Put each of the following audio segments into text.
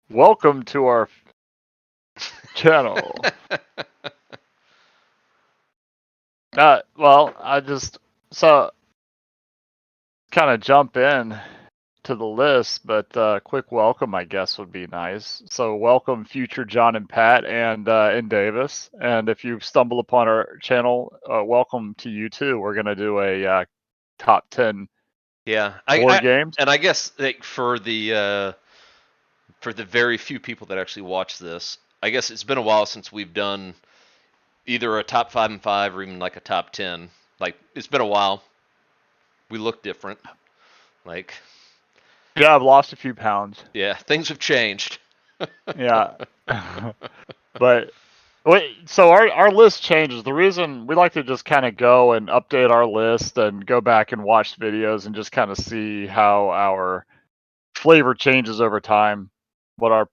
Welcome to our channel. I just so kind of jump in to the list, but quick welcome, I guess, would be nice. So welcome, future John and Pat and Davis. And if you stumble upon our channel, welcome to you too. We're gonna do a top 10 Yeah, board games. and I guess like for the very few people that actually watch this, I guess it's been a while since we've done either a top 5 and 5 or even like a top 10. Like it's been a while. We look different. Like Yeah, I've lost a few pounds. yeah, things have changed. Yeah, but wait, so our list changes. The reason we like to just kind of go and update our list and go back and watch videos and just kind of see how our flavor changes over time, what our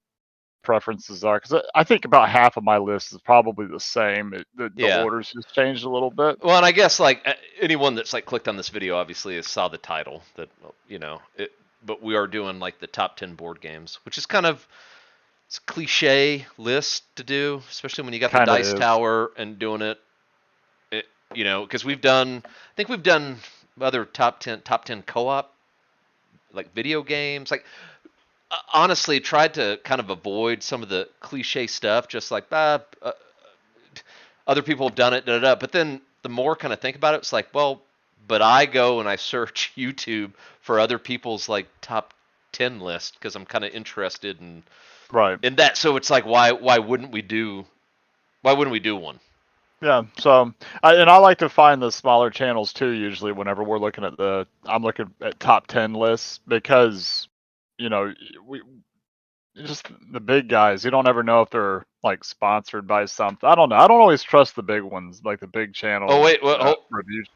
preferences are. Because I think about half of my list is probably the same. The Yeah. orders just changed a little bit. Well, and I guess like anyone that's like clicked on this video obviously has saw the title that it. But we are doing like the top 10 board games, which is kind of it's a cliche list to do, especially when you got the Kind of dice is. tower and doing it. Because I think we've done other top ten co-op like video games. Like honestly, tried to kind of avoid some of the cliche stuff, just like other people have done it, da, da, da. But then the more kind of think about it, it's like, well, but I go and I search YouTube for other people's like top 10 list because I'm kind of interested Right. in that. So it's like, why wouldn't we do one? Yeah. So, I like to find the smaller channels too. Usually, whenever we're looking at I'm looking at top 10 lists because we just the big guys. You don't ever know if they're like sponsored by something. I don't know. I don't always trust the big ones, like the big Oh channel wait, reviews.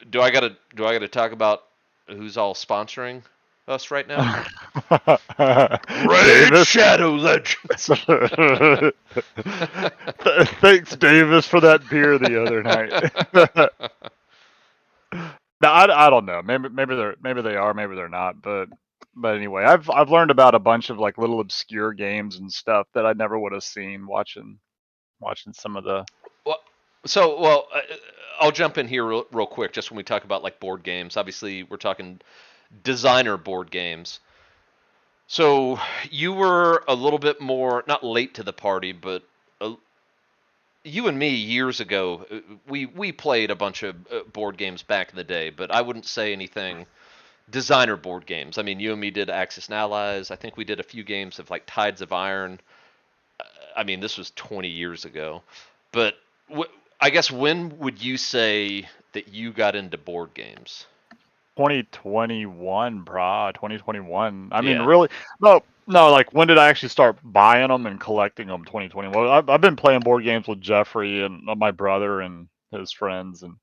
do I gotta talk about who's all sponsoring us right now? Raid Davis. Shadow Legends. Thanks, Davis, for that beer the other night. No, I don't know. Maybe they are, maybe they're not. But anyway, I've learned about a bunch of like little obscure games and stuff that I never would have seen watching some of the. well, so I'll jump in here real quick just when we talk about like board games. Obviously, we're talking designer board games. So you were a little bit more not late to the party, but uh, you and me years ago, we played a bunch of board games back in the day, but I wouldn't say anything designer board games. I mean, you and me did Axis and Allies. I think we did a few games of like Tides of Iron. I mean, this was 20 years ago. But I guess when would you say that you got into board games? 2021, brah, 2021. I mean, Yeah. really, no, no. Like, when did I actually start buying them and collecting them? 2021. I've been playing board games with Jeffrey and my brother and his friends, and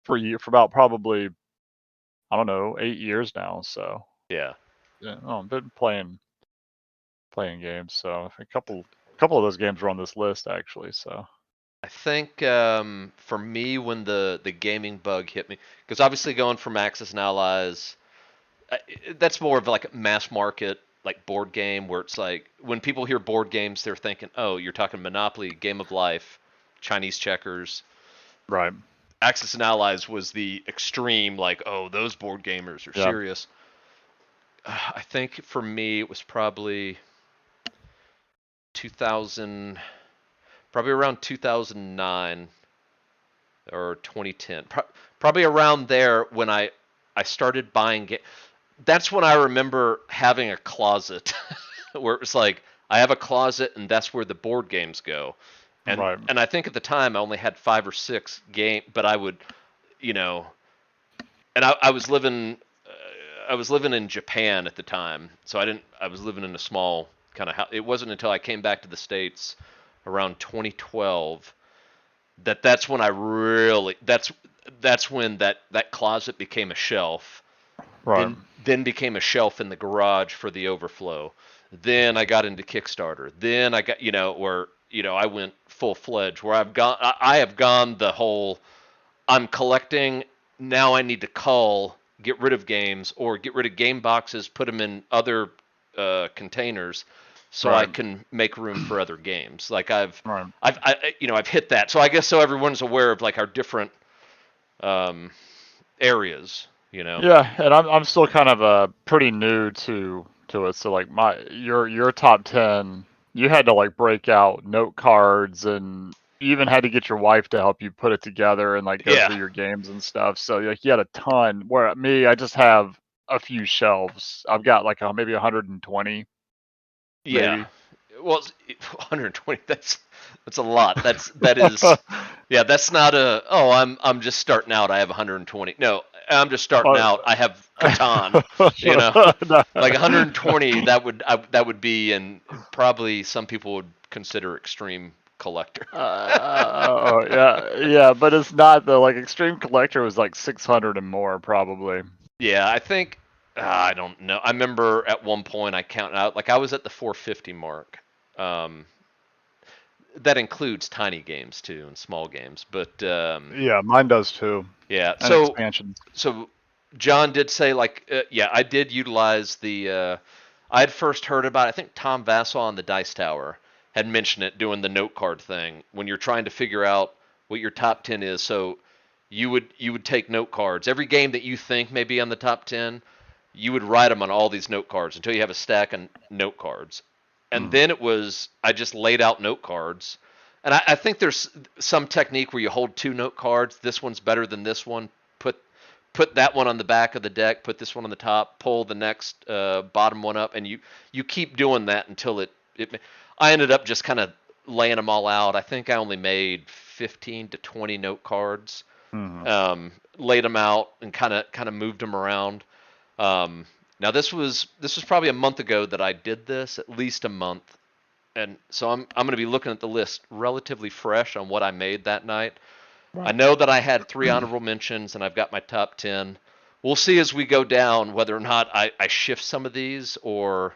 for about probably I don't know 8 years now. So Yeah. yeah, no, I've been playing games. So a couple of those games were on this list actually. So I think for me, when the gaming bug hit me, because obviously going from Axis and Allies, I- that's more of like a mass market like board game where it's like when people hear board games, they're thinking, oh, you're talking Monopoly, Game of Life, Chinese checkers. right, Axis and Allies was the extreme, like, oh, those board gamers are yeah, serious. I think for me, it was probably 2000, probably around 2009 or 2010, probably around there when I started buying. That's when I remember having a closet where it was like I have a closet and that's where the board games go. And right, and I think at the time I only had 5 or 6 but I would, you know, and I was living in Japan at the time, so I was living in a small kind of house. It wasn't until I came back to the states around 2012 that's when I really that's when that closet became a shelf, right, then became a shelf in the garage for the overflow. Then I got into Kickstarter. Then I got where I went full fledged where I have gone the whole I'm collecting. Now I need to cull, get rid of games, or get rid of game boxes, put them in other containers, so I can make room for other games. Like I've hit that. So I guess so everyone's aware of like our different areas. Yeah, and I'm still kind of pretty new to it. So like your top 10, you had to like break out note cards, and you even had to get your wife to help you put it together and like go Yeah. through your games and stuff. So like you had a ton. Where me, I just have a few shelves. I've got like maybe 120, Yeah. maybe. Well, 120. That's a lot. That is. Yeah, that's not a. Oh, I'm just starting out. I have 120. No, I'm just starting Well, out. I have Catan. You know, no. like 120. That would be, and probably some people would consider extreme collector. Yeah, but it's not though. Like Extreme Collector was like 600 and more probably. Yeah, I think. I don't know. I remember at one point I counted out. Like I was at the 450 mark. Um, that includes tiny games too and small games. But Yeah, mine does too. yeah, And expansions. so John did say like yeah, I did utilize the. I had first heard about it, I think Tom Vassal on the Dice Tower had mentioned it doing the note card thing when you're trying to figure out what your top 10 is. So you would take note cards. Every game that you think may be on the top 10, you would write them on all these note cards until you have a stack of note cards. And then it was I just laid out note cards. And I think there's some technique where you hold two note cards. This one's better than this one. Put that one on the back of the deck. Put this one on the top. Pull the next bottom one up, and you keep doing that until it. I ended up just kind of laying them all out. I think I only made 15 to 20 note cards. Laid them out and kind of moved them around. Now this was probably a month ago that I did this, at least a month, and so I'm going to be looking at the list relatively fresh on what I made that night. I Right. know that I had 3 honorable mentions, and I've got my top 10. We'll see as we go down whether or not I shift some of these, or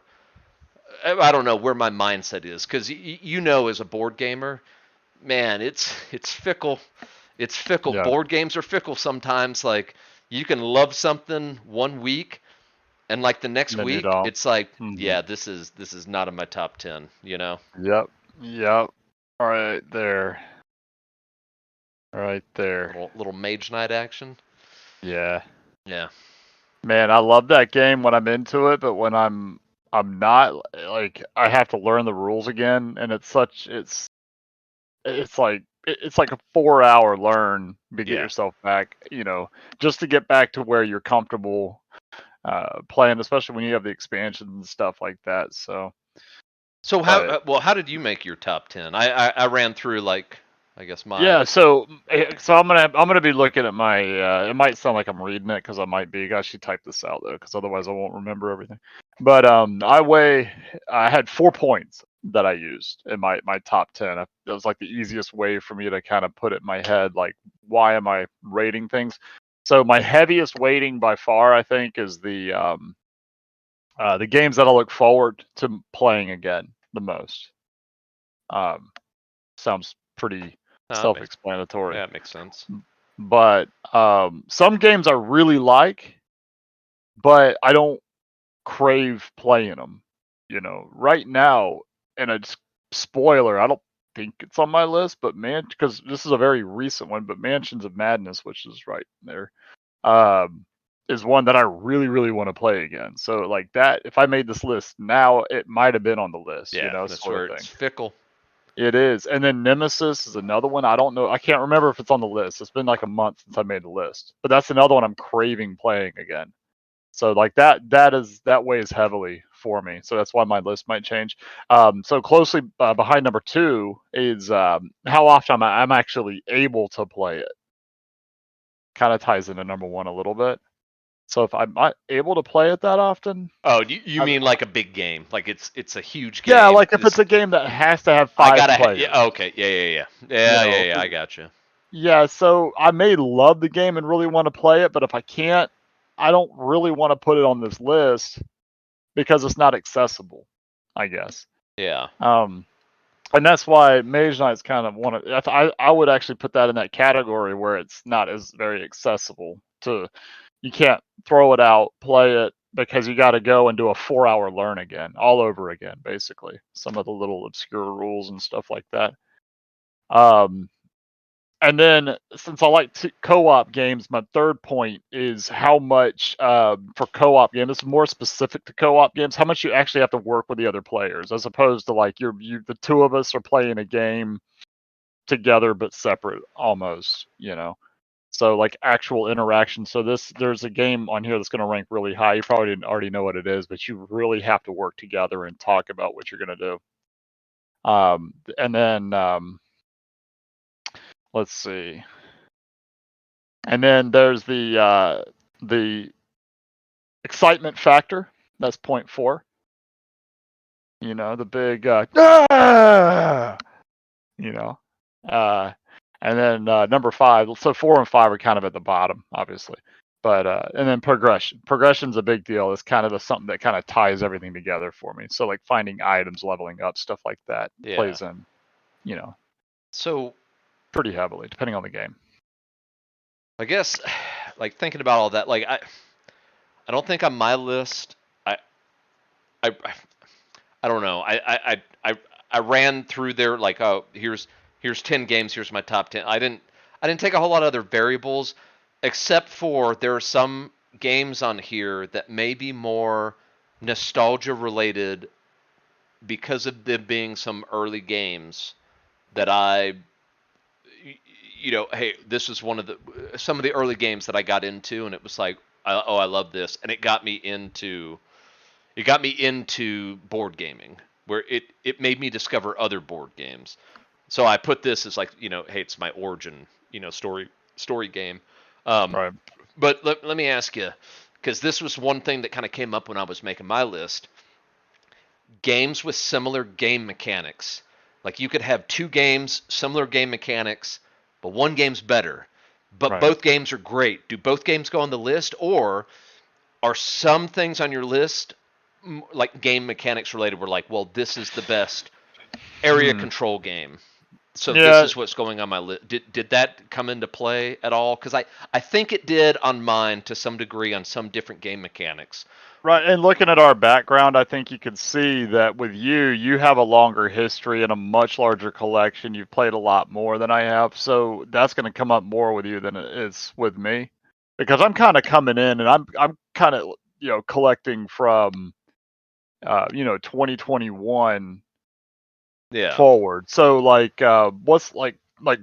I don't know where my mindset is, because as a board gamer, man, it's fickle. It's fickle. Yeah. Board games are fickle sometimes. Like you can love something one week, and like the next Then you week, don't. it's like, Hmm. yeah, this is not in my top 10. Yep. Yep. Right there. Right there. Little mage knight action. Yeah. Yeah. Man, I love that game when I'm into it, but when I'm not, like I have to learn the rules again, and it's like a 4-hour learn to get Yeah. yourself back, just to get back to where you're comfortable playing, especially when you have the expansions and stuff like that. So But how did you make your top 10? I ran through like I guess mine. yeah, so I'm gonna be looking at my. It might sound like I'm reading it because I might be. I should type this out though, because otherwise I won't remember everything. But I had 4 points that I used in my top 10. That was like the easiest way for me to kind of put it in my head. Like, why am I rating things? So my heaviest weighting by far, I think, is the games that I look forward to playing again the most. Um, Sounds pretty self-explanatory. Yeah, it makes sense. But some games I really like, but I don't crave playing them. Right now, and a spoiler, I don't think it's on my list, but man, because this is a very recent one, but Mansions of Madness, which is right there, um, is one that I really, really want to play again. So like that, if I made this list now, it might have been on the list, Yeah, that's sort where of it's thing. fickle. It is. And then Nemesis is another one. I don't know. I can't remember if it's on the list. It's been like a month since I made the list. But that's another one I'm craving playing again. So like that weighs heavily for me. So that's why my list might change. So closely behind number 2 is how often I'm actually able to play it. Kind of ties into number 1 a little bit. So if I'm not able to play it that often, Oh, you mean like a big game? Like it's a huge yeah, game. like if it's a game that has to have I 5 gotta. players, Yeah. Okay. Yeah. Yeah. Yeah. you Yeah. Yeah. know, Yeah. I 'cause gotcha. yeah, so I may love the game and really want to play it, but if I can't, I don't really want to put it on this list because it's not accessible, I guess. Yeah. And that's why Mage Knight's kind of one of I would actually put that in that category where it's not as very accessible to you can't throw it out, play it, because you got to go and do a 4-hour learn again, all over again, basically. Some of the little obscure rules and stuff like that. And then, since I like co-op games, my third point is how much for co-op games. This is more specific to co-op games. How much you actually have to work with the other players, as opposed to like the two of us are playing a game together but separate, almost. So like actual interaction. So there's a game on here that's going to rank really high. You probably didn't already know what it is, but you really have to work together and talk about what you're going to do. And then let's see. And then there's the excitement factor. That's point 4. The big ah! you know. And then number 5. So 4 and 5 are kind of at the bottom, obviously. But and then progression. Progression's a big deal. It's kind of something that kind of ties everything together for me. So like finding items, leveling up, stuff like that plays in, So pretty heavily, depending on the game. I guess, like thinking about all that, like I don't think on my list. I don't know. I ran through there like, oh, here's 10 games. Here's my top 10. I didn't take a whole lot of other variables, except for there are some games on here that may be more nostalgia related because of them being some early games that hey, this is some of the early games that I got into, and it was like, I love this, and it got me into board gaming, where it made me discover other board games. So I put this as like, hey, it's my origin, story game. Right. But let me ask you, because this was one thing that kind of came up when I was making my list. Games with similar game mechanics. Like you could have 2 games, similar game mechanics, but one game's better. But Right. both games are great. Do both games go on the list, or are some things on your list like game mechanics related? We're like, well, this is the best area control game, so this is what's going on my list. Did that come into play at all? Because I think it did on mine to some degree on some different game mechanics. Right, and looking at our background, I think you could see that with you have a longer history and a much larger collection. You've played a lot more than I have, so that's going to come up more with you than it is with me, because I'm kind of coming in and I'm kind of collecting from 2021 forward. So like what's like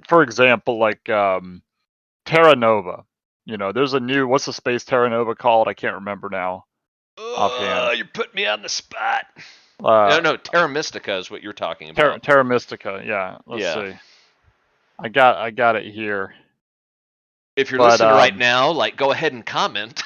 for example, like Terra Nova. There's a new, what's the space Terra Nova called? I can't remember now. Offhand. You're putting me on the spot. No, Terra Mystica is what you're talking about. Terra Mystica, yeah. Let's see. I got it here. If you're listening right now, like, go ahead and comment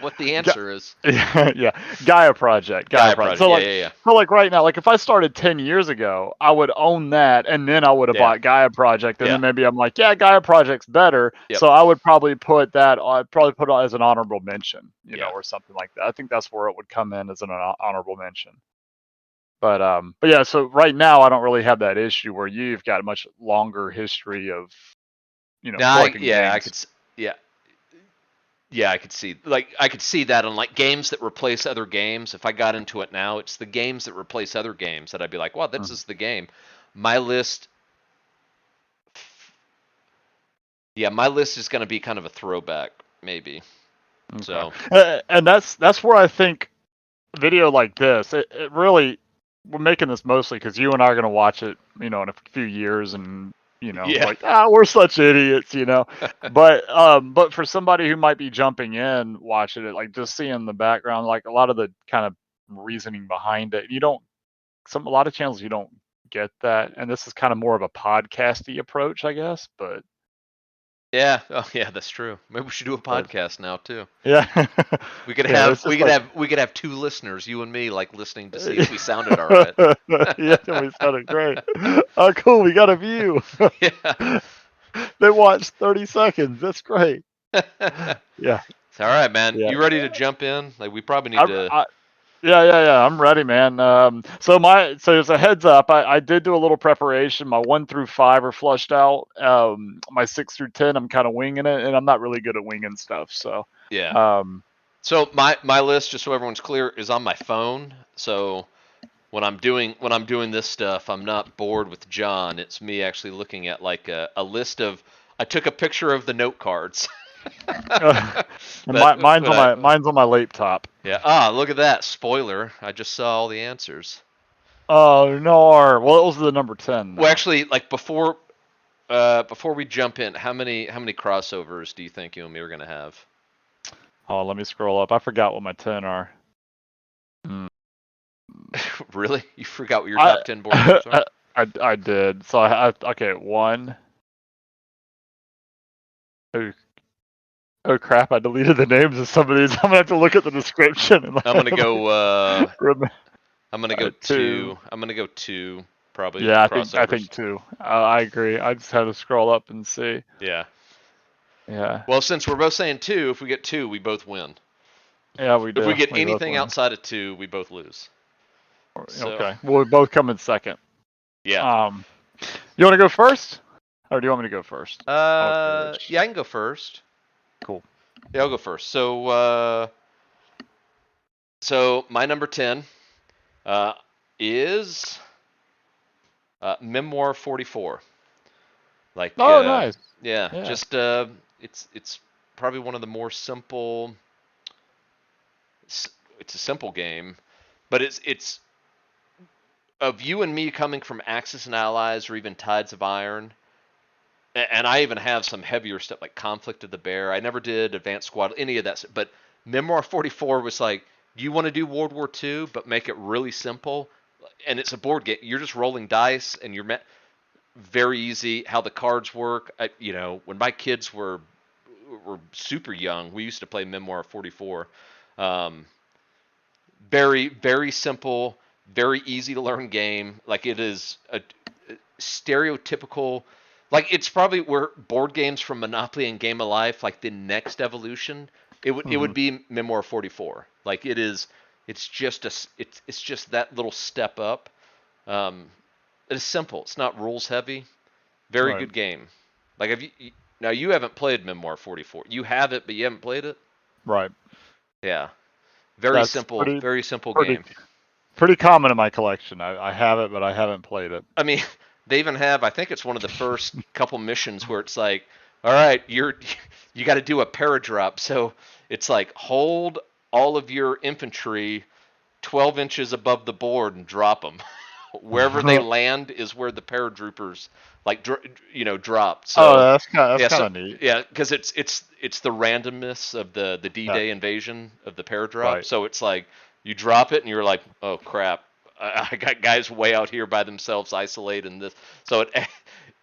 what the answer is. Yeah, Gaia Project. So like right now, like if I started 10 years ago, I would own that, and then I would have bought Gaia Project, and then maybe I'm like, yeah, Gaia Project's better. So I would probably put that. I'd probably put it as an honorable mention, or something like that. I think that's where it would come in as an honorable mention. But yeah, so right now I don't really have that issue where you've got a much longer history of collecting games. I could see that on like games that replace other games. If I got into it now, it's the games that replace other games that I'd be like, wow, this is the game. My list is going to be kind of a throwback, maybe. Okay. So and that's where I think video like this, it really, we're making this mostly because you and I are going to watch it, in a few years, and like, we're such idiots, but for somebody who might be jumping in, watching it, like just seeing the background, like a lot of the kind of reasoning behind it, a lot of channels you don't get that, and this is kind of more of a podcasty approach, I guess, but. Yeah. Oh, yeah, that's true. Maybe we should do a podcast now too. Yeah. We could have 2 listeners, you and me, like listening to see if we sounded all right. Yeah, we sounded great. Oh, cool. We got a view. Yeah. They watched 30 seconds. That's great. Yeah. All right, man. Yeah. You ready to jump in? Like, we probably need to. Yeah. I'm ready, man. So as a heads up, I did do a little preparation. My 1 through 5 are flushed out. My 6 through 10, I'm kind of winging it, and I'm not really good at winging stuff. So yeah. So my list, just so everyone's clear, is on my phone. So when I'm doing this stuff, I'm not bored with John. It's me actually looking at like a list of. I took a picture of the note cards. And but mine's but on I my laptop. yeah. Look at that spoiler. I just saw all the answers. Oh no! Well, it was the number 10 Well, though. actually, like before we jump in, how many crossovers do you think you and me are gonna have? Oh, let me scroll up. I forgot what my 10 are. Mm. Really? You forgot what your I top 10 board games are? I did. So okay, one. Oh, oh crap! I deleted the names of some of these. I'm gonna have to look at the description and I'm gonna go. remember. I'm gonna go Two. two. I'm gonna go two, probably Yeah, I crossovers. think two. I agree. I just had to scroll up and see. Yeah. Yeah, Well, since we're both saying two, if we get two, we both win. yeah, we If we do. get We both anything win. outside of two, we both lose. So, Okay. Well, we both come in second. yeah. Um, you want to go first, or do you want me to go first? Yeah, I can go first. Cool. Yeah, I'll go first. So my number 10 uh, is Memoir 44. Like, Oh, nice. yeah, Yeah. just it's probably one of the more simple. It's a simple game, but it's of you and me coming from Axis and Allies or even Tides of Iron. And I even have some heavier stuff like Conflict of the Bear. I never did Advanced Squad, any of that. But Memoir 44 was like, you want to do World War II, but make it really simple. And it's a board game. You're just rolling dice, and very easy. How the cards work. When my kids were super young, we used to play Memoir 44. Um, very very simple, very easy to learn game. Like it is a stereotypical, like it's probably where board games from Monopoly and Game of Life, like the next evolution, it would Hmm. be Memoir 44. Like it is, it's just that little step up. Um, it's simple. It's not rules heavy. Very Right. good game. Like have you now you haven't played Memoir 44. You have it, but you haven't played it. Right. Yeah. Very That's simple. Very simple pretty game. pretty common in my collection. I have it, but I haven't played it. I mean, they even have. I think it's one of the first couple missions where it's like, all right, you got to do a paradrop. So it's like hold all of your infantry 12 inches above the board and drop them. Wherever they land is where the paratroopers drop. Oh, So that's yeah, kind so of neat. yeah, because it's the randomness of the Yeah. D-Day invasion of the paradrop. Right. So it's like you drop it and you're like, oh crap, I got guys way out here by themselves, isolated in this. So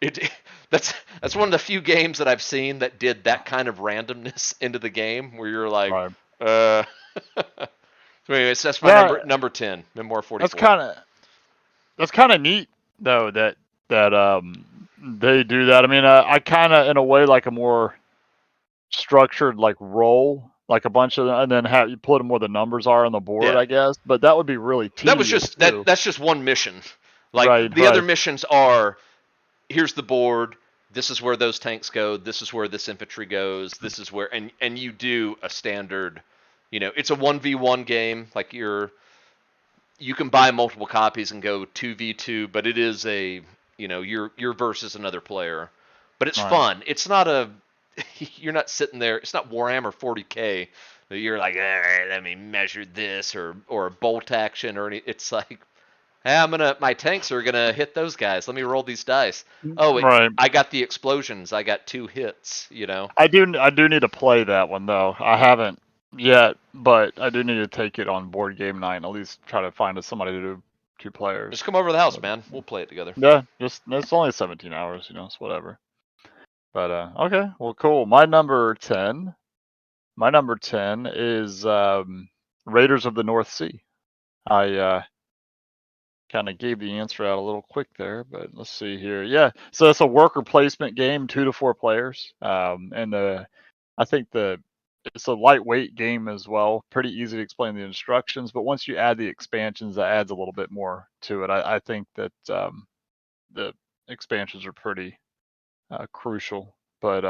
it that's one of the few games that I've seen that did that kind of randomness into the game where you're like, Right. uh. So anyways, that's my Yeah. number 10, Memoir That's 44. kind of that's kind of neat though that they do that. I mean, I kind of in a way like a more structured like roll, like a bunch of, and then have you put them where the numbers are on the board, Yeah, I guess. But that would be really that was tedious just too. that's just one mission. Right. Like the other Right. missions are, here's the board. This is where those tanks go. This is where this infantry goes. This is where and you do a standard. It's a 1v1 game. Like you can buy multiple copies and go 2v2, but it is you're versus another player. But it's Right. fun. It's not a you're not sitting there. It's not Warhammer 40K. That you're like, all right, let me measure this or a bolt action or any. It's like, hey, my tanks are gonna hit those guys. Let me roll these dice. Oh, Right. I got the explosions. I got 2 hits. I do need to play that one though. I haven't yet, but I do need to take it on board game night and at least try to find somebody to do two Just players. come over to the house, But, man. We'll play it together. yeah, just it's only 17 hours, it's whatever. But okay, well, cool. My number 10 is Raiders of the North Sea. I kind of gave the answer out a little quick there, but let's see here. Yeah, so it's a worker placement game, 2 to 4 players. And I think it's a lightweight game as well. Pretty easy to explain the instructions, but once you add the expansions, that adds a little bit more to it. I think that the expansions are pretty crucial. But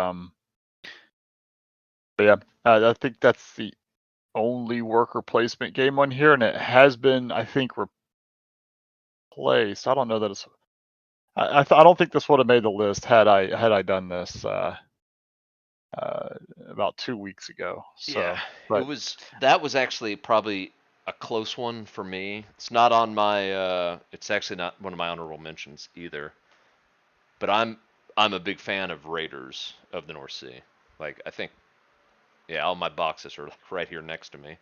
yeah, I think that's the only worker placement game on here, and it has been, I think, replaced. I don't know that it's. I don't think this would have made the list had I done this about 2 weeks ago. Yeah, So, but that was actually probably a close one for me. It's not on my it's actually not one of my honorable mentions either. But I'm a big fan of Raiders of the North Sea. Like I think yeah, all my boxes are like right here next to me.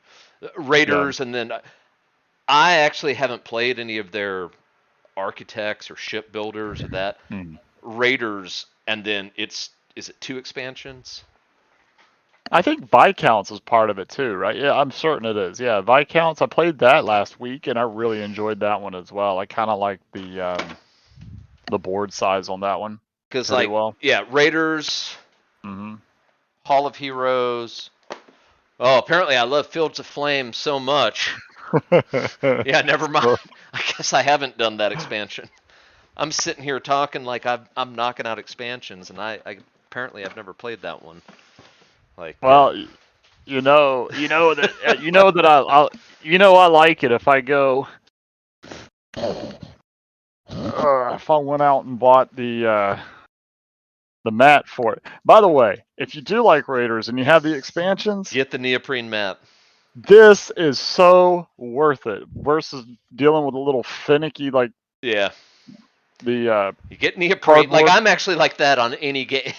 yeah, Raiders, and then I actually haven't played any of their architects or shipbuilders or that. hmm. Raiders, and then is it 2 expansions? I think Viscounts is part of it too, right? Yeah, I'm certain it is. Yeah, Viscounts. I played that last week, and I really enjoyed that one as well. I kind of like the board size on that one Because pretty like well. yeah, Raiders, Hmm. Hall of Heroes. Oh, apparently I love Fields of Flame so much. Yeah, never mind. So, I guess I haven't done that expansion. I'm sitting here talking like I'm knocking out expansions, and I apparently I've never played that one. Like, well, that I like it if I go. If I went out and bought the mat for it. By the way, if you do like Raiders and you have the expansions, get the neoprene mat. this is so worth it versus dealing with a little finicky like Yeah, the you get neoprene. Like cardboard. I'm actually like that on any game.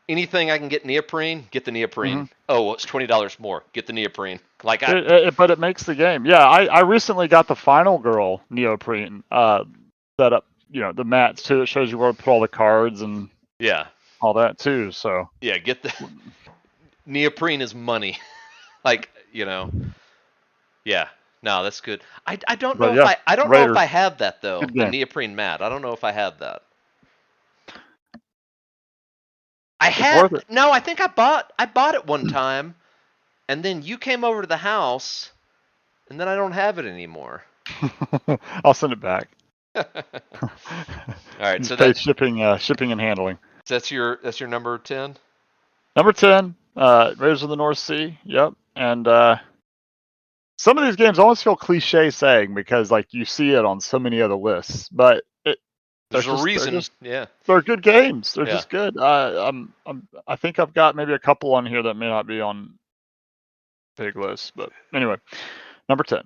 Anything I can get neoprene, get the neoprene. Hmm. Oh, well, it's $20 more. Get the neoprene. Like But it makes the game. Yeah, I recently got the Final Girl neoprene set up. The mats too. It shows you where to put all the cards and yeah, all that too. So yeah, get the neoprene is money. Like yeah. No, that's good. I don't know but if yeah, I don't know if Raiders, I have that though. good The game. neoprene mat. I don't know if I have that. I It's worth had it. no. I think I bought it one time, and then you came over to the house, and then I don't have it anymore. I'll send it back. All right, Just so pay shipping and handling. that's your number 10. Number 10, Raiders of the North Sea. Yep. And some of these games almost feel cliche saying because like you see it on so many other lists, but There's a they're reason. just Yeah, they're good games. They're yeah. just good. I think I've got maybe a couple on here that may not be on big lists, but anyway, number 10.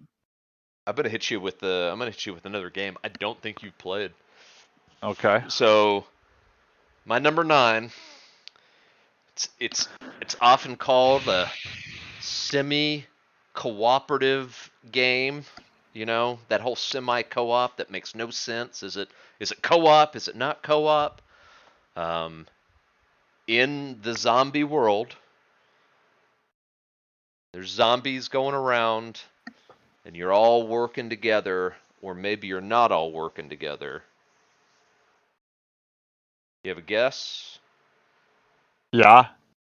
I'm gonna hit you with another game I don't think you've played. Okay. So my number 9. It's often called a semi-cooperative game. That whole semi-co-op that makes no sense. Is it co-op? Is it not co-op? Um, in the zombie world, there's zombies going around, and you're all working together, or maybe you're not all working together. You have a guess? Yeah,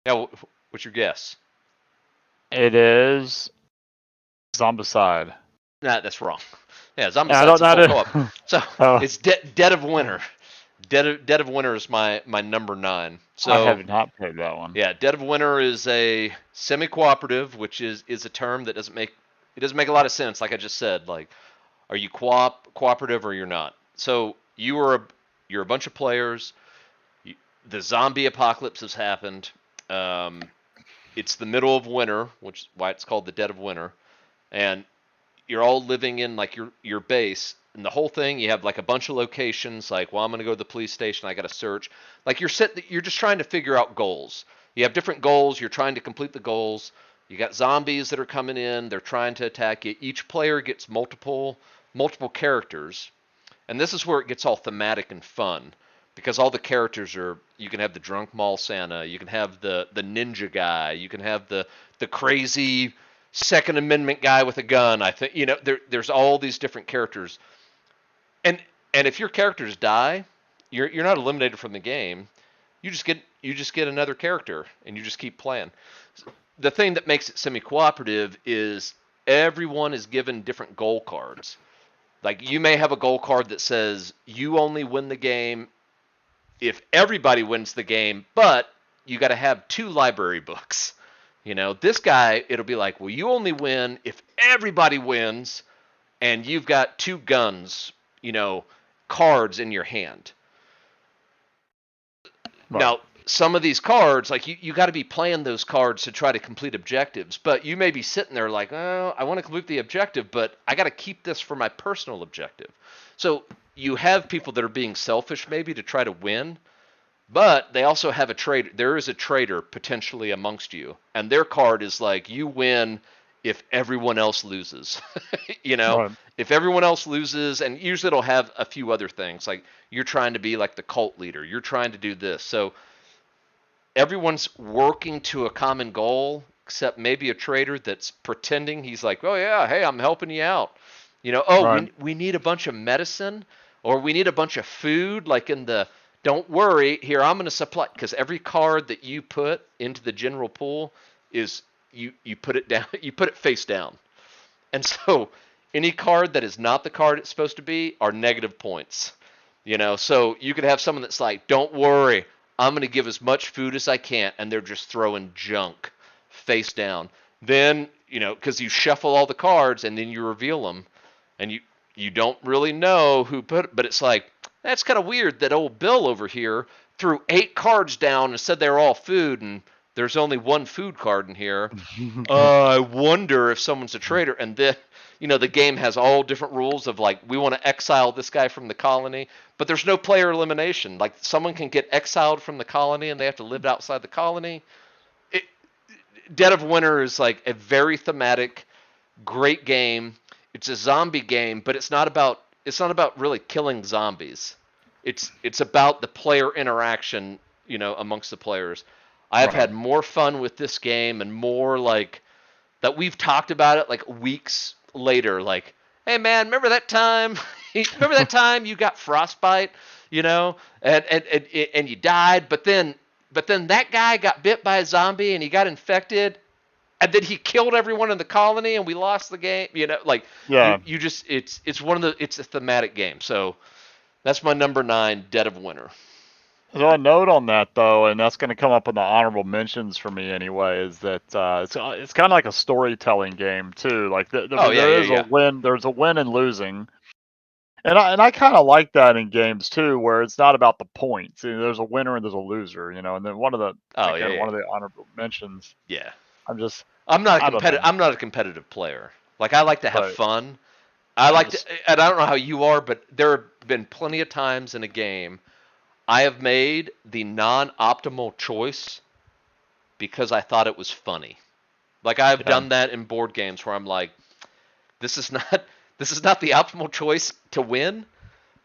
Yeah, what's your guess? it is Zombicide. Nah, that's wrong. Yeah, I Zombicide's don't a full know. co-op. So Oh, it's Dead of Winter. Dead of Winter is my number 9. I So have not played that one. yeah, Dead of Winter is a semi-cooperative, which is a term that doesn't make a lot of sense. Like I just said, like are you cooperative or you're not? So you're a bunch of players. The zombie apocalypse has happened. Um, it's the middle of winter, which is why it's called the Dead of Winter, and you're all living in like your base. And the whole thing, you have like a bunch of locations. Like, well, I'm gonna go to the police station. I got to search. Like you're just trying to figure out goals. You have different goals. You're trying to complete the goals. You got zombies that are coming in. They're trying to attack you. Each player gets multiple characters, and this is where it gets all thematic and fun because all the characters are. You can have the drunk mall Santa. You can have the ninja guy. You can have the crazy Second Amendment guy with a gun. I think there's all these different characters, and if your characters die, you're not eliminated from the game. You just get another character, and you just keep playing. The thing that makes it semi-cooperative is everyone is given different goal cards. Like you may have a goal card that says you only win the game if everybody wins the game, but you got to have 2 library books. You know, this guy, it'll be like, well, you only win if everybody wins and you've got 2 guns, you know, cards in your hand. Right. Now, some of these cards, like you got to be playing those cards to try to complete objectives, but you may be sitting there like, oh, I want to complete the objective, but I got to keep this for my personal objective. So you have people that are being selfish maybe to try to win, but they also have a trade. There is a trader potentially amongst you, and their card is like, you win if everyone else loses. You know, Right. if everyone else loses, and usually it'll have a few other things like you're trying to be like the cult leader, you're trying to do this. So everyone's working to a common goal, except maybe a trader that's pretending he's like, oh yeah, hey, I'm helping you out. You know, oh, Right. we need a bunch of medicine, or we need a bunch of food, like in the don't worry, here I'm going to supply, because every card that you put into the general pool is you put it down, you put it face down, and so any card that is not the card it's supposed to be are negative points. You know, so you could have someone that's like, don't worry, I'm going to give as much food as I can, and they're just throwing junk face down. Then, you know, because you shuffle all the cards and then you reveal them, and you don't really know who put it, but it's like, that's kind of weird that old Bill over here threw 8 cards down and said they were all food, and there's only one food card in here. I wonder if someone's a traitor. And then, you know, the game has all different rules of like, we want to exile this guy from the colony, but there's no player elimination. Like, someone can get exiled from the colony and they have to live outside the colony. It, Dead of Winter is like a very thematic, great game. It's a zombie game, but it's not about really killing zombies. It's about the player interaction, you know, amongst the players. I have Right. had more fun with this game and more like that we've talked about it like weeks later. Like, hey man, remember that time? Remember that time you got frostbite? You know, and you died, but then that guy got bit by a zombie and he got infected, and then he killed everyone in the colony and we lost the game. You know, like Yeah. you just it's a thematic game. So that's my number 9, Dead of Winter. So a note on that though, and that's going to come up in the honorable mentions for me anyway, is that it's kind of like a storytelling game too. Like Oh yeah, there yeah, is a yeah. win, there's a win and losing, and I kind of like that in games too, where it's not about the points. You know, there's a winner and there's a loser, you know. And then Oh yeah, one yeah, of the honorable mentions, yeah. I'm just I'm not a I don't competitive. know, I'm not a competitive player. Like, I like to have but fun. I I'm like to, just and I don't know how you are, but there have been plenty of times in a game I have made the non-optimal choice because I thought it was funny. Like, I've yeah. done that in board games where I'm like, this is not this is not the optimal choice to win,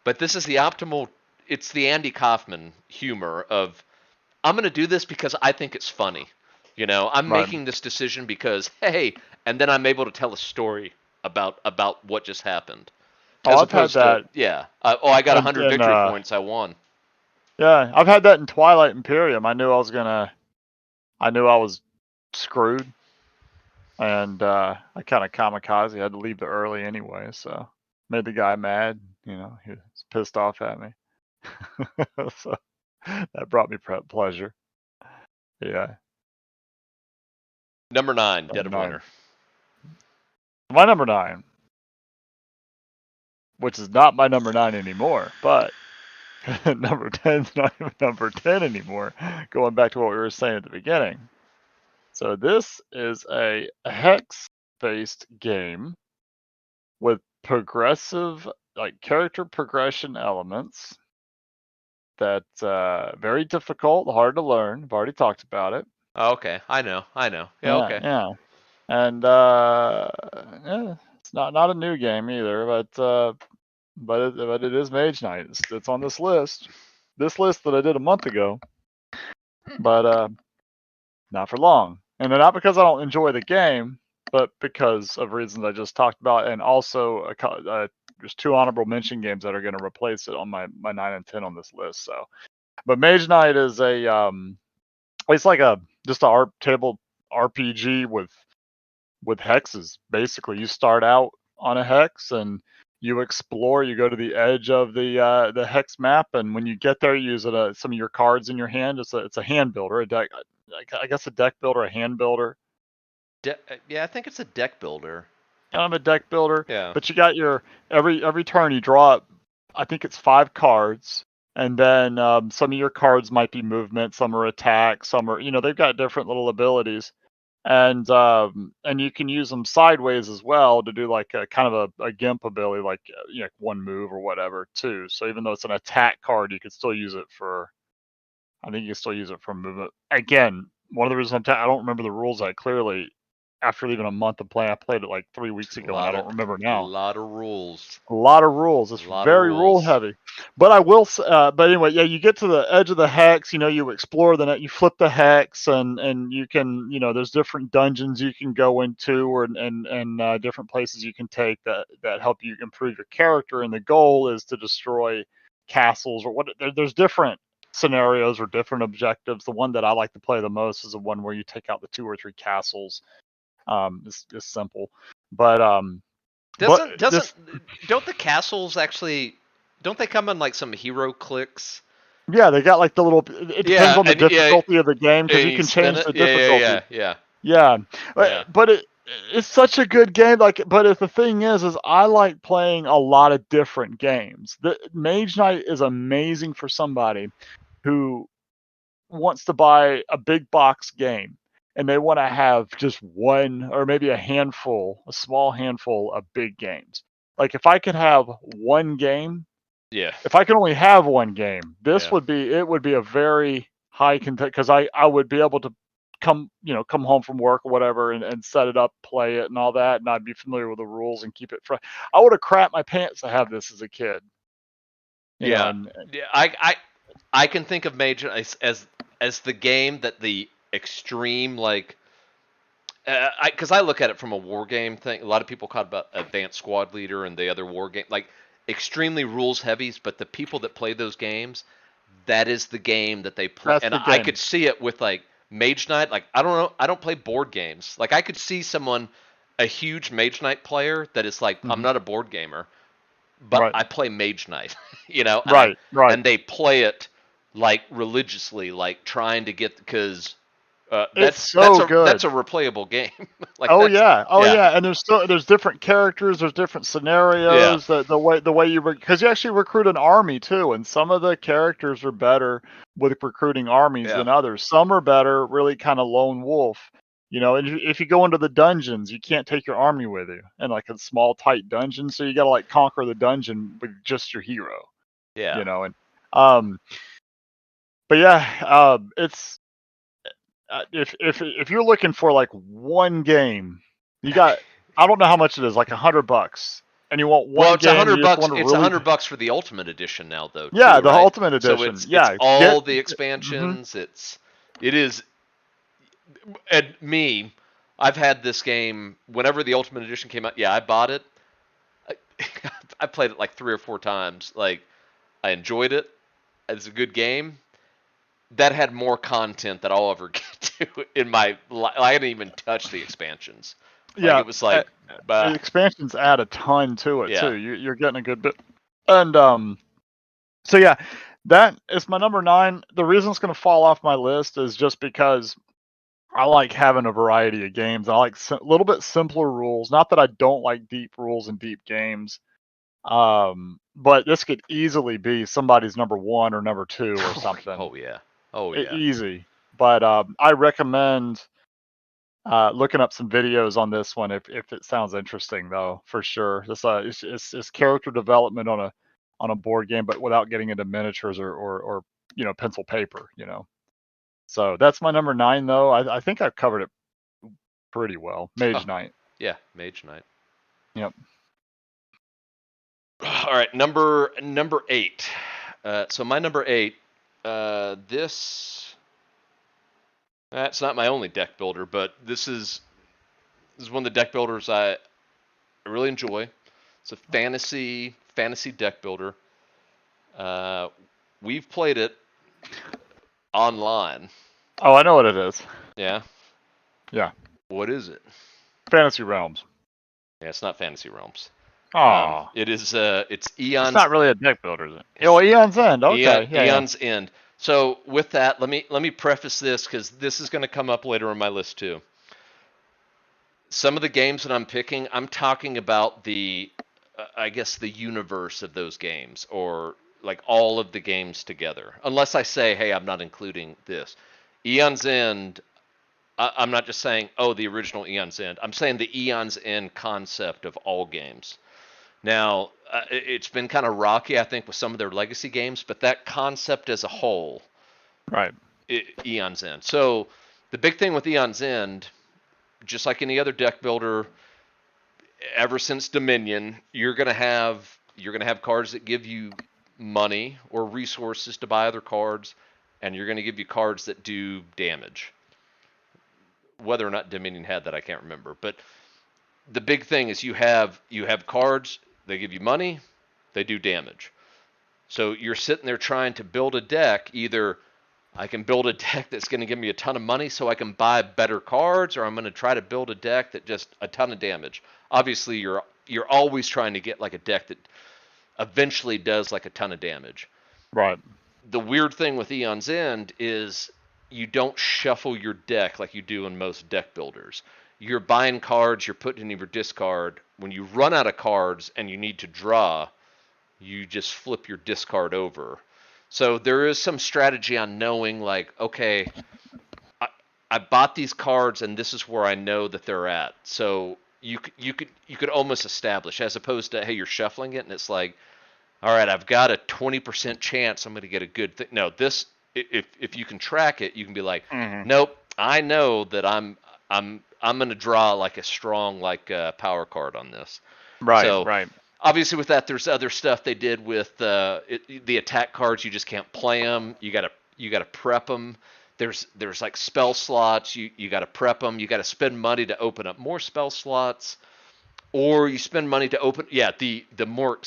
but this is the optimal. It's the Andy Kaufman humor of, I'm going to do this because I think it's funny. You know, I'm Right. making this decision because, hey, and then I'm able to tell a story about what just happened, Oh, as I've had opposed to, that, yeah, oh, I got and 100 victory points, I won. yeah, I've had that in Twilight Imperium. I knew I was screwed, and I kind of kamikaze. I had to leave it early anyway, so made the guy mad. You know, he was pissed off at me. So that brought me pleasure. Yeah, Number 9, Dead number of nine. Winter. My number 9, which is not my number 9 anymore, but number 10 is not even number 10 anymore. Going back to what we were saying at the beginning. So this is a hex-based game with progressive, like character progression elements. That's very difficult, hard to learn. I've already talked about it. Oh, okay, I know. Yeah, Yeah, okay. yeah, and yeah, it's not a new game either, but it is Mage Knight. It's on this list that I did a month ago, but not for long. And not because I don't enjoy the game, but because of reasons I just talked about, and also there's 2 honorable mention games that are going to replace it on my 9 and 10 on this list. So, but Mage Knight is it's like a just a table RPG with hexes. Basically, you start out on a hex and you explore. You go to the edge of the hex map, and when you get there, you use some of your cards in your hand. It's a hand builder, a deck. I guess a deck builder, a hand builder. yeah, I think it's a deck builder. I'm a deck builder, Yeah. but you got your every turn you draw. I think it's 5 cards, and then some of your cards might be movement, some are attack, some are they've got different little abilities, and you can use them sideways as well to do like a kind of a gimp ability, like one move or whatever too. So even though it's an attack card, you can still use it for. I think you can still use it for movement. Again, one of the reasons I don't remember the rules that clearly. After even a month of play, I played it like 3 weeks A ago, and I lot of don't remember now. lot of rules. A lot of rules. A It's lot of very rule rules. heavy. But I will. But anyway, yeah, you get to the edge of the hex. You explore the net. You flip the hex, and you can. There's different dungeons you can go into, or and different places you can take that help you improve your character. And the goal is to destroy castles or what. There's different scenarios or different objectives. The one that I like to play the most is the one where you take out the 2 or 3 castles. It's simple, but but Doesn't this don't the castles actually don't they come in like some hero clicks? Yeah, they got like the little. It depends Yeah, on the and yeah, difficulty of the game because and you you can spin change it. the Yeah, yeah, difficulty. yeah, yeah, Yeah, yeah. but it's such a good game. But the thing is I like playing a lot of different games. The Mage Knight is amazing for somebody who wants to buy a big box game and they want to have just one or maybe a small handful of big games. Like if I could have one game Yeah, if I can only have one game, yeah, it would be a very high content because I would be able to come home from work or whatever and set it up, play it and all that, and I'd be familiar with the rules and keep it fresh. I would have crapped my pants to have this as a kid, yeah, and yeah. I can think of Major as the game that the extreme like. Because I look at it from a war game thing. A lot of people talk about Advanced Squad Leader and the other war game, like extremely rules heavies. But the people that play those games, that is the game that they play. that's And the I game. could see it with like Mage Knight. Like I don't know, I don't play board games. Like I could see someone, a huge Mage Knight player that is like, I'm Hmm. not a board gamer, but Right, I play Mage Knight, you know, right, right. and they play it like religiously, like trying to get because It's so that's good. a replayable game. Like Oh that's yeah, oh yeah, yeah, and there's different characters, there's different yeah, scenarios. The way you because you actually recruit an army too, and some of the characters are better with recruiting armies yeah, than others. Some are better, really kind of lone wolf. And if you go into the dungeons, you can't take your army with you, in like a small tight dungeon, so you got to like conquer the dungeon with just your hero. yeah. And um, but yeah, it's if you're looking for like one game, you got I don't know how much it is, like $100, and you want Well, one it's a game, and hundred you just bucks. want to It's a really, hundred bucks for the Ultimate Edition now, though, yeah, too, the right? Ultimate So Edition, it's yeah, all the hmm expansions. It is. And me, I've had this game whenever the Ultimate Edition came out. Yeah, I bought it. I, I played it like 3 or 4 times. Like I enjoyed it. It's a good game. That had more content that I'll ever get to in my life. I didn't even touch the expansions. Like yeah. it was like, bah, Expansions add a ton to it too. yeah. You're getting a good bit, and so yeah, that is my number 9. The reason it's going to fall off my list is just because I like having a variety of games. I like a little bit simpler rules. Not that I don't like deep rules and deep games. But this could easily be somebody's number 1 or number 2 or something. Oh yeah. Oh yeah. Easy. But I recommend looking up some videos on this one if it sounds interesting though, for sure. It's character development on a board game, but without getting into miniatures or pencil paper. So that's my number 9 though. I think I've covered it pretty well. Oh Mage Knight. yeah. Mage Knight. Yep. All right. Number 8. So my number 8. This. That's not my only deck builder, but this is one of the deck builders I really enjoy. It's a fantasy deck builder. Uh, we've played it online. Oh, I know what it is. Yeah. Yeah. What is it? Fantasy Realms. Yeah, it's not Fantasy Realms. Oh, It is. It's it's Eon's. not really a deck builder, is it? Oh, Eon's End. Okay. Yeah, yeah. Eon's End. So with that, let me preface this because this is going to come up later on my list too. some of the games that I'm picking, I'm talking about the, I guess the universe of those games, or like all of the games together. Unless I say, hey, I'm not including this. Eon's End. I'm not just saying, oh, the original Eon's End. I'm saying the Eon's End concept of all games. Now, it's been kind of rocky, I think, with some of their legacy games, but that concept as a whole, Right. Eon's End. So the big thing with Eon's End, just like any other deck builder, ever since Dominion, you're gonna have cards that give you money or resources to buy other cards, and you're gonna give you cards that do damage. Whether or not Dominion had that, I can't remember. But the big thing is you have cards, they give you money, they do damage. So you're sitting there trying to build a deck. Either I can build a deck that's going to give me a ton of money so I can buy better cards, or I'm going to try to build a deck that just a ton of damage. Obviously, you're always trying to get like a deck that eventually does like a ton of damage. Right. The weird thing with Eon's End is you don't shuffle your deck like you do in most deck builders. You're buying cards, you're putting in your discard. When you run out of cards and you need to draw, you just flip your discard over. So there is some strategy on knowing, like, okay, I, I bought these cards and this is where I know that they're at. So you could almost establish, as opposed to, hey, you're shuffling it and it's like, all right, I've got a 20% chance I'm going to get a good thing. No, this, if you can track it, you can be like, Hmm. nope, I know that I'm going to draw like a strong like power card on this. Right. So Right. obviously with that, there's other stuff they did with the attack cards. You just can't play them. You gotta prep them. There's like spell slots. You gotta prep them. You gotta spend money to open up more spell slots, or you spend money to open. Yeah, the more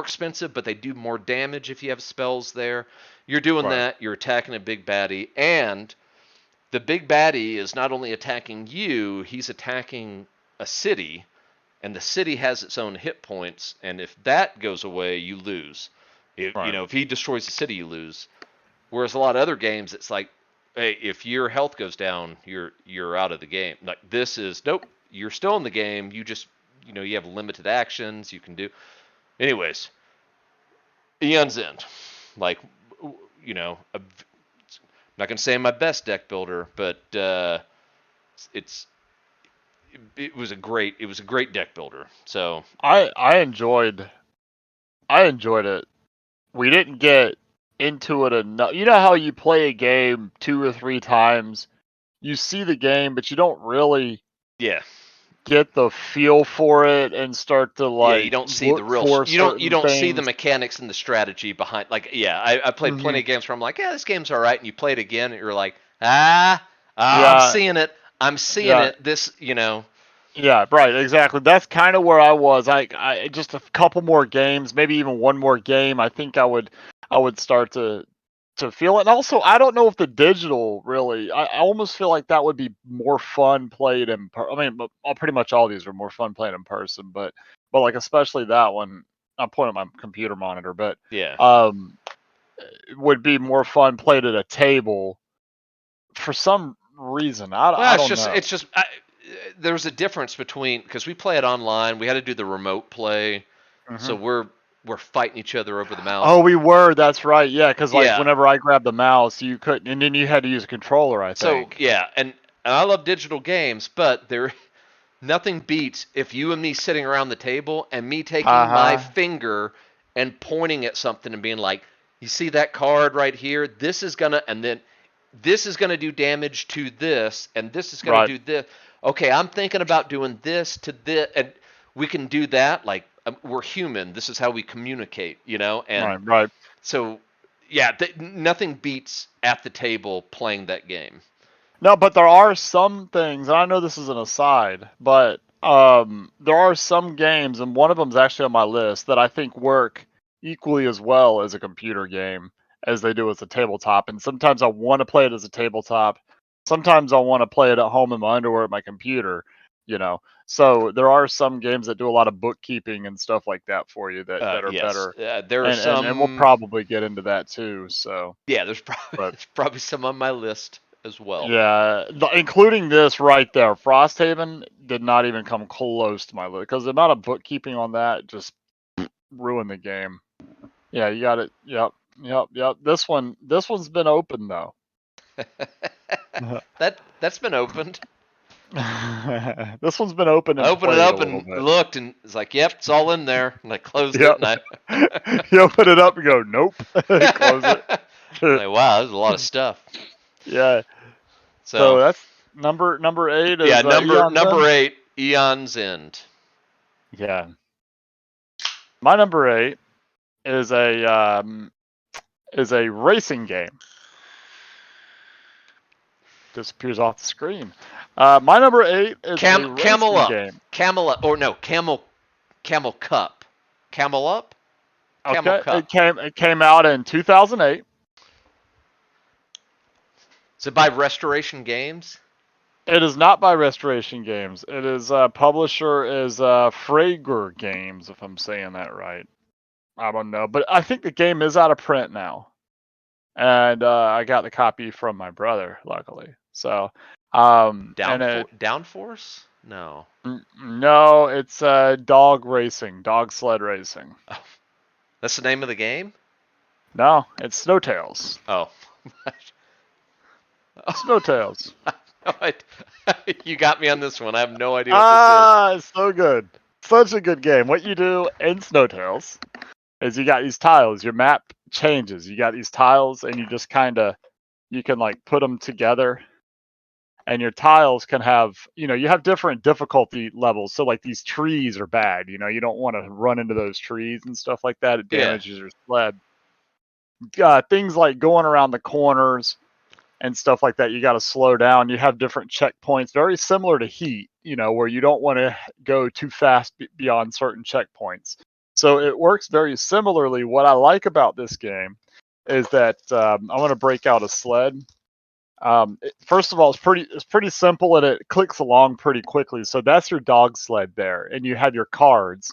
expensive, but they do more damage if you have spells there. You're doing Right. that. You're attacking a big baddie, and the big baddie is not only attacking you, he's attacking a city, and the city has its own hit points, and if that goes away, you lose. Right. If he destroys the city, you lose. Whereas a lot of other games, it's like, hey, if your health goes down, you're out of the game. Like this is nope, you're still in the game. You just you have limited actions you can do. Anyways, Eon's End, like I'm not gonna say I'm my best deck builder, but it's it was a great deck builder. So I enjoyed it. We didn't get into it enough. You know how you play a game 2 or 3 times, you see the game, but you don't really yeah, get the feel for it and start to yeah, you like don't see the look real for you certain don't see the things. mechanics and the strategy behind, like, yeah, I played plenty Hmm. of games where I'm like, yeah, this game's all right, and you play it again and you're like, I'm Yeah, seeing it, I'm seeing yeah, it, this. yeah. Right, exactly. That's kind of where I was. I just a couple more games, maybe even one more game. I think I would start to feel it. And also, I don't know if the digital really. I almost feel like that would be more fun played in. I mean, pretty much all these are more fun played in person, but like especially that one. I'm pointing at my computer monitor, but Yeah, um, it would be more fun played at a table for some reason. I well, don't know. it's just there's a difference between, because we play it online, we had to do the remote play, so Hmm. we're fighting each other over the mouse. Oh, we were. That's right. Yeah, because like Yeah, whenever I grabbed the mouse, you couldn't, and then you had to use a controller. I so think. yeah, and I love digital games, but there nothing beats if you and me sitting around the table and me Uh taking my huh. finger and pointing at something and being like, "You see that card right here? This is gonna, and then this is gonna do damage to this, and this is gonna Right. do this. Okay, I'm thinking about doing this to this, and we can do that. Like, we're human. This is how we communicate. And Right. Right. so, yeah, nothing beats at the table playing that game. No, but there are some things, and I know this is an aside, but there are some games, and one of them's actually on my list that I think work equally as well as a computer game as they do as a tabletop. And sometimes I want to play it as a tabletop. Sometimes I want to play it at home in my underwear at my computer. You know, so there are some games that do a lot of bookkeeping and stuff like that for you that are Yes, better, there are and we'll some. probably get into that too. So, Yeah, there's probably but there's probably some on my list. as well. Yeah, including this right there. Frosthaven did not even come close to my list because the amount of bookkeeping on that just ruined the game. Yeah, you got it. Yep. This one's been open though. That's been opened. This one's been open I and opened it played a up little and bit. looked, and it's like, yep, it's all in there. And I closed it, Yep. and I You open it up and go, nope. Close it. like, wow, there's a lot of stuff. Yeah. So So that's number 8 yeah, is Eon's number End. 8, Eon's End. Yeah. My number 8 is a racing game. Disappears off the screen. My number 8 is a Camel racing Up, game. Camel Cup, Camel Up, Camel Okay, Cup. it came out in 2008. Is it by Restoration Games? It is not by Restoration Games. It is publisher is Frager Games, if I'm saying that right. I don't know, but I think the game is out of print now, and I got the copy from my brother, luckily. So, Downforce? No. No, it's dog racing, dog sled racing. Oh, that's the name of the game? No, it's Snowtails. Oh. Snowtails. You got me on this one. I have no idea what It's so good. Such a good game. What you do in Snowtails is you got these tiles. Your map changes. You got these tiles, and you just you can like put them together. And your tiles can have, you have different difficulty levels. So like these trees are bad. You don't want to run into those trees and stuff like that. It this is. Yeah. damages your sled. Things like going around the corners and stuff like that, you got to slow down. You have different checkpoints, very similar to Heat, where you don't want to go too fast beyond certain checkpoints. So it works very similarly. What I like about this game is that I'm going to break out a sled. First of all, it's pretty simple, and it clicks along pretty quickly. So that's your dog sled there, and you have your cards.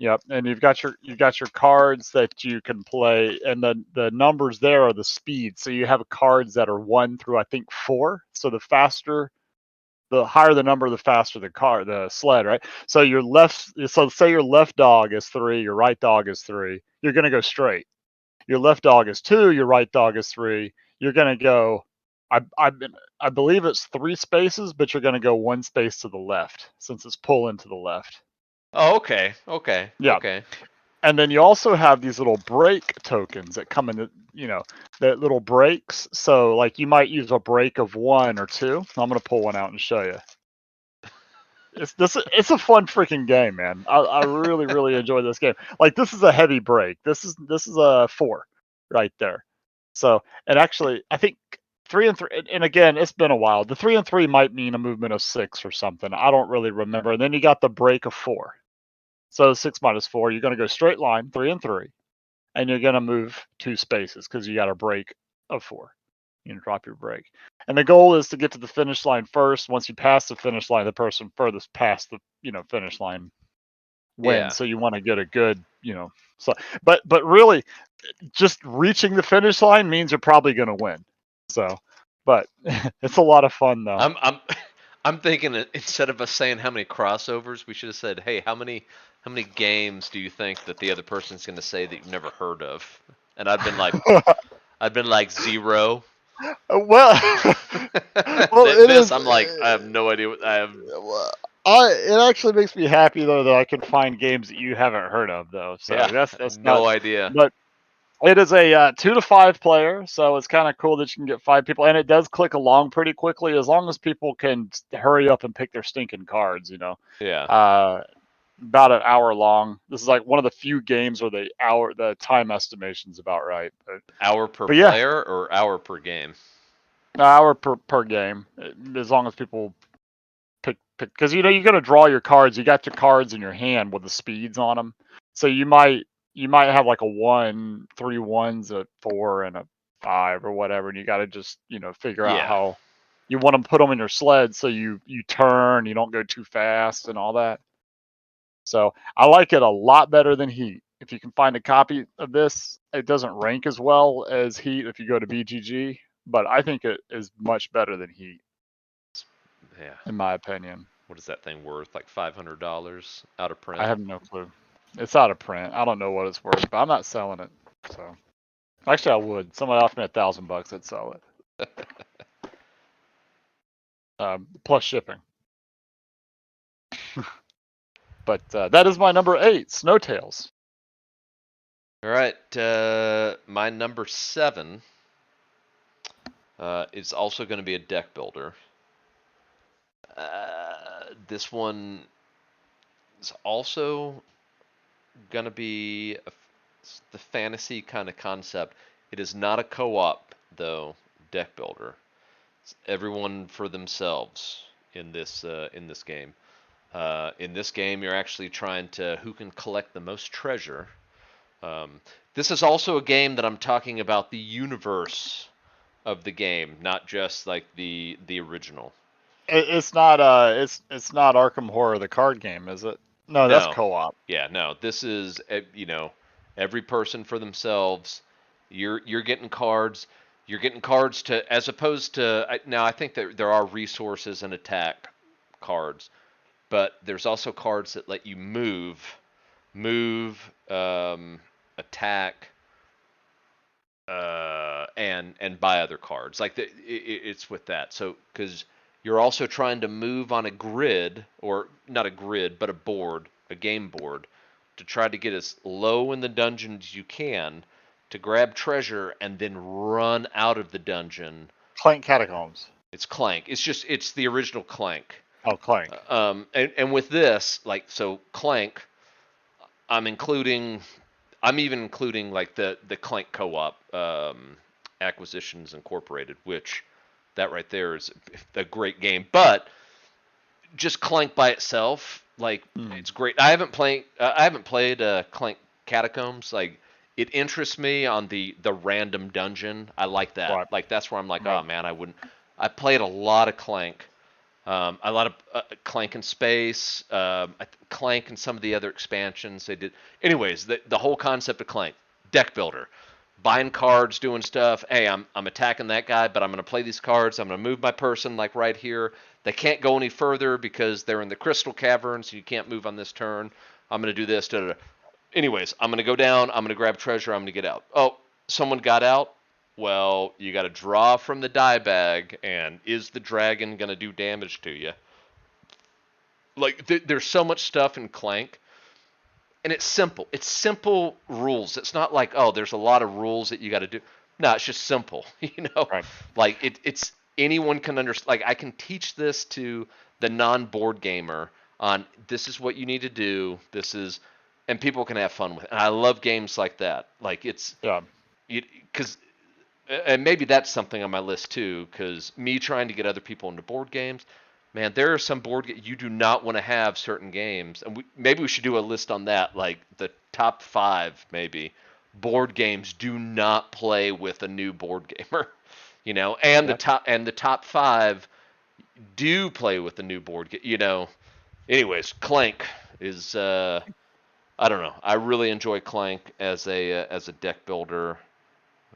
Yep, and you've got your cards that you can play, and the numbers there are the speed. So you have cards that are 1 through I think 4. So the higher the number, the faster the sled, right? So say your left dog is 3, your right dog is 3. You're gonna go straight. Your left dog is 2, your right dog is 3. You're gonna go. I believe it's 3 spaces, but you're gonna go 1 space to the left since it's pulling to the left. Oh, okay. Okay. Yeah. Okay. And then you also have these little break tokens that come in the little breaks. So like you might use a break of 1 or 2. I'm gonna pull one out and show you. It's a fun freaking game, man. I really, really enjoy this game. Like this is a heavy break. This is a 4 right there. So, and actually I think 3 and 3, and again, it's been a while. The 3 and 3 might mean a movement of 6 or something. I don't really remember. And then you got the break of 4. So 6 minus 4, you're going to go straight line, 3 and 3, and you're going to move 2 spaces because you got a break of 4. You can drop your break. And the goal is to get to the finish line first. Once you pass the finish line, the person furthest past the finish line Yeah. wins. So you want to get a good so but really just reaching the finish line means you're probably going to win. So but it's a lot of fun though. I'm thinking that instead of us saying how many crossovers, we should have said, "Hey, how many games do you think that the other person's going to say that you've never heard of?" And I'd been like 0. Well, it is. I'm like, I have no idea what I have. It actually makes me happy though that I can find games that you haven't heard of though. So Yeah, that's no not. idea. But it is a 2 to 5 player, so it's kind of cool that you can get 5 people, and it does click along pretty quickly as long as people can hurry up and pick their stinking cards. Yeah. About an hour long. This is like one of the few games where the time estimation's about right. Hour per But yeah, player or hour per game? an hour per game, as long as people pick because you're gonna draw your cards. You got your cards in your hand with the speeds on them, so you might have like a 1, 3 ones, a 4, and a 5 or whatever, and you got to just figure out Yeah. how you want to put them in your sled so you turn, you don't go too fast and all that. So I like it a lot better than Heat. If you can find a copy of this, it doesn't rank as well as Heat if you go to BGG, but I think it is much better than Heat, Yeah. in my opinion. What is that thing worth? Like $500 out of I print? have no clue. It's out of print. I don't know what it's worth, but I'm not selling it. So actually, I would. Somebody offered me $1,000, I'd sell it. Plus shipping. But that is my number 8, Snowtails. All right. My number 7 is also going to be a deck builder. This one is also going to be the fantasy kind of concept. It is not a co-op though deck builder. It's everyone for themselves in this game. In this game, you're actually trying to who can collect the most treasure. This is also a game that I'm talking about the universe of the game, not just like the original. It's not Arkham Horror, the card game, is it? No, that's No, co-op. yeah, no. This is every person for themselves. You're getting cards. You're getting cards to as opposed to now. I think that there are resources and attack cards, but there's also cards that let you move, attack, and buy other cards. Like it's with that. So because you're also trying to move on a grid, or not a grid, but a game board, to try to get as low in the dungeon as you can to grab treasure and then run out of the dungeon. Clank Catacombs. It's Clank. It's the original Clank. Oh, Clank. And with this, like so Clank, I'm including I'm even including like the Clank co-op Acquisitions Incorporated, which that right there is a great game. But just Clank by itself, like it's great. I haven't played Clank Catacombs. Like it interests me on the random dungeon. I like that. Right. Like that's where I'm like, Right. oh man, I wouldn't. I played a lot of Clank. A lot of Clank in Space, Clank and some of the other expansions they did. Anyways, the whole concept of Clank, deck builder, buying cards, doing stuff. Hey, I'm attacking that guy, but I'm going to play these cards. I'm going to move my person like right here. They can't go any further because they're in the Crystal Caverns. So you can't move on this turn. I'm going to do this. Da, da, da. Anyways, I'm going to go down. I'm going to grab treasure. I'm going to get out. Oh, someone got out. Well, you got to draw from the die bag, and is the dragon going to do damage to you? Like, there's so much stuff in Clank, and it's simple. It's simple rules. It's not like, oh, there's a lot of rules that you got to do. No, it's just simple. Right. Like it's anyone can understand. Like I can teach this to the non-board gamer on this is what you need to do. This is, and people can have fun with it. And I love games like that. Like it's, Yeah. because and maybe that's something on my list too, because me trying to get other people into board games, man, there are some you do not want to have certain games, and maybe we should do a list on that, like the top 5 maybe board games do not play with a new board gamer, and Yep. the top 5 do play with the new board game. Anyways, Clank is I don't know. I really enjoy Clank as a deck builder.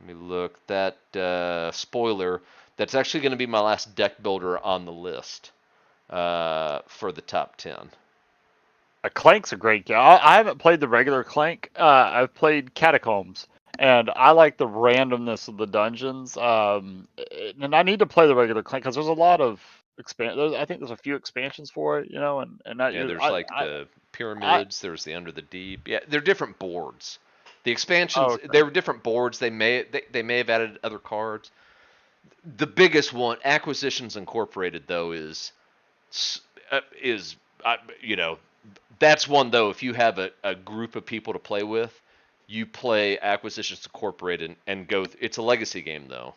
Let me look. That spoiler. That's actually going to be my last deck builder on the list for the top 10. Clank's a great game. I haven't played the regular Clank. I've played Catacombs, and I like the randomness of the dungeons. And I need to play the regular Clank because there's a lot of I think there's a few expansions for it, and that Yeah, you there's like the I pyramids. There's the Under the Deep. Yeah, they're different boards. The expansions, oh, they okay. were different boards. They may have added other cards. The biggest one, Acquisitions Incorporated, though, is you know that's one though. If you have a group of people to play with, you play Acquisitions Incorporated and go. It's a legacy game though,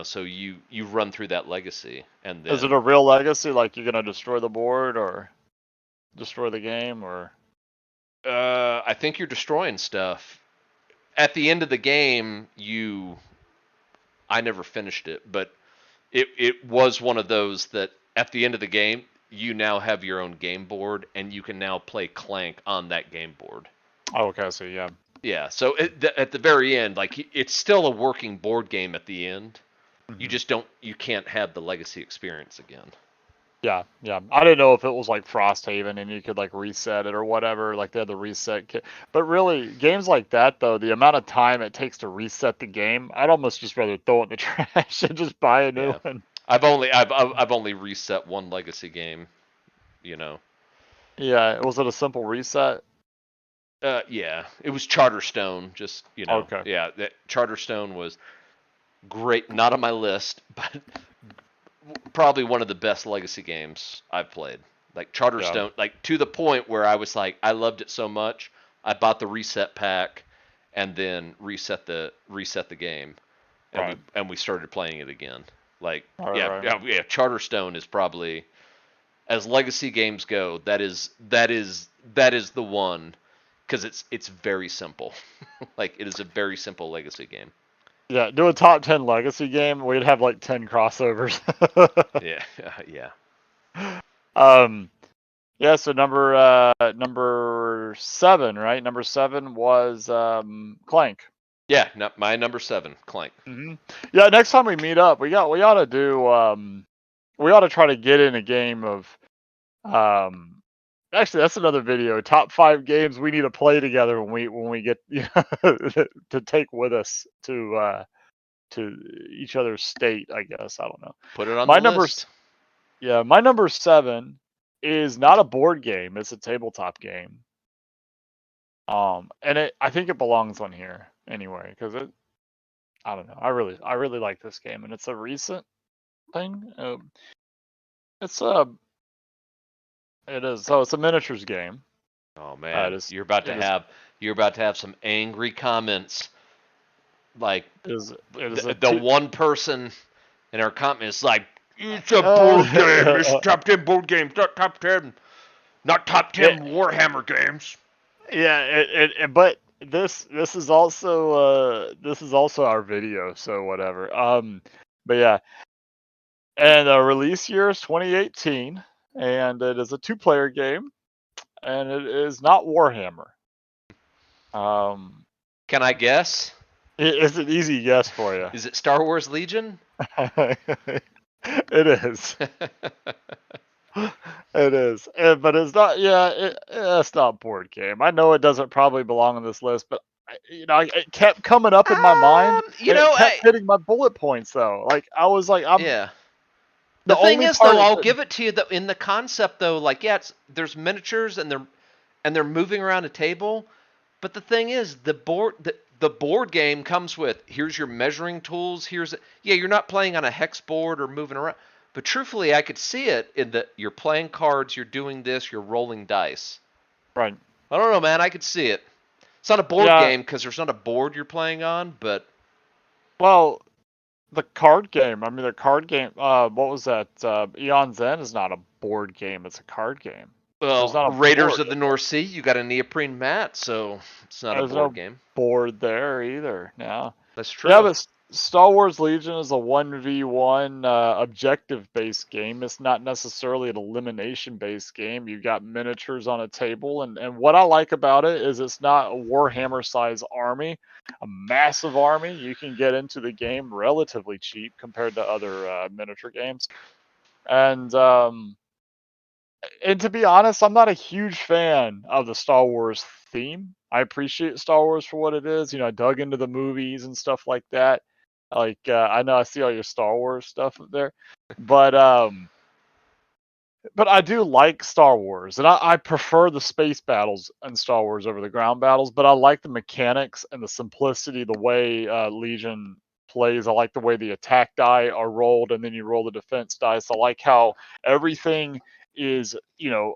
so you run through that legacy and Is it then a real legacy? Like you're gonna destroy the board or destroy the game, or I think you're destroying stuff. At the end of the game, I never finished it, but it was one of those that at the end of the game, you now have your own game board and you can now play Clank on that game board. oh, okay, so yeah, Yeah, so at the very end, like it's still a working board game at the end. You Mhm. just don't. You can't have the legacy experience again. Yeah, yeah. I didn't know if it was like Frosthaven and you could like reset it or whatever, like they had the reset kit. But really, games like that though, the amount of time it takes to reset the game, I'd almost just rather throw it in the trash and just buy a new Yeah. one. I've only reset one legacy game. You know. Yeah, was it a simple reset? Yeah. It was Charterstone. Just Okay. Yeah. That Charterstone was great. Not on my list, but probably one of the best legacy games I've played. Like Yeah. Charterstone, like to the point where I was like, I loved it so much, I bought the reset pack, and then reset the game, and Right. we started playing it again. Like, Right, yeah, right. yeah, yeah. Charterstone is probably, as legacy games go, that is the one, because it's very simple. Like it is a very simple legacy game. Yeah, do a top 10 legacy game, we'd have like 10 crossovers. Yeah, yeah. um yeah, so number 7, right? Number 7 was Clank. Yeah, my number 7, Clank. Yeah, next time we meet up, we ought to do we ought to try to get in a game of um actually that's another video. Top 5 games we need to play together when we get to take with us to each other's state, I guess. I don't know. Put it on the My number list. Yeah, my number 7 is not a board game, it's a tabletop game. And I think it belongs on here anyway cuz I don't know. I really like this game and it's a recent thing. It's a it is so it's a miniatures game. Oh It man, is you're about to have some angry comments. Like it is a the two one person in our comments like, it's a board game. It's top 10 board games, not top 10, not top yeah, 10 Warhammer games. yeah, but this is also our video, so whatever. But yeah, and release year is 2018, and it is a two-player game, and it is not Warhammer. Um, Can I guess? it's an easy guess for you. Is it Star Wars Legion? It is. It is, but it's not. Yeah, it's not board game. I know it doesn't probably belong on this list, but it kept coming up in my mind, You and it know, kept hitting my bullet points though. Like I was like, I'm yeah. The the thing only is, part though, of I'll it. give it to you that in the concept, though, like, yeah, there's miniatures and they're moving around a table. But the thing is, the board game comes with, here's your measuring tools. Yeah, you're not playing on a hex board or moving around. But truthfully, I could see it in that you're playing cards, you're doing this, you're rolling dice. Right. I don't know, man. I could see it. It's not a board Yeah. game because there's not a board you're playing on, but Well, the card game. I mean, the card game. What was that? Eon's End is not a board game. It's a card game. There's well, not a Raiders board. of the North Sea, you got a neoprene mat, so it's not a There's board no game. board there either. No. That's Yeah, true. but Star Wars Legion is a 1v1 objective-based game. It's not necessarily an elimination-based game. You've got miniatures on a table, and what I like about it is it's not a Warhammer-sized army, a massive army. You can get into the game relatively cheap compared to other miniature games. And and to be honest, I'm not a huge fan of the Star Wars theme. I appreciate Star Wars for what it is. I dug into the movies and stuff like that. Like, I know I see all your Star Wars stuff up there, but but I do like Star Wars, and I prefer the space battles in Star Wars over the ground battles. But I like the mechanics and the simplicity, the way Legion plays. I like the way the attack die are rolled, and then you roll the defense dice. I like how everything is,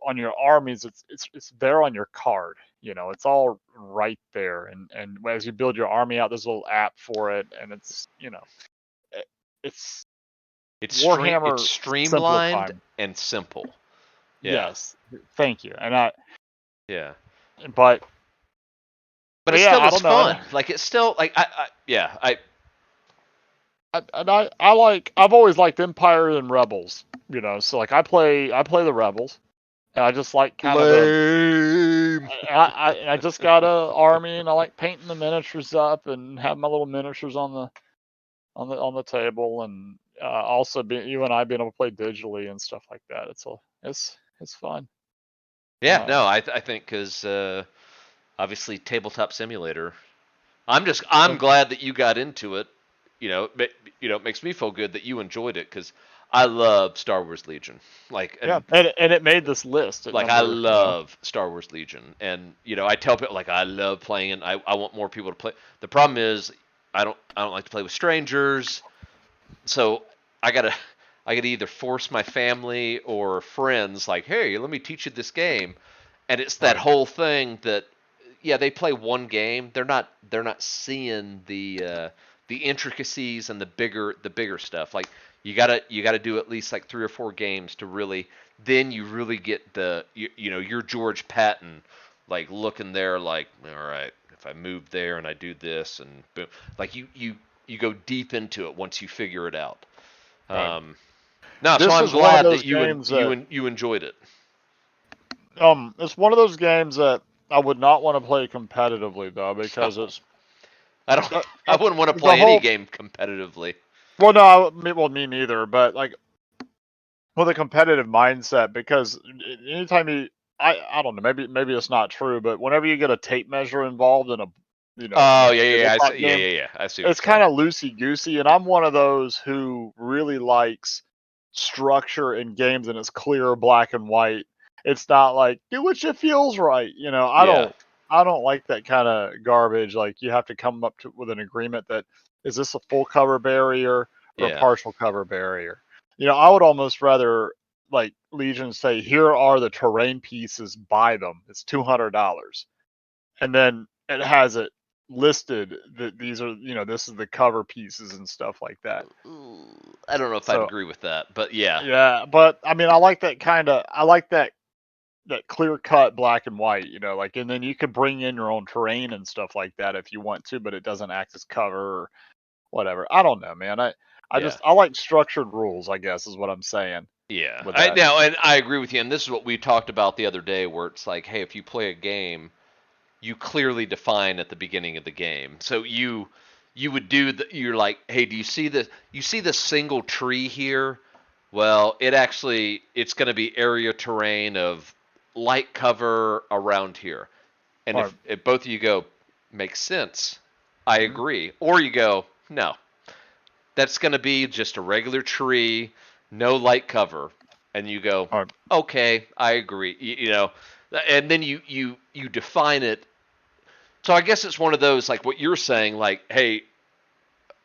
on your armies. It's there on your card. It's all right there, and as you build your army out, there's a little app for it, and it- it's It's Warhammer streamlined simplified. and simple. Yeah, Yes, thank you. yeah. But But but it yeah, still I is don't know. fun. Like it's still like yeah. I've always liked Empire and Rebels. So like I play the Rebels, and I just like kind of the Lame. I just got a army, and I like painting the miniatures up and have my little miniatures on on the table, and also you and I being able to play digitally and stuff like that. It's fun. Yeah, Um, no, I think because obviously tabletop simulator. I'm and- glad that you got into it. It makes me feel good that you enjoyed it because I love Star Wars Legion. Like yeah, and and it made this list at like I number. love Star Wars Legion, and I tell people like I love playing it. I want more people to play. The problem is I don't like to play with strangers, so I gotta I gotta either force my family or friends like, hey, let me teach you this game, and it's that Right, whole thing that yeah they play one game, they're not seeing the intricacies and the bigger stuff. Like you gotta do at least like 3 or 4 games to really then you really get you're George Patton like looking there like all right if I move there and I do this and boom like you go deep into it once you figure it out. right. Um, no, so This I'm is one of glad those that you and games you that and you enjoyed it. it's one of those games that I would not want to play competitively though, because No, it's I don't. that, I that wouldn't want to the play any whole. game competitively. Well, no, well, me neither. But like with a competitive mindset, because anytime I don't know, maybe it's not true, but whenever you get a tape measure involved in in Oh a yeah, yeah, yeah. I see, tabletop yeah, game, yeah, yeah. I see what you're it's saying. kind of loosey goosey, and I'm one of those who really likes structure in games, and it's clear, black and white. It's not like do what you feels right. Yeah, I don't like that kind of garbage. Like you have to come up with an agreement that is this a full cover barrier or a yeah. partial cover barrier. I would almost rather like Legion say, here are the terrain pieces, buy them. It's $200, and then it has it listed that these are this is the cover pieces and stuff like that. Ooh, I don't know if I'd So agree with that, but yeah, yeah, but I mean, I like that clear cut black and white, like, and then you could bring in your own terrain and stuff like that if you want to, but it doesn't act as cover or whatever. I don't know, man. yeah, I like structured rules, I guess is what I'm saying yeah. with I that. now and I agree with you. And this is what we talked about the other day, where it's like, hey, if you play a game, you clearly define at the beginning of the game. So you would do you're like, hey, do you see the single tree here? Well, it's going to be area terrain of light cover around here. And Right. if both of you go makes sense, I Mhm. agree. Or you go, no, that's going to be just a regular tree, no light cover. And you go, Right. okay, I agree. And then you define it. So I guess it's one of those like what you're saying, like, hey,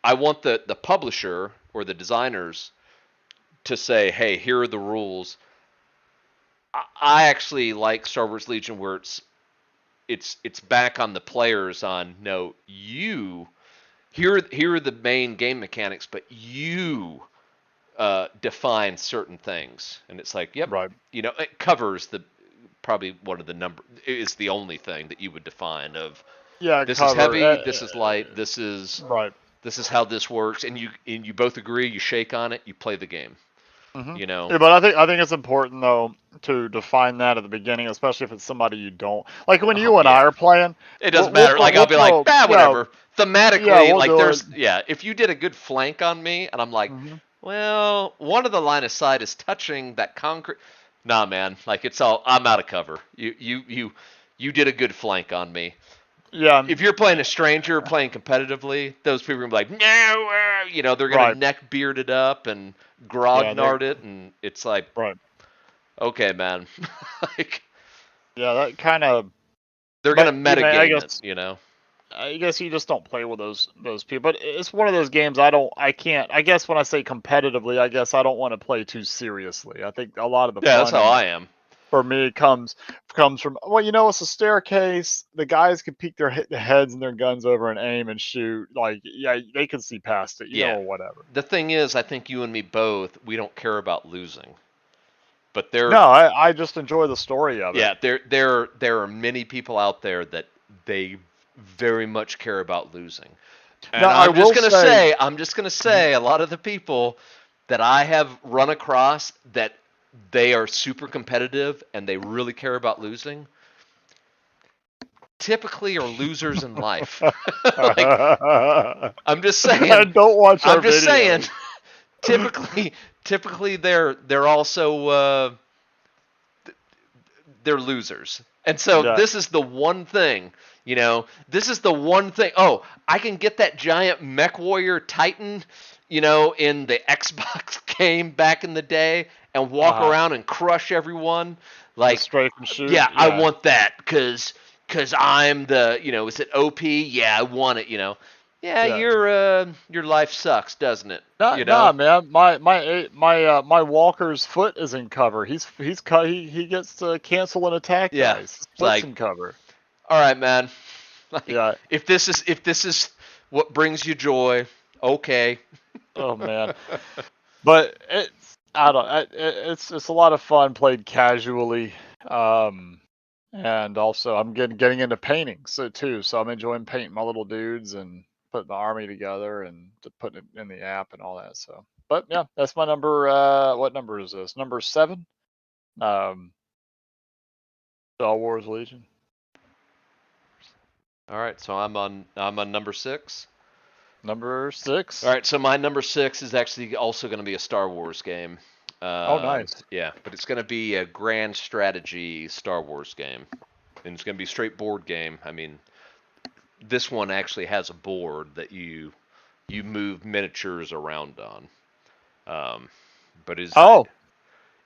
I want the publisher or the designers to say, hey, here are the rules. I actually like Star Wars Legion where it's back on the players on no, you here are the main game mechanics, but you define certain things, and it's like, yep, Right. it covers the probably one of the number is the only thing that you would define of Yeah, this is cover. heavy, this is light, Right. this is how this works, and you both agree, you shake on it, you play the game. Hmm. You know, Yeah, but I think it's important though to define that at the beginning, especially if it's somebody you don't like. When you and I yeah. are playing, It doesn't matter. Like I'll we'll be like, throw bah, whatever. yeah, Thematically, we'll like do it. there's yeah. If you did a good flank on me, and I'm like, Hmm. well, one of the line of sight is touching that concrete. Nah, man. Like it's all. I'm out of cover. You did a good flank on me. Yeah, If you're playing a stranger, playing competitively, those people are gonna be like, no, they're gonna right. neck beard it up and Yeah, grognard it, and it's like, right. okay, man. Like Yeah, that kind of. they're gonna But metagame it. I guess you just don't play with those people. But it's one of those games I can't. I guess when I say competitively, I guess I don't want to play too seriously. I think a lot of the Yeah, that's fun how I am. for me comes from, well, it's a staircase. The guys can peek their heads and their guns over and aim and shoot. Like, yeah, they can see past it, Yeah. or whatever. The thing is, I think you and me both, we don't care about losing. But No, I just enjoy the story of it. yeah, there are many people out there that they very much care about losing. And Now I will say. I'm just gonna Mhm. say, a lot of the people that I have run across that they are super competitive and they really care about losing. typically are losers in life. Like, I'm just saying. And don't watch I'm our just saying. videos. Typically they're also they're losers. And so Yeah. this is the one thing, this is the one thing. Oh, I can get that giant Mech Warrior Titan, in the Xbox game back in the day and walk around and crush everyone. Just Like, strafe and shoot. yeah, I Yeah. want that cuz I'm the, is it OP? Yeah, I want it, Yeah, Yeah. your life sucks, doesn't it? Nah, man. My walker's foot is in cover. He gets to cancel an attack Yeah. dice. His It's foot's like, in cover. all right, man. Like, Yeah. if this is what brings you joy, okay. Oh man. But I don't. It's a lot of fun played casually. Um, and also I'm getting into painting so too. So I'm enjoying painting my little dudes and putting the army together and putting it in the app and all that. So, but yeah, that's my number. What number is this? Number 7. Um, Star Wars Legion. All right, so I'm on number 6. Number All 6. right, so my number 6 is actually also going to be a Star Wars game. Oh, nice. Yeah, but it's going to be a grand strategy Star Wars game, and it's going to be a straight board game. I mean, this one actually has a board that you move miniatures around on. Um, but Oh,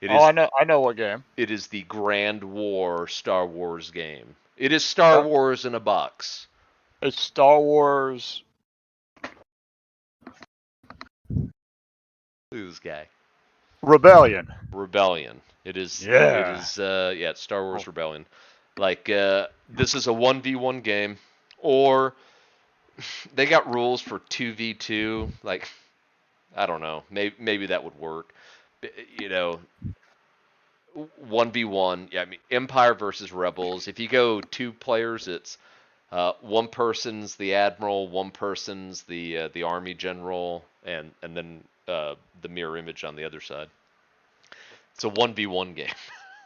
it oh, is I know what game. it is the Grand War Star Wars game. It is Star Wars in a box. It's Star Wars. Who's guy? Rebellion. Rebellion. It is. It Yeah. is. Yeah, it's Star Oh. Wars Rebellion. Like, this is a 1v1 game, or they got rules for 2v2. Like, I don't know. Maybe that would work. You know, 1v1. Yeah, I mean, Empire versus Rebels. If you go 2 players, it's one person's the admiral, one person's the army general, and then the mirror image on the other side. It's a 1v1 game.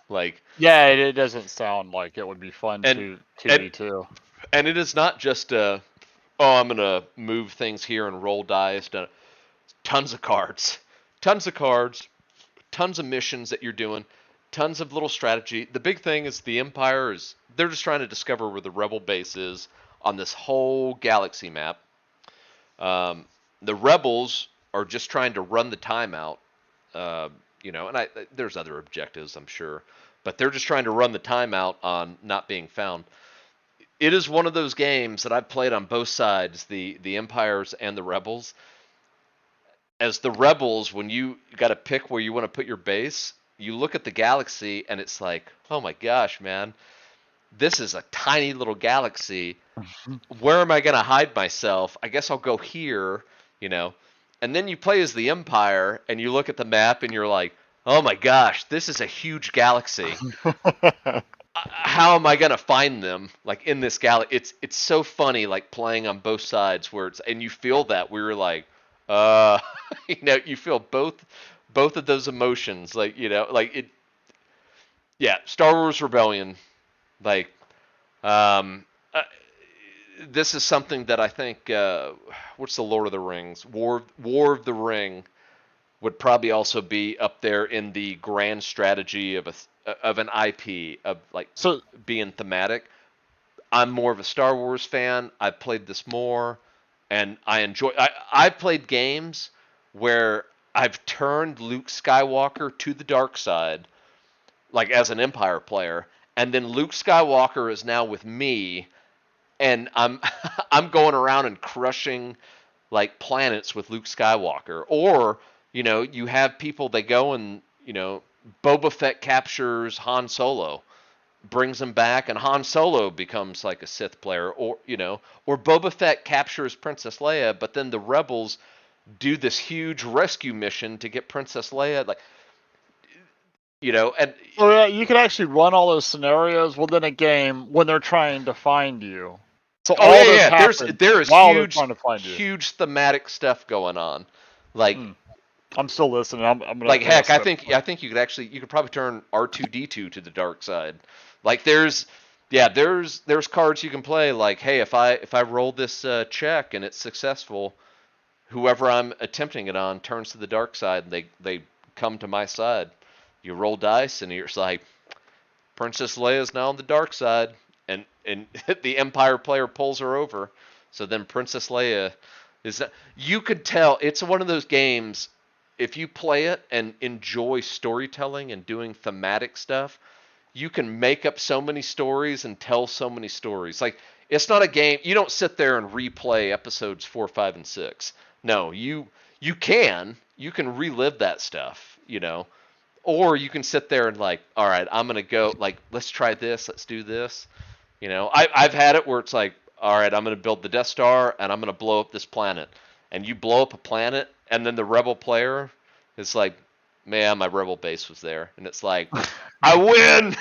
Like, Yeah, it doesn't sound like it would be fun and to and 2v2. and it is not just oh, I'm gonna move things here and roll dice. Tons of cards, tons of cards, tons of missions that you're doing, tons of little strategy. The big thing is the Empire is they're just trying to discover where the Rebel base is on this whole galaxy map. Um, the Rebels are just trying to run the time out. Uh, and there's other objectives, I'm sure, but they're just trying to run the time out on not being found. It is one of those games that I've played on both sides, the Empires and the Rebels. As the Rebels, when you got to pick where you want to put your base, you look at the galaxy and it's like, oh my gosh, man, this is a tiny little galaxy. Where am I going to hide myself? I guess I'll go here, you know. And then you play as the Empire and you look at the map and you're like, oh my gosh, this is a huge galaxy. How am I gonna find them like in this galaxy? It's so funny like playing on both sides where it's and you feel that we were like, uh, you feel both of those emotions like like it. Yeah, Star Wars Rebellion, like um, uh, this is something that I think what's the Lord of the Rings War of the Ring would probably also be up there in the grand strategy of an IP of like So, being thematic. I'm more of a Star Wars fan. I've played this more, and I enjoy. I've played games where I've turned Luke Skywalker to the dark side, like as an Empire player, and then Luke Skywalker is now with me, and I'm I'm going around and crushing like planets with Luke Skywalker, or you have people that go and Boba Fett captures Han Solo, brings him back, and Han Solo becomes like a Sith player, or Boba Fett captures Princess Leia, but then the Rebels do this huge rescue mission to get Princess Leia, like and so yeah, you can actually run all those scenarios within a game when they're trying to find you. So oh all yeah, this yeah. happens There is while they're trying to find you. huge thematic stuff going on, like. Hmm. I'm still listening. Like I'm gonna heck, I start. think you could probably turn R2D2 to the dark side. Like there's Yeah, there's cards you can play like, hey, if I roll this check and it's successful, whoever I'm attempting it on turns to the dark side and they come to my side. You roll dice and you're just like, Princess Leia's now on the dark side, and the Empire player pulls her over. So then Princess Leia is. You could tell it's one of those games. If you play it and enjoy storytelling and doing thematic stuff, you can make up so many stories and tell so many stories. Like, it's not a game. You don't sit there and replay episodes 4, 5, and 6. No, you can relive that stuff. Or you can sit there and like, all right, I'm gonna go like, let's try this, let's do this. I've had it where it's like, all right, I'm gonna build the Death Star and I'm gonna blow up this planet, and you blow up a planet, and then the rebel player is like, man, my rebel base was there, and it's like, I win.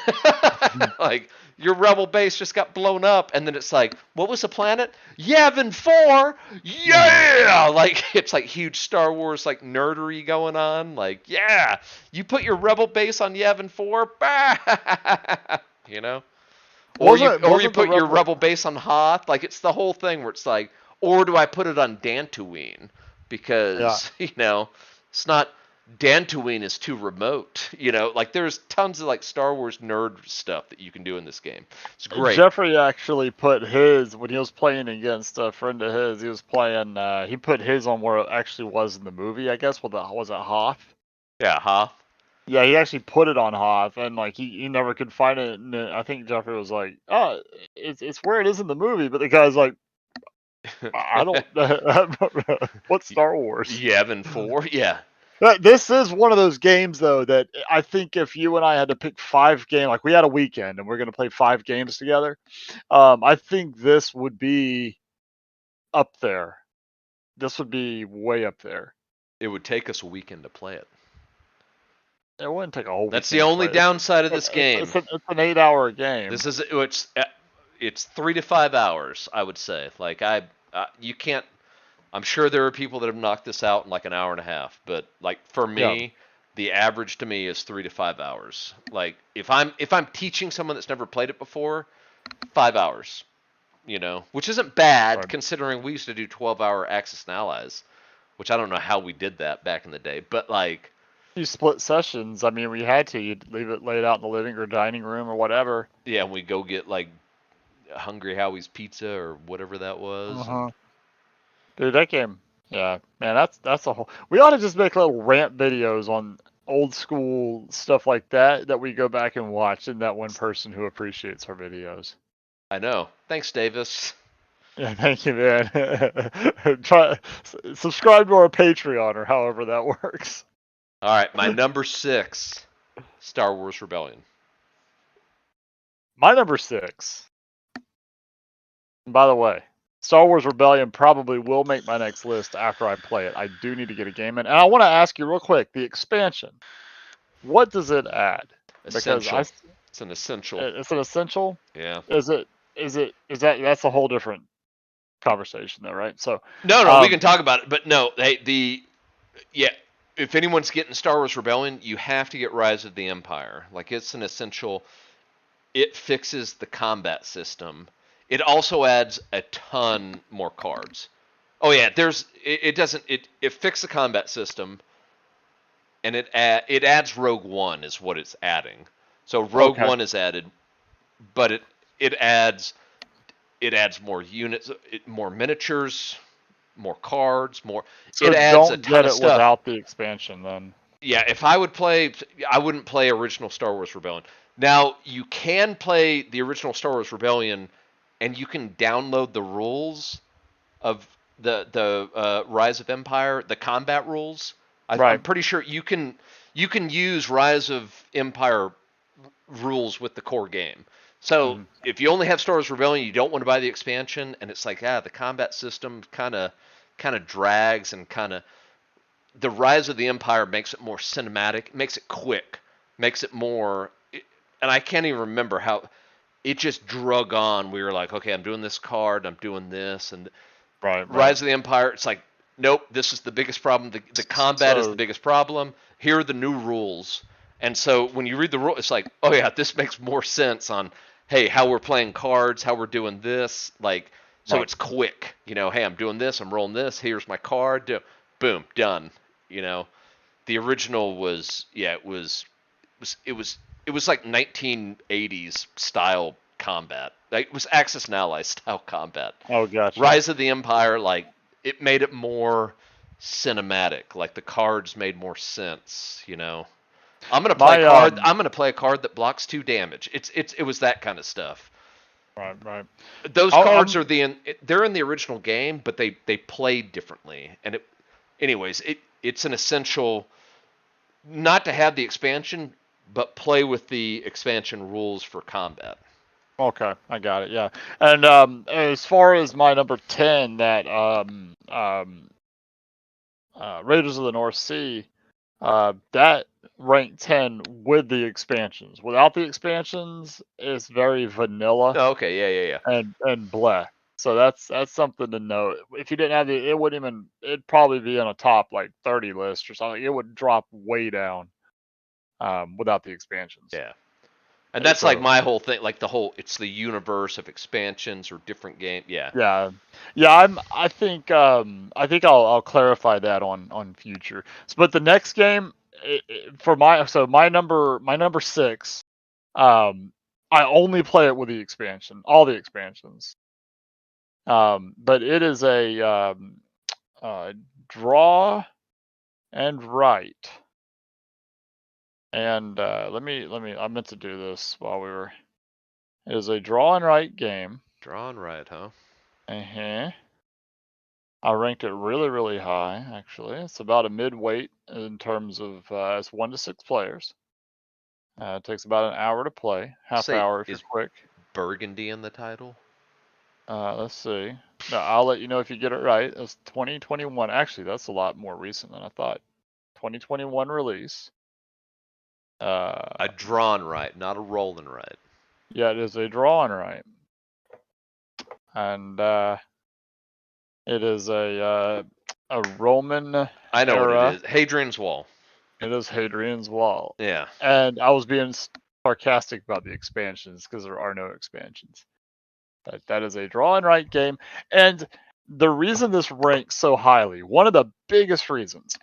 Like, your rebel base just got blown up, and then it's like, what was the planet? Yavin 4. Yeah, like, it's like huge Star Wars like nerdery going on. Like, yeah, you put your rebel base on Yavin 4. you know or you Wasn't the put your rebel? rebel base on Hoth. Like, it's the whole thing where it's like, or do I put it on Dantooine? Yeah. Because it's not. Dantooine is too remote. Like, there's tons of like Star Wars nerd stuff that you can do in this game. It's great. Jeffrey actually put his when he was playing against a friend of his. He was playing. He put his on where it actually was in the movie. I guess was it Hoth? Yeah, Hoth. Yeah, he actually put it on Hoth, and like he never could find it. And I think Jeffrey was like, "Oh, it's where it is in the movie," but the guy's like, "I don't. What's Star Wars?" Yavin 4. Yeah. This is one of those games, though, that I think if you and I had to pick 5 games, like we had a weekend and we're going to play 5 games together, I think this would be up there. This would be way up there. It would take us a weekend to play it. It wouldn't take a whole That's weekend the to only play it. downside of this game. It's an 8-hour game. It's 3 to 5 hours, I would say. Like, you can't. I'm sure there are people that have knocked this out in like an hour and a half, but like, for Yeah. me, the average to me is 3 to 5 hours. Like, if I'm teaching someone that's never played it before, 5 hours. Which isn't bad, Right. considering we used to do 12-hour Axis and Allies, which I don't know how we did that back in the day, but like, You split sessions. I mean, we had to. You'd leave it laid out in the living or dining room or whatever. yeah, and we go get like Hungry Howie's pizza or whatever that was, and Uh-huh. Dude, that game. Yeah, man, that's a whole. We ought to just make little rant videos on old school stuff like that we go back and watch, and that one person who appreciates our videos. I know. Thanks, Davis. Yeah, thank you, man. Subscribe to our Patreon or however that works. All right, my number 6, Star Wars Rebellion. My number 6. And by the way, Star Wars Rebellion probably will make my next list after I play it. I do need to get a game in, and I want to ask you real quick: the expansion, what does it add? Essential. It's an essential. It's an essential. Yeah. Is that's a whole different conversation, though, right? So No, we can talk about it, but no, yeah. If anyone's getting Star Wars Rebellion, you have to get Rise of the Empire. Like, it's an essential. It fixes the combat system. It also adds a ton more cards. Oh yeah, it fixed the combat system, and it adds Rogue One is what it's adding. So Rogue Okay. One is added, but it adds more units, more miniatures, more cards, more. So It adds a don't ton get of it stuff. without the expansion, then. Yeah, if I would play, I wouldn't play original Star Wars Rebellion. Now, you can play the original Star Wars Rebellion, and you can download the rules of the Rise of Empire, the combat rules. I'm Right. pretty sure you can use Rise of Empire rules with the core game. So Mhm. if you only have Star Wars Rebellion, you don't want to buy the expansion, and it's like, the combat system kind of drags, and the Rise of the Empire makes it more cinematic, makes it quick, makes it more. And I can't even remember how it just drug on. We were like, okay, I'm doing this card, I'm doing this, and Right. Rise of the Empire. It's like, nope, this is the biggest problem. The combat is the So biggest problem. Here are the new rules. And so when you read the rule, it's like, oh yeah, this makes more sense on. hey, how we're playing cards, how we're doing this, like, so Right. it's quick. Hey, I'm doing this, I'm rolling this. Here's my card. Boom, done. You know, the original was, yeah, it was like 1980s style combat. Like, it was Axis and Allies style combat. Oh, gotcha. Rise of the Empire, like, it made it more cinematic. Like, the cards made more sense. I'm gonna play a My card. I'm gonna play a card that blocks 2 damage. It was that kind of stuff. right, right. Those cards I'm are they're in the original game, but they played differently. And anyways, it's an essential not to have the expansion, but play with the expansion rules for combat. okay. I got it. Yeah. And as far as my number 10, that Raiders of the North Sea, that ranked 10 with the expansions. Without the expansions, it's very vanilla Oh, okay, yeah. and bleh. So that's something to note. If you didn't have the, it wouldn't even. It'd probably be on a top like 30 list or something. It would drop way down without the expansions. Yeah. And that's like So my whole thing, like it's the universe of expansions or different game. Yeah. yeah, yeah. I think I'll clarify that on future. But the next game for my number 6. I only play it with the expansion, all the expansions. But it is a draw and write. And let me. I meant to do this while we were. It is a draw and write game. Drawn right, huh? Uh-huh. I ranked it really, really high, actually. It's about a mid-weight in terms of it's 1 to 6 players. It takes about an hour to play, half Say, hour if you're is quick. Burgundy in the title? Let's see. No, I'll let you know if you get it right. It's 2021. Actually, that's a lot more recent than I thought. 2021 release. A drawn right, not a rolling right. Yeah, it is a draw and write. And it is a Roman I know what it era. is. Hadrian's Wall. It is Hadrian's Wall. Yeah. And I was being sarcastic about the expansions because there are no expansions. But that is a draw and write game. And the reason this ranks so highly, one of the biggest reasons,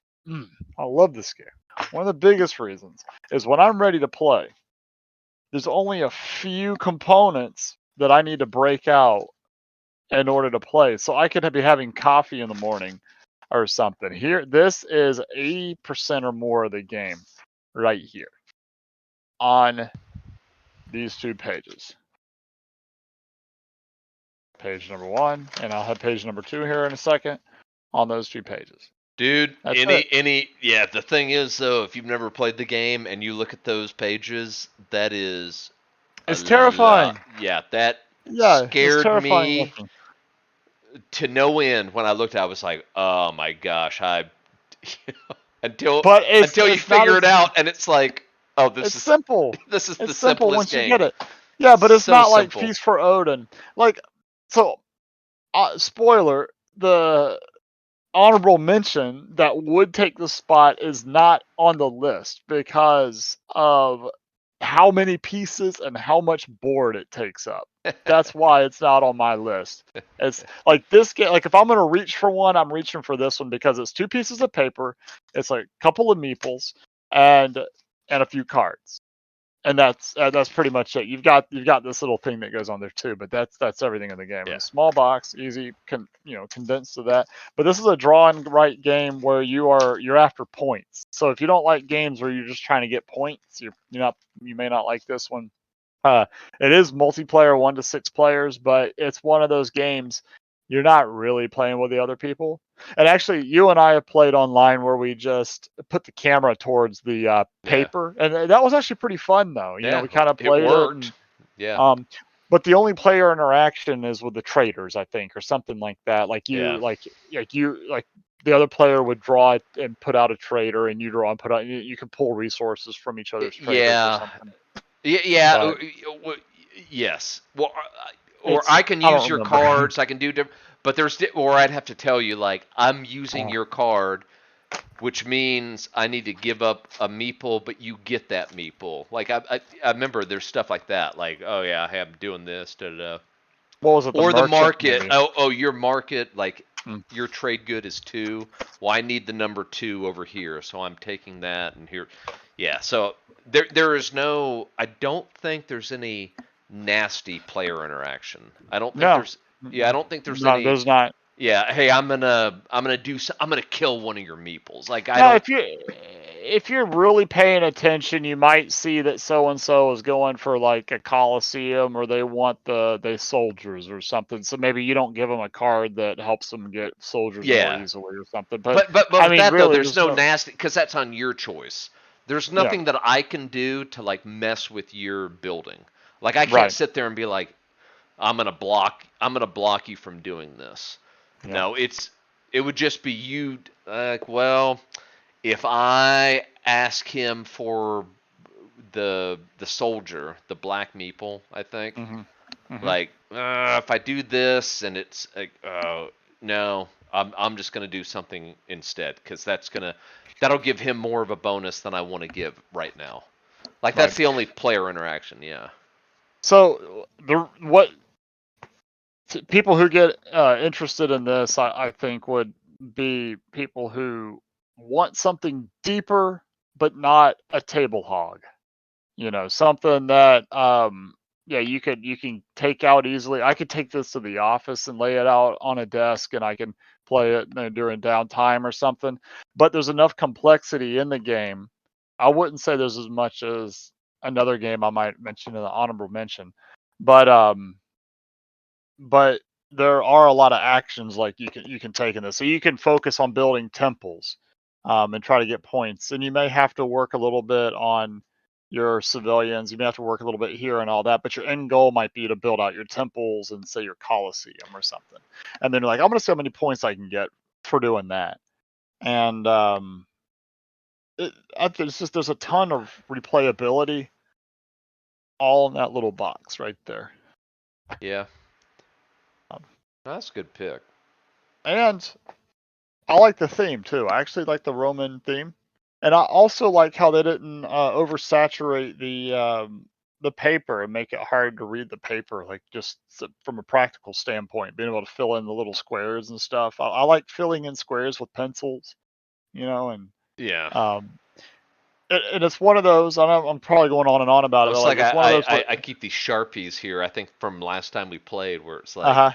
I love this game. One of the biggest reasons is when I'm ready to play, there's only a few components that I need to break out in order to play. So I could be having coffee in the morning or something. Here, this is 80% or more of the game right here on these 2 pages. Page number 1, and I'll have page number 2 here in a second on those 2 pages. Dude, That's it. yeah, the thing is though, if you've never played the game and you look at those pages, that is a It's lot. terrifying. Yeah, that Yeah, it's scared terrifying me looking. to no end when I looked. I was like, "Oh my gosh!" Until But you it's not figure it as out, and it's like, "Oh, it's simple. this is the It's simple simplest once you get game." it. Yeah, but it's So not like simple. Feast for Odin. Like, so spoiler, the honorable mention that would take the spot is not on the list because of how many pieces and how much board it takes up. That's why it's not on my list. It's like this game, like if I'm gonna reach for one, I'm reaching for this one because it's 2 pieces of paper, it's like a couple of meeples, and a few cards. And that's pretty much it. You've got this little thing that goes on there too, but that's everything in the game. Yeah. A small box, easy, condensed to that. But this is a draw and write game where you're after points. So if you don't like games where you're just trying to get points, you may not like this one. Uh, it is multiplayer, 1 to 6 players, but it's one of those games you're not really playing with the other people. And actually, you and I have played online where we just put the camera towards the Yeah. paper, and that was actually pretty fun, though. Yeah, We kind of it played it, worked. and Yeah. um, but the only player interaction is with the traders, I think, or something like that. Yeah. Like the other player would draw it and put out a trader, and you draw and put out. You can pull resources from each other's traders or Yeah. something. Yeah. But Yes. Well, or it's I can I use don't your remember. cards. I can do different. But or I'd have to tell you, like, I'm using Oh, your card which means I need to give up a meeple, but you get that meeple. Like I remember there's stuff like that. Like, oh yeah, hey, I'm doing this. Da, da, da. What was it? The Or the merchant, market. maybe. Oh, your market, like Mm. your trade good is 2. Well, I need the number 2 over here, so I'm taking that and here. Yeah, so there is no. I don't think there's any nasty player interaction. I don't think No. there's. Yeah, I Mm-mm. don't think there's No, any. there's not. Yeah, hey, I'm gonna kill one of your meeples. Like I No, don't. if you're really paying attention, you might see that so and so is going for like a coliseum, or they want the soldiers or something. So maybe you don't give them a card that helps them get soldiers more Yeah, easily or something. But but I with mean, that though, really, there's there's no no. nasty because that's on your choice. There's Yeah. nothing that I can do to like mess with your building. Like I can't Right. sit there and be like, I'm gonna block you from doing this. Yeah. No, it would just be you. Like, well, if I ask him for the soldier, the black meeple, I think. Mhm. Mhm. Like, if I do this and it's like, no, I'm just gonna do something instead because that'll give him more of a bonus than I want to give right now. Like Right. that's the only player interaction. Yeah. So people who get interested in this, I think, would be people who want something deeper, but not a table hog. Something that yeah, you can take out easily. I could take this to the office and lay it out on a desk, and I can play it during downtime or something. But there's enough complexity in the game. I wouldn't say there's as much as another game I might mention in the honorable mention, but but there are a lot of actions like you can take in this. So you can focus on building temples, and try to get points. And you may have to work a little bit on your civilians. You may have to work a little bit here and all that, but your end goal might be to build out your temples and say your coliseum or something. And then you're like, I'm gonna see how many points I can get for doing that. And it's just there's a ton of replayability all in that little box right there. Yeah. Um, That's a good pick. and I like the theme too. I actually like the Roman theme, and I also like how they didn't oversaturate the paper and make it hard to read the paper. Like just from a practical standpoint, being able to fill in the little squares and stuff. I like filling in squares with pencils, and Yeah. um, and it's one of those. I know I'm probably going on and on about it, but Looks like like it's one of those where, I keep these sharpies here. I think from last time we played, where it's uh like huh.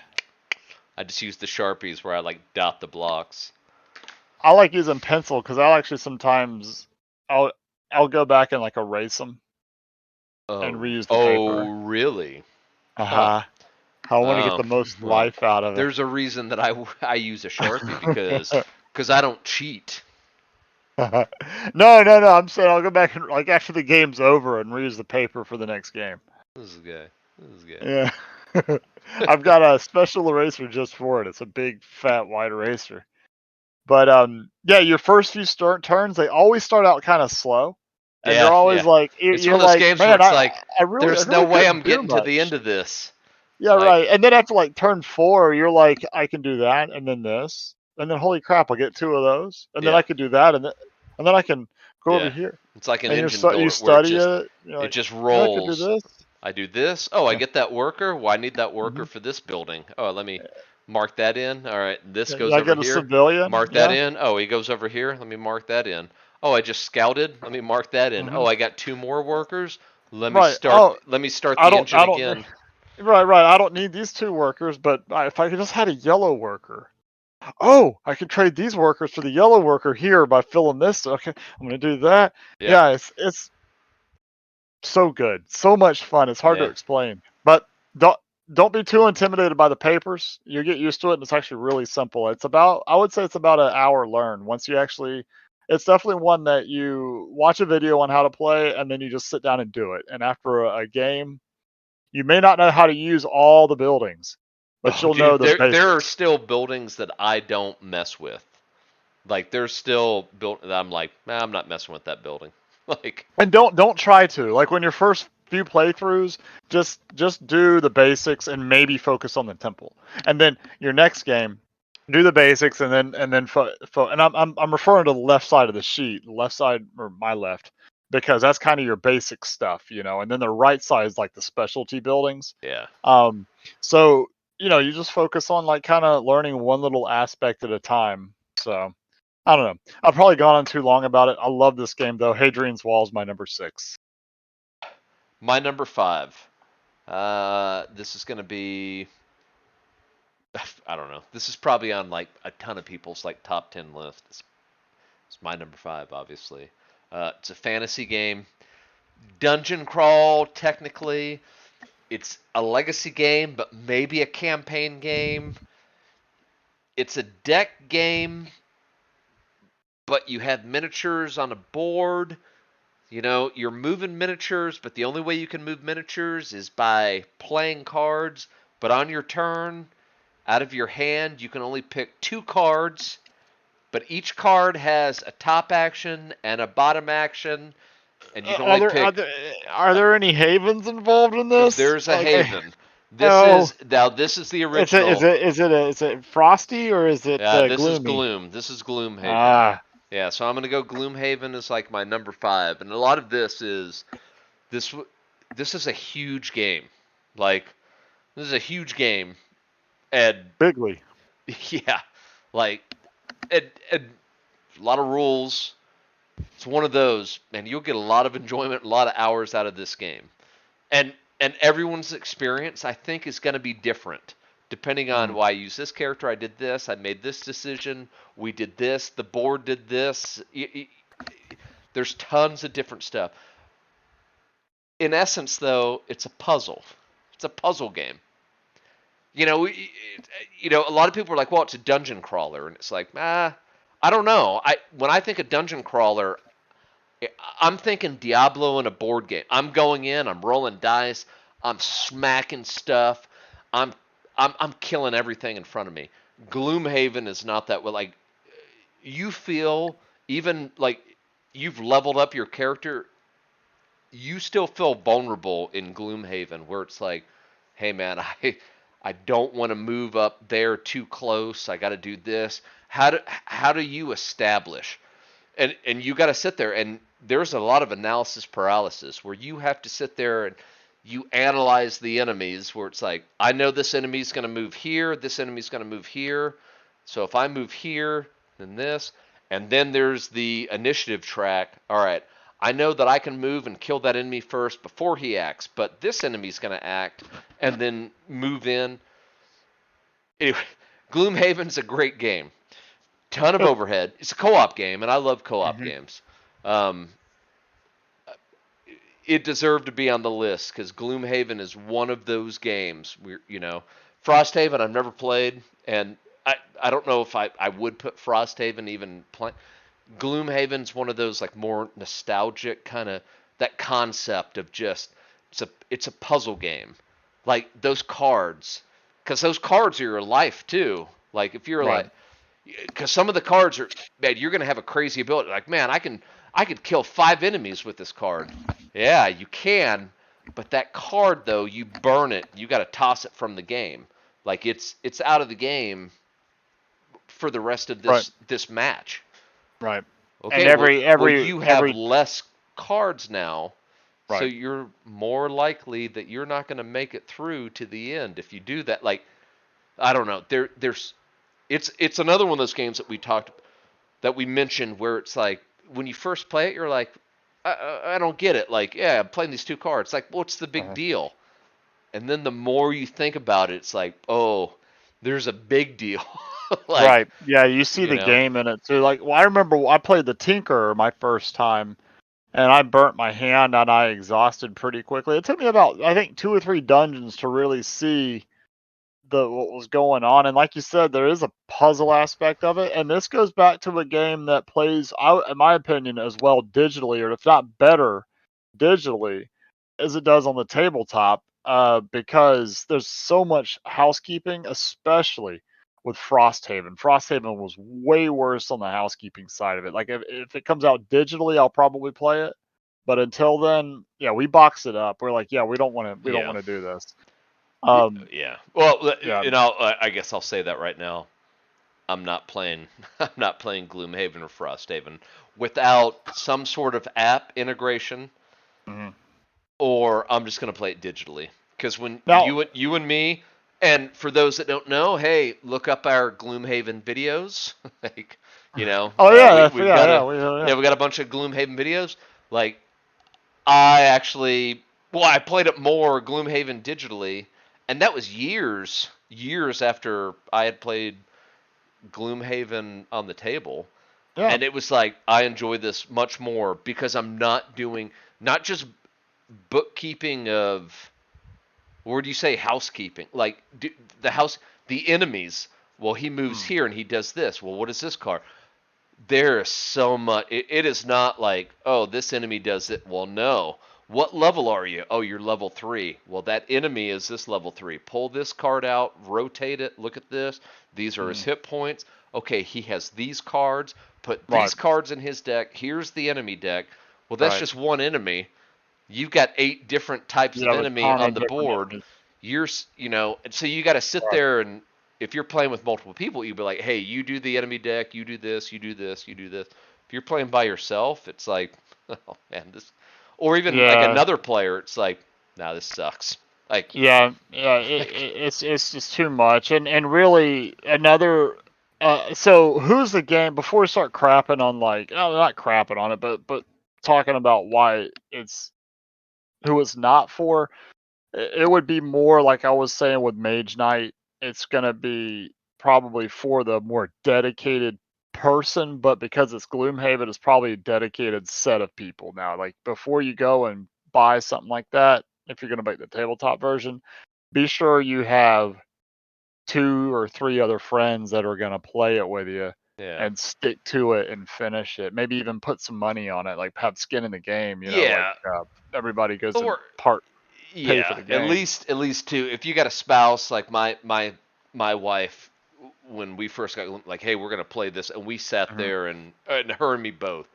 I just use the sharpies where I like dot the blocks. I like using pencil because I'll actually sometimes I'll I'll go back and like erase them and reuse the Oh, paper. really? Huh. Uh-huh. I wanna get Oh, the most well, life out of it. there's a reason that I use a sharpie because I don't cheat. No, no, no, I'm saying I'll go back and, like, after the game's over and reuse the paper for the next game. This is good. This is good. Yeah. I've got a special eraser just for it. It's a big, fat, white eraser. But, yeah, your first few turns, they always start out kinda slow, and you're Yeah, always yeah. like It's one you're of those like, games where "Man, it's I like, I really I there's no really way I'm couldn't do getting to the end much." of this. Yeah, Like, right, and then after, like, turn 4, you're like, "I can do that, and then this, and then holy crap, I'll get 2 of those, and then I yeah, could do that, and then I can go over yeah. here." It's like an And engine you builder where study it, you're it like, just "And I could do rolls. this." I do this. Oh, I Yeah, get that worker. Well, I need that worker mhm. for this building. Oh, let me mark that in. All right, this Yeah, goes I over get a here. civilian, Mark that yeah, in. Oh, he goes over here. Let me mark that in. Oh, I just scouted. Let me mark that in. Oh, mhm. I got 2 more workers. Right, oh, Let me start I the don't engine I don't nee again. right, right, I don't need these 2 workers, but if I could just had a yellow worker. Oh, I could trade these workers for the yellow worker here by filling this, okay, I'm gonna do that. Yeah, Yeah, it's so good, so much fun. It's hard to yeah. explain, but don't don't be too intimidated by the papers. You get used to it, and it's actually really simple. I would say it's about an hour learn once you actually. It's definitely one that you watch a video on how to play, and then you just sit down and do it. And after a game, you may not know how to use all the buildings, but Oh, you'll know dude, the there are basics. still buildings that I don't mess with. Like there's still built that I'm like, nah, I'm not messing with that building. Like, And don't try to. Like when your first few playthroughs, just do the basics and maybe focus on the temple. And then your next game, do the basics, and then and I'm referring to the left side of the sheet, the left side or my left, because that's kind of your basic stuff, and then the right side is like the specialty buildings. Yeah. Um, so you just focus on like kind of learning one little aspect at a time. So I don't know. I've probably gone on too long about it. I love this game though. Hadrian's Wall is my number 6. My number 5. This is going to be, I don't know. This is probably on like a ton of people's like top 10 list. It's my number 5, obviously. It's a fantasy game. Dungeon crawl, technically. It's a legacy game, but maybe a campaign game. It's a deck game, but you have miniatures on a board. You're moving miniatures, but the only way you can move miniatures is by playing cards. But on your turn, out of your hand, you can only pick 2 cards, but each card has a top action and a bottom action, and you can Are only there are pick. there are there any havens involved in this? There's a Like, haven. This oh, is now. This is the it's a, original. is it frosty or is it This is gloomy? Gloom. This is Gloomhaven. Ah, Yeah, so I'm gonna go Gloomhaven as like my number 5, and a lot of this is this. This is a huge game. Like, this is a huge game, and bigly. yeah, like, and a lot of rules. It's one of those, and you'll get a lot of enjoyment, a lot of hours out of this game, and everyone's experience, I think, is going to be different depending on, Mm. well, I use this character, I did this, I made this decision, we did this, the board did this. There's tons of different stuff. In essence, though, it's a puzzle. It's a puzzle game. A lot of people are like, well, it's a dungeon crawler, and it's like, I don't know. When I think of dungeon crawler, I'm thinking Diablo in a board game. I'm going in, I'm rolling dice, I'm smacking stuff, I'm I'm killing everything in front of me. Gloomhaven is not that way. Like, you feel, even like you've leveled up your character, you still feel vulnerable in Gloomhaven, where it's like, hey man, I don't want to move up there too close. I got to do this. How do you establish? And you got to sit there, and there's a lot of analysis paralysis where you have to sit there and you analyze the enemies, where it's like, I know this enemy's going to move here, this enemy's going to move here, so if I move here, then this. And then there's the initiative track. All right, I know that I can move and kill that enemy first before he acts, but this enemy's going to act and then move in. Anyway, Gloomhaven's a great game. Ton of overhead. It's a co-op game, and I love co-op Mm-hmm. games. Um, it deserved to be on the list because Gloomhaven is one of those games. Frosthaven I've never played, and I don't know if I would put Frosthaven even play. Gloomhaven's one of those like more nostalgic kind of, that concept of just, it's a puzzle game, like those cards, because those cards are your life too. Like, if you're Right. like, because some of the cards are, man, you're gonna have a crazy ability. Like, man, I could kill 5 enemies with this card. Yeah, you can, but that card though, you burn it. You got to toss it from the game. Like, it's out of the game for the rest of Right. this match. Right. And Okay, well, every you have less cards now, so right. you're more likely that you're not going to make it through to the end if you do that. Like, I don't know. It's another one of those games that we mentioned, where it's like, when you first play it, you're like, I don't get it. Like, yeah, I'm playing these 2 cards. Like, what's the big Uh-huh. deal? And then the more you think about it, it's like, oh, there's a big deal. Like, Right. Yeah, you see you the know, game in it too. Like, well, I remember I played the Tinker my first time, and I burnt my hand and I exhausted pretty quickly. It took me about, I think, 2 or 3 dungeons to really see what was going on. And like you said, there is a puzzle aspect of it. And this goes back to a game that plays, in my opinion, as well digitally, or if not better digitally, as it does on the tabletop. Because there's so much housekeeping, especially with Frosthaven. Frosthaven was way worse on the housekeeping side of it. Like, if it comes out digitally, I'll probably play it. But until then, yeah, we box it up. We're like, yeah, we don't yeah, want to do this. Um, yeah. Well, yeah, and I guess I'll say that right now. I'm not playing I'm not playing Gloomhaven or Frosthaven without some sort of app integration, Mm-hmm. or I'm just gonna play it digitally. Because when Now, you and me, and for those that don't know, hey, look up our Gloomhaven videos. Like, oh yeah, we've got a yeah. yeah, we got a bunch of Gloomhaven videos. Like, I actually, well, I played it more Gloomhaven digitally, and that was years after I had played Gloomhaven on the table. Yeah. And it was like, I enjoy this much more because I'm not doing, not just bookkeeping of, or do you say housekeeping? Like, the house, the enemies. Well, he moves Mm. here and he does this. Well, what is this card? There is so much. It is not like, oh, this enemy does it. Well, no. What level are you? Oh, you're level 3. Well, that enemy is this level 3. Pull this card out, rotate it, look at this. These are his Mm. hit points. Okay, he has these cards. Put Right. these cards in his deck. Here's the enemy deck. Well, that's Right. just one enemy. You've got 8 different types You of have a enemy ton on of the different board. enemies. And so you got to sit Right. there, and if you're playing with multiple people, you'd be like, hey, you do the enemy deck, you do this, you do this, you do this. If you're playing by yourself, it's like, oh man, this, or even like Yeah. another player, it's like, nah, this sucks. Like, Yeah. Yeah. like It's just too much, and really another. So who's the game? Before we start crapping on like, no, not crapping on it, but talking about why it's who it's not for. It would be more like I was saying with Mage Knight. It's gonna be probably for the more dedicated person, but because it's Gloomhaven, it's probably a dedicated set of people now. Like before you go and buy something like that, if you're gonna make the tabletop version, be sure you have 2 or 3 other friends that are gonna play it with you yeah, and stick to it and finish it. Maybe even put some money on it, like have skin in the game. Like yeah, everybody goes and or pay for yeah, the at game. least at least two. If you got a spouse, like my wife, when we first got like, hey, we're gonna play this, and we sat Mhm. there, and her and me both.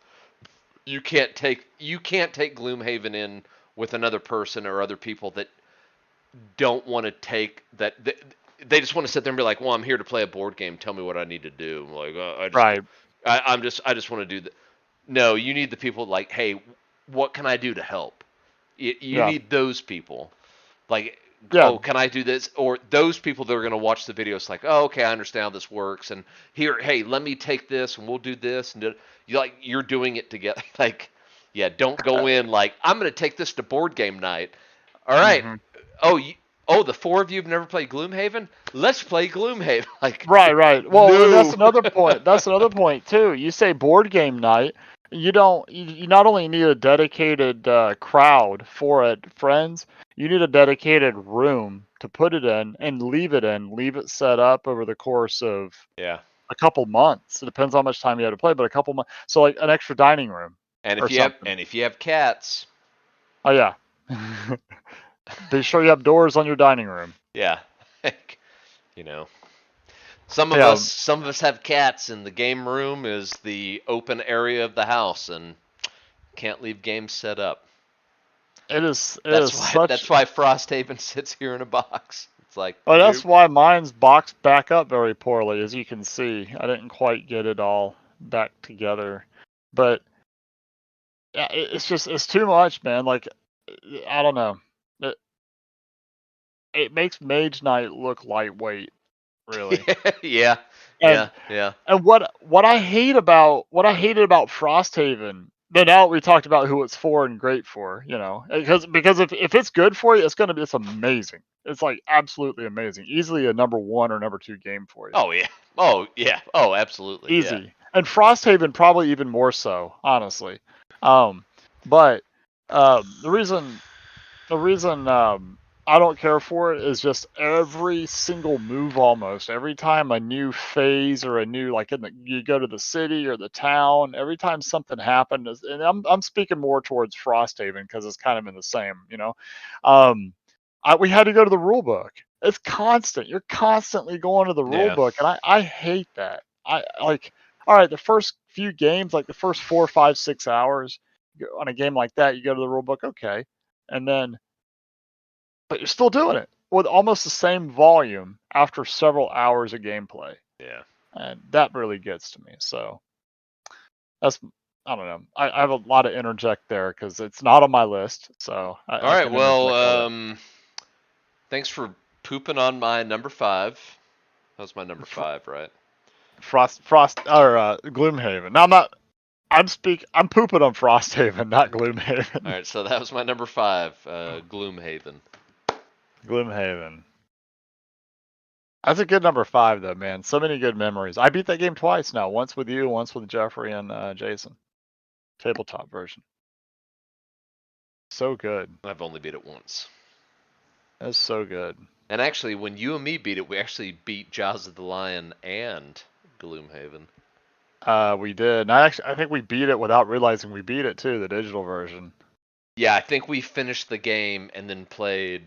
You can't take Gloomhaven in with another person or other people that don't want to take that. They just want to sit there and be like, well, I'm here to play a board game. Tell me what I need to do. I'm like, Right. I just want to do that. No, you need the people like, hey, what can I do to help? You Yeah. need those people. Like, Yeah. oh, can I do this? Or those people that are going to watch the videos, like, oh, okay, I understand how this works. And here, hey, let me take this and we'll do this. And you're doing it together. Like, yeah, don't Uh, go in like, I'm going to take this to board game night. All right. mhm. Oh, the 4 of you have never played Gloomhaven? Let's play Gloomhaven. Like, Right, right. Well, and that's no. another point. That's another point too. You say board game night. You don't. You not only need a dedicated crowd for it, friends. You need a dedicated room to put it in and leave it in. Leave it set up over the course of Yeah. a couple months. It depends how much time you have to play, but a couple months. So like an extra dining room And or if you have something. and if you have cats, Oh yeah. Be sure you have doors on your dining room. yeah. you know. Some of Yeah, us some of us have cats, and the game room is the open area of the house, and can't leave games set up. it is. It That's is why such. that's why Frosthaven sits here in a box. It's like, Well, that's nope. why mine's boxed back up very poorly, as you can see. I didn't quite get it all back together, but yeah, it's too much, man. Like I don't know. It it makes Mage Knight look lightweight, really. yeah, And yeah, yeah, And what I hated about Frosthaven. But now we talked about who it's for and great for, because if it's good for you, it's amazing. It's like absolutely amazing. Easily a number 1 or number 2 game for you. oh yeah, oh yeah, oh absolutely, yeah, Easy. And Frosthaven probably even more so, honestly. Um, but the reason I don't care for it is just every single move almost. Every time a new phase or a new like you go to the city or the town, every time something happened, and I'm speaking more towards Frosthaven because it's kind of in the same. Um, we had to go to the rule book. It's constant. You're constantly going to the rule yeah, book, and I hate that. I like all right, the first few games, like the first 4, 5, 6 hours on a game like that, you go to the rule book, okay, and then but you're still doing it with almost the same volume after several hours of gameplay. yeah. and that really gets to me. So that's, I don't know. I have a lot to interject there because it's not on my list, so All I right. can interject on it. Well, thanks for pooping on my number 5. That was my number Fr- 5, right? Frost or Gloomhaven. Now I'm pooping on Frosthaven, not Gloomhaven. All right. So that was my number 5, Gloomhaven. Gloomhaven. That's a good number 5, though, man. So many good memories. I beat that game twice now. Once with you, once with Jeffrey and Jason. Tabletop version. So good. I've only beat it once. That's so good. And actually, when you and me beat it, we actually beat Jaws of the Lion and Gloomhaven. We did. And I think we beat it without realizing we beat it too. The digital version. Yeah, I think we finished the game and then played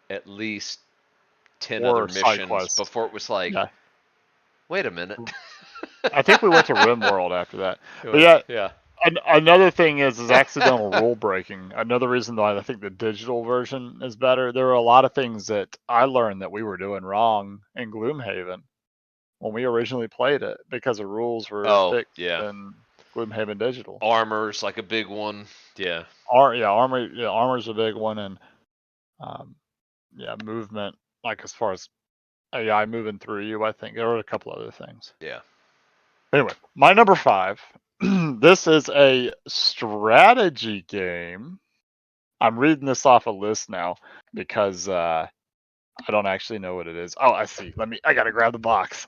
at least 10 other Or side missions quests. before it was like, Yeah. wait a minute. I think we went to RimWorld after that. But yeah, Yeah. another thing is accidental rule breaking. Another reason why I think the digital version is better. There were a lot of things that I learned that we were doing wrong in Gloomhaven when we originally played it because the rules were Oh, fixed yeah. in Gloomhaven Digital. Armor's like a big one. Yeah. Armor's a big one, and movement, like as far as AI moving through you, I think there were a couple other things. Yeah. Anyway, my number 5. This is a strategy game. I'm reading this off a list now because I don't actually know what it is. Oh, I see. I gotta grab the box.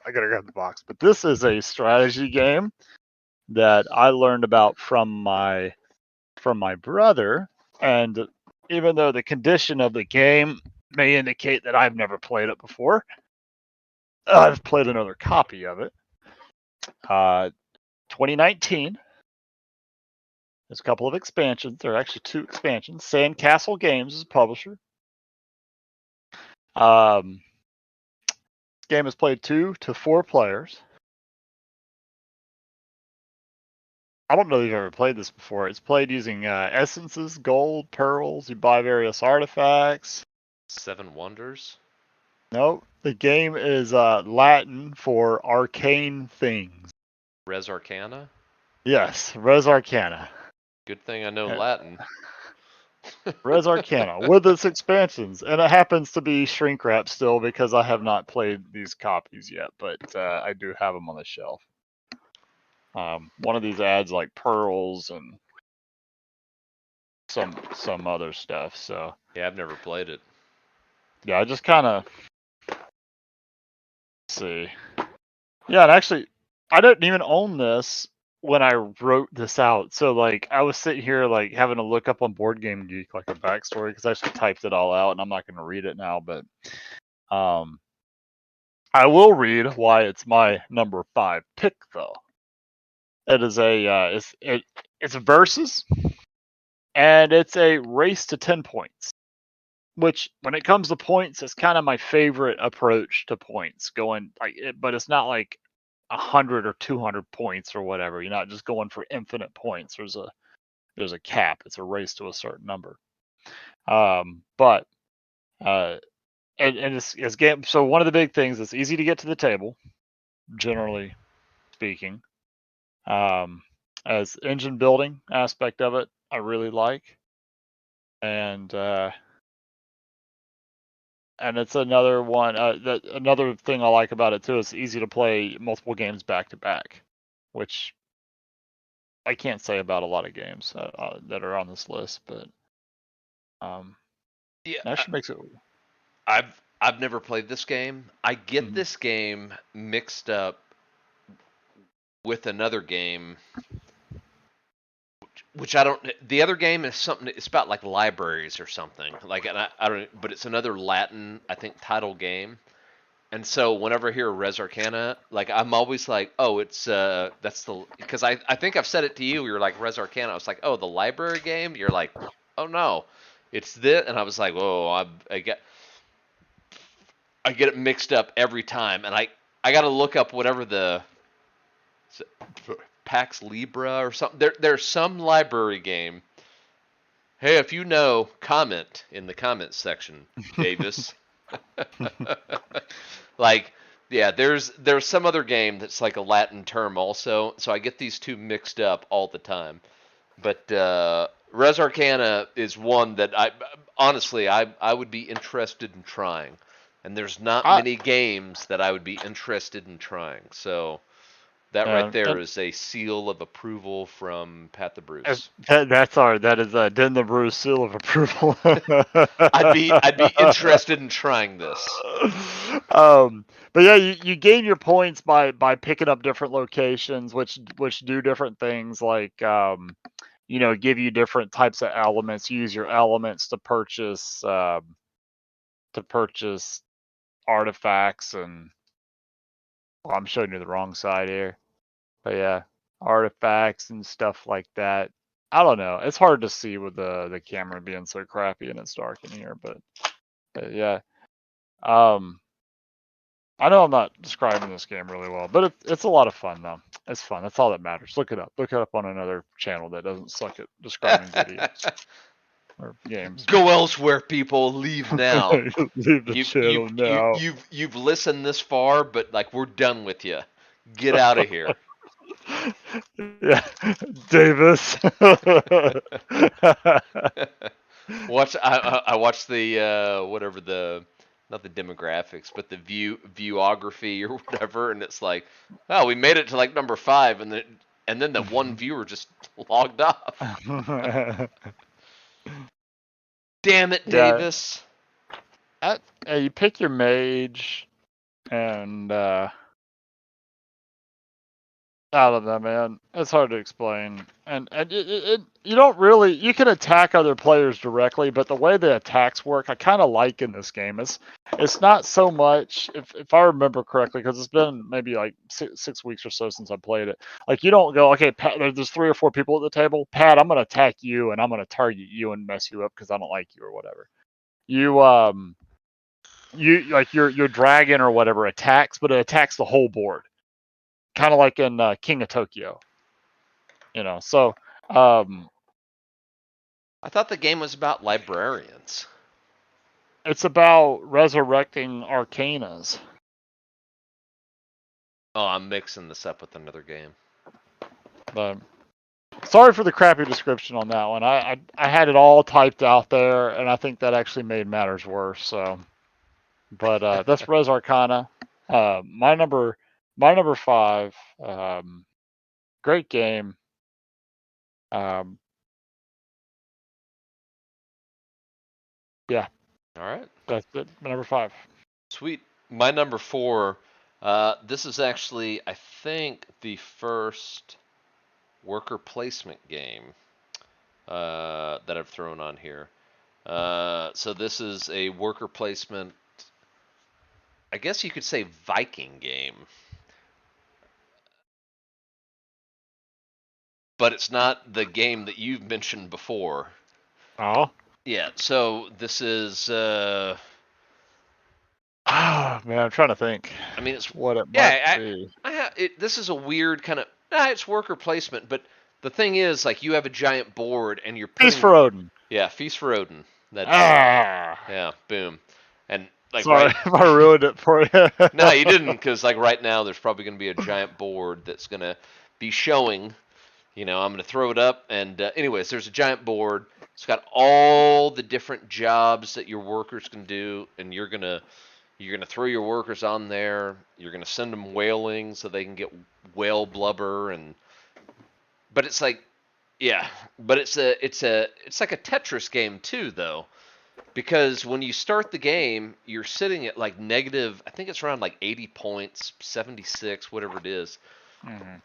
But this is a strategy game that I learned about from my brother, and even though the condition of the game may indicate that I've never played it before, I've played another copy of it. 2019. There's a couple of expansions. There are actually 2 expansions. Sandcastle Games is a publisher. This game is played 2 to 4 players. I don't know if you've ever played this before. It's played using essences, gold, pearls. You buy various artifacts. 7 Wonders. No, the game is Latin for arcane things. Res Arcana. Yes, Res Arcana. Good thing I know Latin. Res Arcana with its expansions, and it happens to be shrink wrap still because I have not played these copies yet, but I do have them on the shelf. One of these adds like pearls and some other stuff. So Yeah, I've never played it. yeah, I just kind of see. Yeah, and actually, I didn't even own this when I wrote this out. So like, I was sitting here like having to look up on Board Game Geek like a backstory because I actually typed it all out, and I'm not going to read it now, but I will read why it's my number 5 pick though. It is it's versus, and it's a race to 10 points. Which, when it comes to points, is kind of my favorite approach to points. Going but it's not like 100 or 200 points or whatever. You're not just going for infinite points. There's a cap. It's a race to a certain number. But and it's game. So one of the big things is easy to get to the table, generally speaking. As engine building aspect of it, I really like, and it's another one. Another thing I like about it too is easy to play multiple games back to back, which I can't say about a lot of games that are on this list. But Yeah, actually makes it. I've never played this game. I get Mhm. this game mixed up with another game, which I don't. The other game is something. It's about like libraries or something. Like, and I don't. But it's another Latin, I think, title game. And so whenever I hear Res Arcana, like I'm always like, oh, it's that's the because I think I've said it to you. You're like Res Arcana. I was like, oh, the library game. You're like, oh no, it's this. And I was like, whoa, I get it mixed up every time, and I got to look up whatever the Pax Libra or something. There's some library game. Hey, if you know, comment in the comments section, Davis. Like Yeah, there's some other game that's like a Latin term also, so I get these two mixed up all the time. But Res Arcana is one that I honestly I would be interested in trying, and there's not I many games that I would be interested in trying. So that right and there is a seal of approval from Pat the Bruce. that is Den the Bruce seal of approval. I'd be interested in trying this. But yeah, you gain your points by picking up different locations, which do different things, like give you different types of elements. You use your elements to purchase artifacts, and well, I'm showing you the wrong side here. But yeah, artifacts and stuff like that. I don't know. It's hard to see with the camera being so crappy and it's dark in here, but yeah. Um, I know I'm not describing this game really well, but it's a lot of fun though. It's fun. That's all that matters. Look it up. Look it up on another channel that doesn't suck at describing videos or games. Go elsewhere, people. Leave now. Leave the You you channel you now. you've listened this far, but like we're done with you. Get out of here. Yeah, Davis. I watched the whatever the not the demographics, but the viewography or whatever, and it's like, oh, we made it to like number 5, and then the one viewer just logged off. Damn it, Yeah, Davis. you pick your mage, and I don't know, man. It's hard to explain, and you don't really you can attack other players directly, but the way the attacks work, I kind of like in this game. It's not so much, if I remember correctly, because it's been maybe like 6 weeks or so since I played it. Like, you don't go, okay, Pat, there's 3 or 4 people at the table. Pat, I'm gonna attack you, and I'm gonna target you and mess you up because I don't like you or whatever. You like your dragon or whatever attacks, but it attacks the whole board, kind of like in King of Tokyo. So um, I thought the game was about librarians. it's about resurrecting arcanas. Oh, I'm mixing this up with another game. But sorry for the crappy description on that one. I had it all typed out there, and I think that actually made matters worse. So, but that's Res Arcana. My number 5. Great game. Um, yeah, All right. that's it. My number 5. Sweet. My number 4. This is actually, I think, the first worker placement game that I've thrown on here. So this is a worker placement, I guess you could say Viking game. But it's not the game that you've mentioned before. Oh. Yeah, so this is Ah, man, I'm trying to think I mean it's what it might yeah, be. this is a weird kind of it's worker placement, but the thing is like you have a giant board and you're Feast putting for Odin. yeah, Feast for Odin. That's Ah, yeah, boom. And like sorry right if I ruined it for you. no, you didn't cuz like right now there's probably going to be a giant board that's going to be showing. I'm going to throw it up. And anyways, there's a giant board. It's got all the different jobs that your workers can do, and you're gonna throw your workers on there. You're gonna send them whaling so they can get whale blubber, but it's like, yeah, but it's like a Tetris game too, though, because when you start the game, you're sitting at like negative. I think it's around like 80 points, 76, whatever it is. Mhm.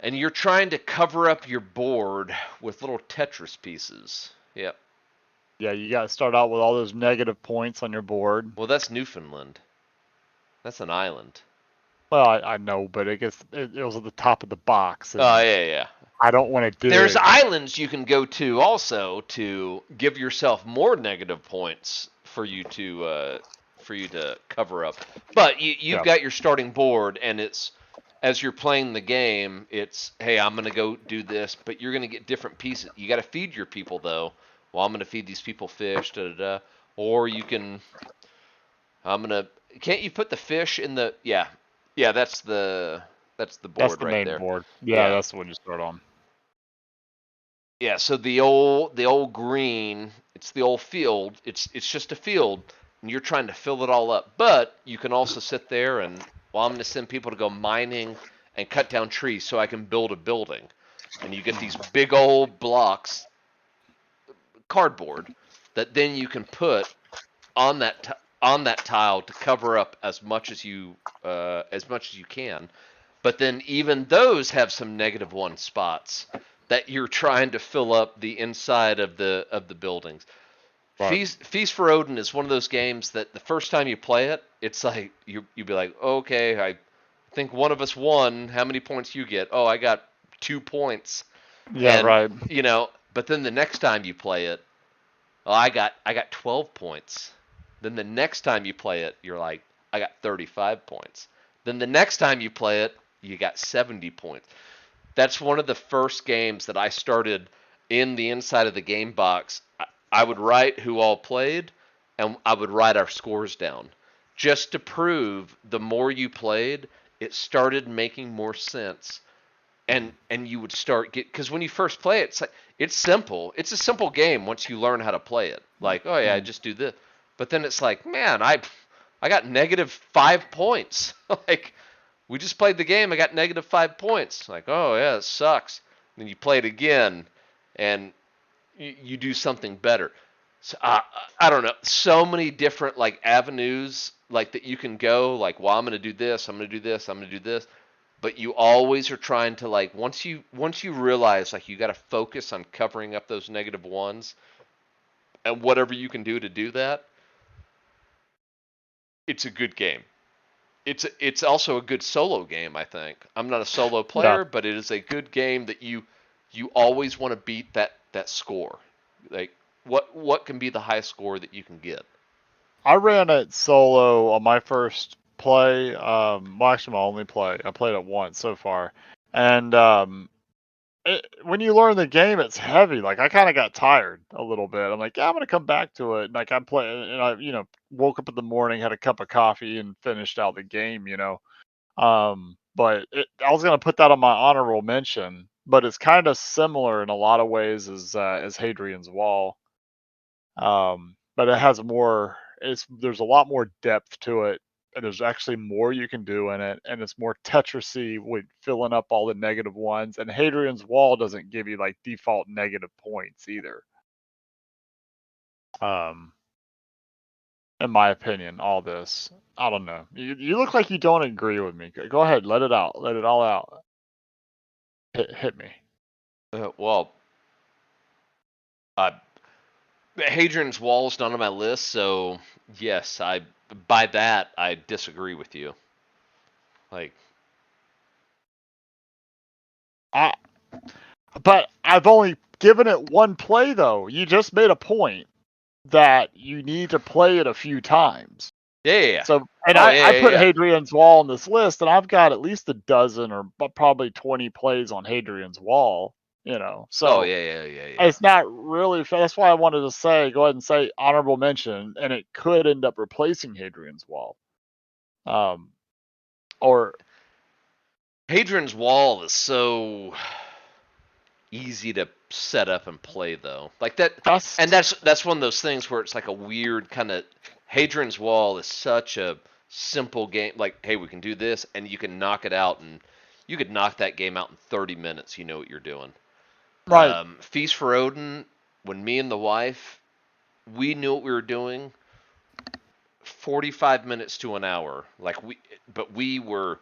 And you're trying to cover up your board with little Tetris pieces. Yep. Yeah, you got to start out with all those negative points on your board. Well, that's Newfoundland. That's an island. Well, I know, but it was at the top of the box, Oh, and yeah. I don't want to There's dig. islands you can go to also to give yourself more negative points for you to cover up. But you've Yeah, got your starting board, and it's as you're playing the game, it's hey, I'm gonna go do this, but you're gonna get different pieces. You got to feed your people though. Well, I'm gonna feed these people fish, da da da. Or you can, I'm gonna. Can't you put the fish in the? Yeah. Yeah, that's the That's board the right main there. board. Yeah, Yeah. that's the one you start on. Yeah, so the old green, it's the old field. It's just a field, and you're trying to fill it all up. But you can also sit there and, well, I'm going to send people to go mining and cut down trees so I can build a building. And you get these big old blocks, cardboard, that then you can put on that tile to cover up as much as you can. But then even those have some -1 spots that you're trying to fill up the inside of the buildings. Right. Feast for Odin is one of those games that the first time you play it, it's like you'd be like, okay, I think one of us won. How many points you get? Oh, I got 2 points, Yeah, and right. but then the next time you play it, oh, I got 12 points. Then the next time you play it, you're like, I got 35 points. Then the next time you play it, you got 70 points. That's one of the first games that I started in the inside of the game box. I would write who all played, and I would write our scores down just to prove the more you played, it started making more sense, and you would start get, because when you first play it, it's simple. It's a simple game once you learn how to play it. Like, oh yeah, I Mm. just do this. But then it's like, man, I got -5 points. Like, we just played the game. I got -5 points. Like, oh yeah, it sucks. Then you play it again, and you do something better. So, I don't know. So many different like avenues like that you can go. Like, well, I'm gonna do this. I'm gonna do this. I'm gonna do this. But you always are trying to, like, once you realize like you got to focus on covering up those -1s and whatever you can do to do that, it's a good game. It's also a good solo game, I think. I'm not a solo Yeah. player, but it is a good game that you always want to beat that score. Like, what can be the highest score that you can get? I ran it solo on my first play. Well, actually, my only play. I played it once so far, and when you learn the game, it's heavy. Like I kind of got tired a little bit. I'm like, yeah, I'm gonna come back to it. Like I'm playing, and I, woke up in the morning, had a cup of coffee, and finished out the game. But I was gonna put that on my honorable mention, but it's kind of similar in a lot of ways as Hadrian's Wall. But it has more. There's a lot more depth to it, and there's actually more you can do in it, and it's more Tetrisy with filling up all the -1s. And Hadrian's Wall doesn't give you like default negative points either. Um, in my opinion, all this. I don't know. You look like you don't agree with me. Go ahead, let it out. Let it all out. Hit me. Well, uh, Hadrian's Wall is not on my list, so yes, I by that I disagree with you. Like, I But I've only given it one play though. You just made a point that you need to play it a few times. yeah, yeah, yeah. So, and Oh, I yeah, yeah, put yeah. Hadrian's Wall on this list, and I've got at least a dozen or probably 20 plays on Hadrian's Wall. Oh, So yeah, yeah, yeah, yeah. it's not really. That's why I wanted to go ahead and say honorable mention, and it could end up replacing Hadrian's Wall. Um, or Hadrian's Wall is so easy to set up and play, though. Like that, that's and that's one of those things where it's like a weird kind of. Hadrian's Wall is such a simple game. Like, hey, we can do this, and you can knock it out, and you could knock that game out in 30 minutes. You know what you're doing. right. Feast for Odin. When me and the wife, we knew what we were doing. 45 minutes to an hour. But we were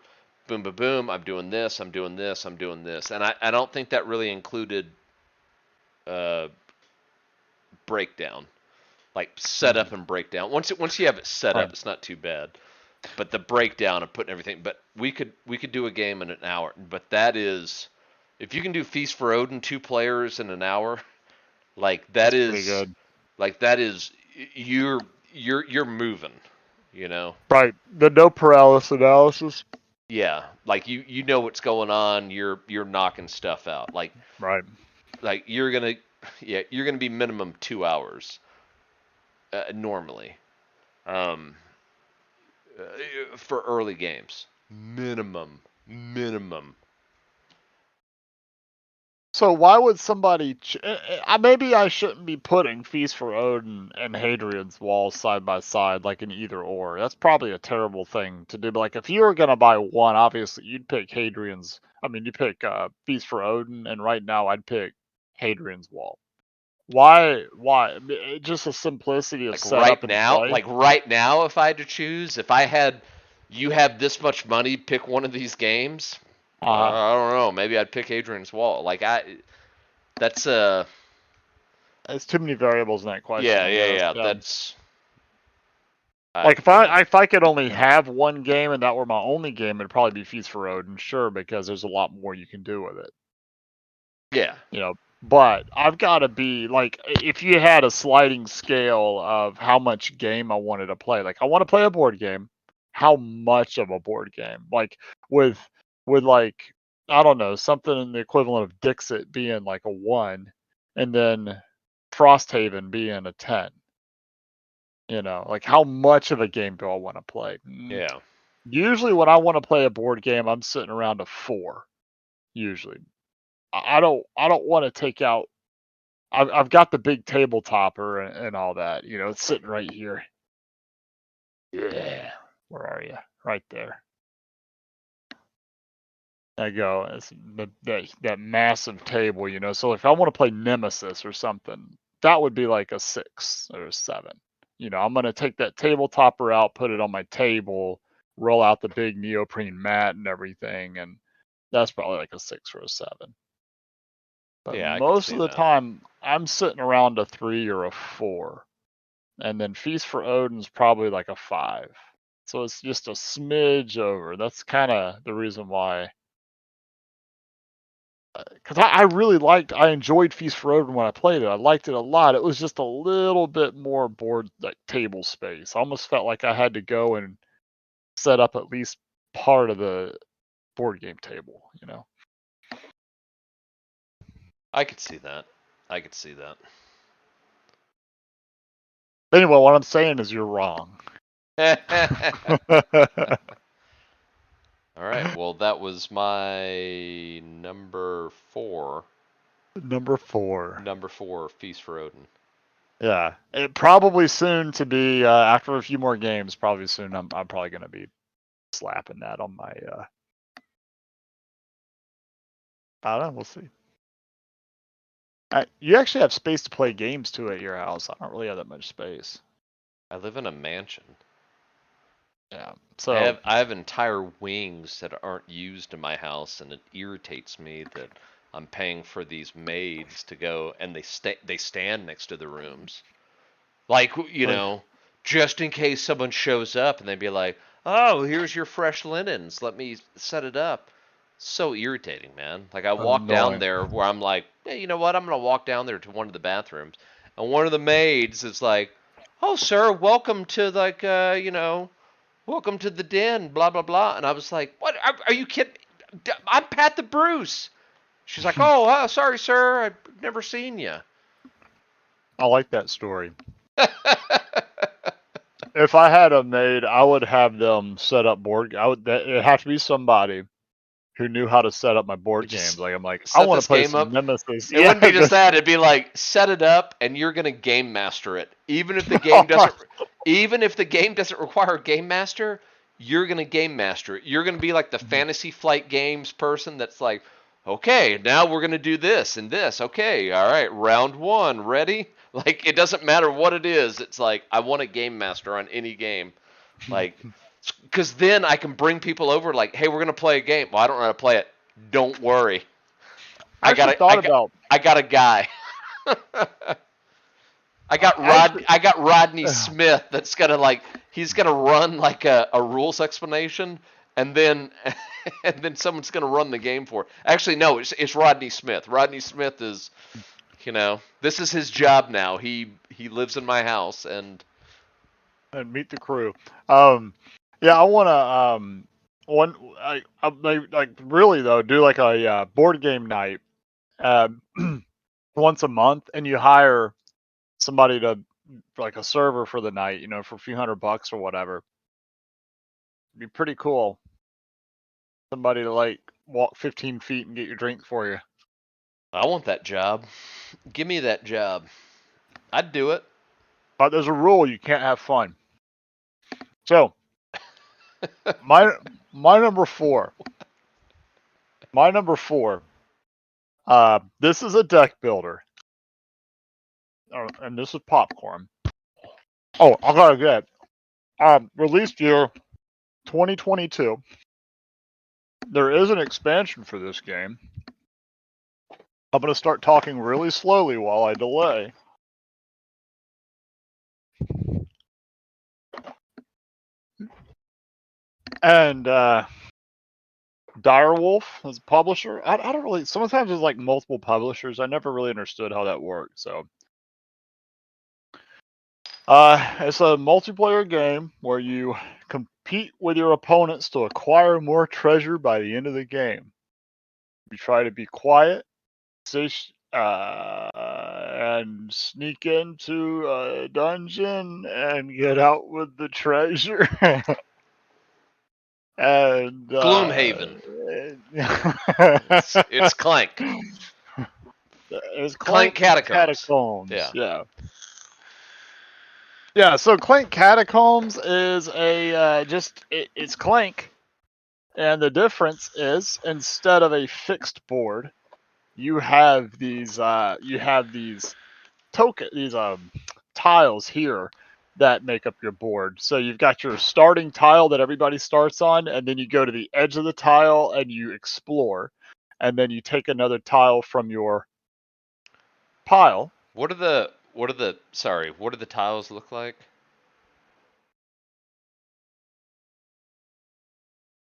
boom, boom, boom. I'm doing this. I'm doing this. I'm doing this. And I don't think that really included uh, breakdown, like setup Mhm. and breakdown. Once you have it set Right. up, it's not too bad. But the breakdown of putting everything. But we could do a game in an hour. But that is, if you can do Feast for Odin 2 players in an hour, like that That's pretty is good. like that is you're moving. You know. Right. The no paralysis analysis. Yeah, like you know what's going on. You're knocking stuff out. Right. Like you're gonna be minimum 2 hours normally um, for early games. Minimum. So why would somebody? Maybe I shouldn't be putting Feast for Odin and Hadrian's Wall side by side like an either or. That's probably a terrible thing to do. But like if you were gonna buy one, obviously you'd pick Hadrian's. I mean, you pick Feast for Odin, and right now I'd pick Hadrian's Wall. Why? Why? Just the simplicity of setup and play. Right now, if I had to choose, if I had, you have this much money, pick one of these games. Uh, I don't know. Maybe I'd pick Hadrian's Wall. That's there's too many variables in that question, yeah, I yeah, guess. yeah. Yeah. That's Like if you know, I could only have one game and that were my only game, it'd probably be Feast for Odin, sure, because there's a lot more you can do with it. yeah, But I've got to be like, if you had a sliding scale of how much game I wanted to play, like I want to play a board game, how much of a board game? Like with like I don't know, something in the equivalent of Dixit being like a 1 and then Frosthaven being a 10. Like how much of a game do I want to play? yeah. Usually when I want to play a board game, I'm sitting around a 4 usually. I don't want to take out. I've got the big table topper and all that. It's sitting right here. Yeah. Where are you? Right there. There you go. It's that massive table. So if I want to play Nemesis or something, that would be like a 6 or a 7. I'm gonna take that table topper out, put it on my table, roll out the big neoprene mat and everything, and that's probably like a 6 or a 7. But Yeah, I could most see of the that. time, I'm sitting around a 3 or a 4. And then Feast for Odin's probably like a 5. So it's just a smidge over. That's kind of the reason why. Because I enjoyed Feast for Odin when I played it. I liked it a lot. It was just a little bit more board, like table space. I almost felt like I had to go and set up at least part of the board game table. I could see that. I could see that. Anyway, what I'm saying is you're wrong. All right. Well, that was my number 4. Number 4. Number 4, Feast for Odin. Yeah, it probably soon to be after a few more games. Probably soon, I'm probably gonna be slapping that on my. I don't know. We'll see. You actually have space to play games too at your house. I don't really have that much space. I live in a mansion. Yeah. I So have I have entire wings that aren't used in my house, and it irritates me that I'm paying for these maids to go and they stand next to the rooms. Like, like just in case someone shows up and they'd be like, "Oh, here's your fresh linens. Let me set it up." So irritating, man. Like I walk down annoying. there where I'm like, "Hey, you know what? I'm gonna walk down there to one of the bathrooms," and one of the maids is like, "Oh, sir, welcome to welcome to the den, blah blah blah." And I was like, "What? Are you kidding? I'm Pat the Bruce." She's like, "Oh, sorry, sir. I've never seen you." I like that story. If I had a maid, I would have them set up board. It'd have to be somebody who knew how to set up my board games. Just Like I'm like, I set want to this play game some up. Nemesis. It Yeah. wouldn't be just that. It'd be like set it up, and you're gonna game master it. Even if the game doesn't require a game master, you're gonna game master it. You're gonna be like the Fantasy Flight Games person that's like, okay, now we're gonna do this and this. Okay, all right, round one, ready? Like it doesn't matter what it is. It's like I want a game master on any game, like, because then I can bring people over. Like, hey, we're gonna play a game. Well, I don't know how to play it. Don't worry. I actually thought about. I got a guy. I actually. I got Rodney Smith that's gonna he's gonna run like a rules explanation, and then and then someone's gonna run the game for it. Actually, no, it's Rodney Smith. Rodney Smith is, this is his job now. He lives in my house, and And meet the crew. Yeah, I want to one like really though do like a board game night uh, once a month, and you hire somebody to like a server for the night, for a few $100 or whatever. It'd be pretty cool. somebody to like walk 15 feet and get your drink for you. I want that job. Give me that job. I'd do it. But there's a rule: you can't have fun. So my number four. My number four. This is a deck builder, and this is popcorn. Oh, I gotta get. Released year 2022. There is an expansion for this game. I'm gonna start talking really slowly while I delay. And Direwolf is a publisher. I don't really. Sometimes there's like multiple publishers. I never really understood how that worked. So, it's a multiplayer game where you compete with your opponents to acquire more treasure by the end of the game. You try to be quiet, and sneak into a dungeon and get out with the treasure. And Gloomhaven. It's Clank. It's Clank Catacombs. Catacombs. Yeah. So Clank Catacombs is it's Clank, and the difference is instead of a fixed board, you have these tiles here that make up your board. So you've got your starting tile that everybody starts on, and then you go to the edge of the tile and you explore, and then you take another tile from your pile. What do the tiles look like?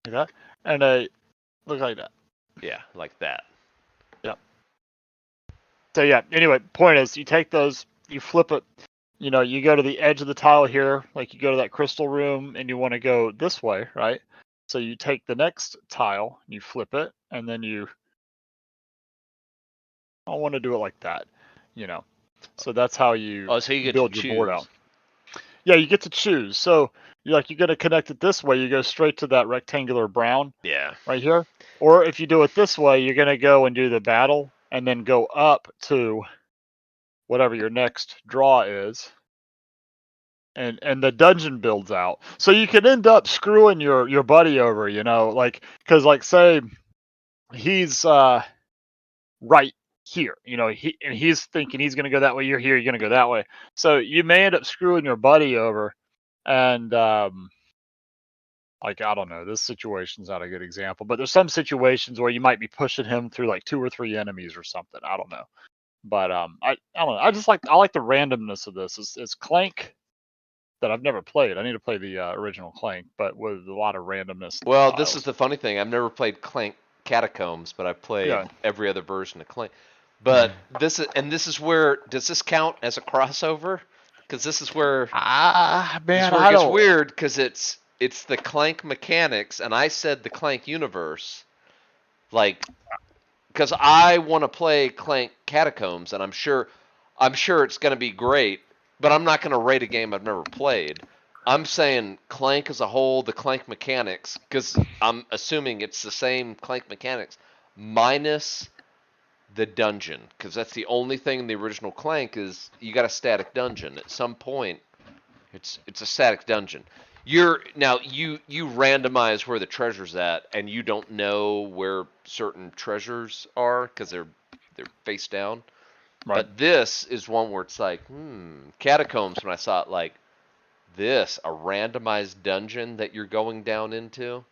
Like that, and they look like that. Yeah, like that. Yep. So yeah. Anyway, point is, you take those, you flip it. You go to the edge of the tile here, like you go to that crystal room, and you want to go this way, right? So you take the next tile, you flip it, and then I want to do it like that, you know. So that's how you so you get build to your board choose. out. Yeah, you get to choose. So you're going to connect it this way, you go straight to that rectangular brown. Yeah. Right here. Or if you do it this way, you're going to go and do the battle and then go up to whatever your next draw is. And the dungeon builds out. So you can end up screwing your buddy over, like, because like say he's right here, he's thinking he's going to go that way, you're here, you're going to go that way. So you may end up screwing your buddy over, and like, I don't know, this situation's not a good example, but there's some situations where you might be pushing him through like 2 or 3 enemies or something. I don't know. But I don't know. I like the randomness of this. It's Clank that I've never played. I need to play the original Clank, but with a lot of randomness in the Well, this is tiles. the funny thing. I've never played Clank Catacombs, but I've played Yeah. every other version of Clank. But this is where, does this count as a crossover? Because this is where Man, it I gets don't. weird, because it's the Clank mechanics, and I said the Clank universe, like, because I want to play Clank Catacombs, and I'm sure it's going to be great, but I'm not going to rate a game I've never played. I'm saying Clank as a whole, the Clank mechanics, because I'm assuming it's the same Clank mechanics, minus the dungeon, because that's the only thing in the original Clank is you got a static dungeon. At some point, it's a static dungeon. You randomize where the treasure's at, and you don't know where certain treasures are because they're face down. Right. But this is one where it's like, Catacombs, when I saw it, like, this, a randomized dungeon that you're going down into.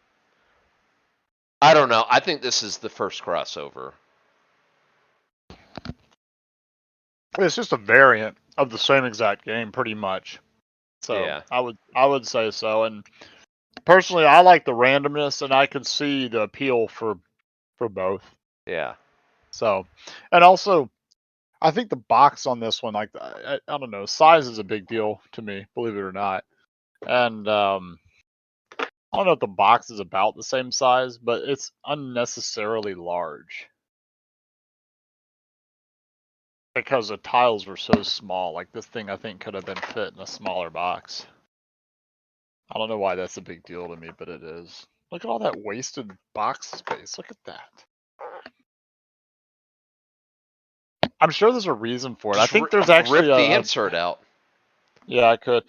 I don't know. I think this is the first crossover. It's just a variant of the same exact game, pretty much. So Yeah. I would say so. And personally, I like the randomness, and I can see the appeal for both. Yeah. So, and also, I think the box on this one, like, I don't know, size is a big deal to me, believe it or not. And I don't know if the box is about the same size, but it's unnecessarily large because the tiles were so small. Like, this thing, I think, could have been fit in a smaller box. I don't know why that's a big deal to me, but it is. Look at all that wasted box space. Look at that. I'm sure there's a reason for it. I Just think there's actually rip the insert out. yeah, I could.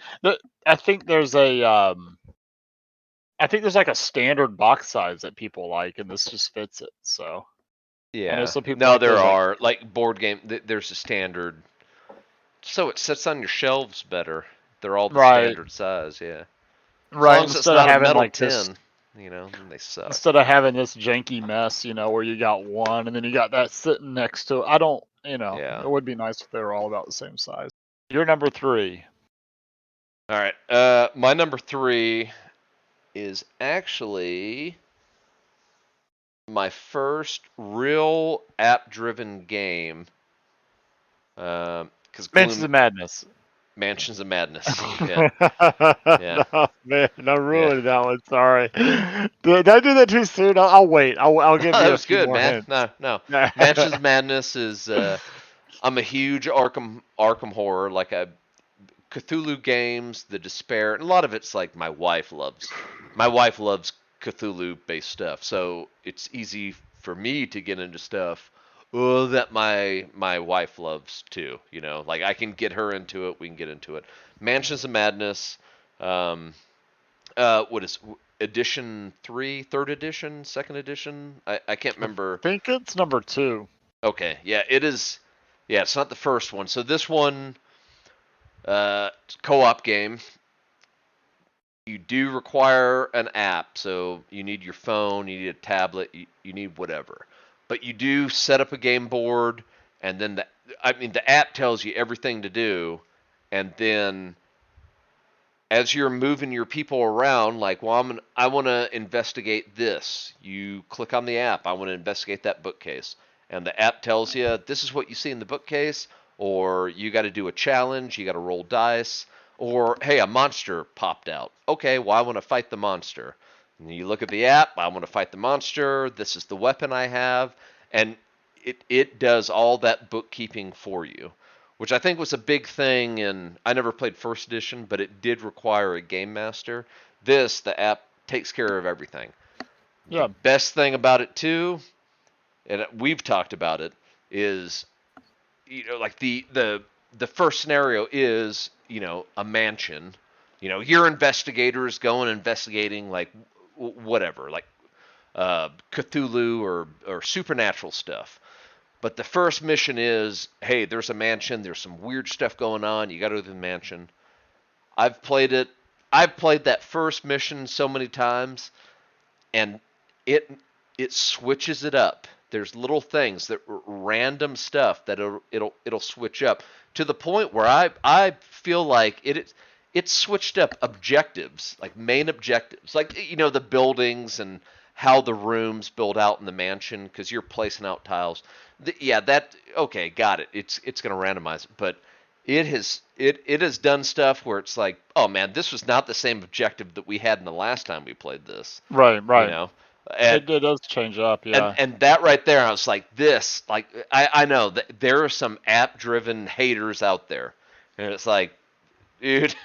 I think there's I think there's like a standard box size that people like, and this just fits it. So I know Yeah. some people No, like there those like are like board game. There's a standard, so it sits on your shelves better. They're all the right, standard size. Yeah. As long right. as it's Instead of not a having metal like this, tin, then they suck. instead of having this janky mess, where you got one and then you got that sitting next to it. I don't, Yeah. it would be nice if they were all about the same size. You're number 3. All right. My number 3 is actually my first real app-driven game. Because Mansions of Madness. Mansions of Madness. Yeah. Yeah. No, man, I Yeah. ruined that one. Sorry. Did I do that too soon? I'll wait. I'll give That you a was few good, more man. hints. No. Mansions of Madness is. I'm a huge Arkham horror. Like Cthulhu games, the Despair. And a lot of it's like my wife loves. My wife loves Cthulhu based stuff, so it's easy for me to get into stuff that my wife loves too. Like I can get her into it. We can get into it. Mansions of Madness. Um, what is edition 3, third edition, second edition? I can't I remember. think it's number 2. Okay, yeah, it is. Yeah, it's not the first one. So this one, co-op game. You do require an app, so you need your phone, you need a tablet, you need whatever. But you do set up a game board, and then the app tells you everything to do, and then as you're moving your people around, like, well, I want to investigate this. You click on the app. I want to investigate that bookcase, and the app tells you this is what you see in the bookcase, or you got to do a challenge. You got to roll dice, or hey, a monster popped out. Okay, well, I want to fight the monster. And you look at the app. I want to fight the monster. This is the weapon I have, and it does all that bookkeeping for you, which I think was a big thing. And I never played first edition, but it did require a game master. The app takes care of everything. The Yeah. best thing about it too, and we've talked about it, is like the first scenario is a mansion. Your investigators going investigating like whatever, like Cthulhu or supernatural stuff. But the first mission is, hey, there's a mansion. There's some weird stuff going on. You got to go to the mansion. I've played it. I've played that first mission so many times, and it it switches it up. There's little things that random stuff that it'll switch up to the point where I feel like it's switched up objectives, like main objectives, like the buildings and how the rooms build out in the mansion because you're placing out tiles. Yeah, that okay, got it. It's going to randomize it, but it has done stuff where it's like, oh man, this was not the same objective that we had in the last time we played this. Right, You right. know, and It does change up, and yeah. and that right there, I was like, this, like I know that there are some app driven haters out there, and it's like, dude,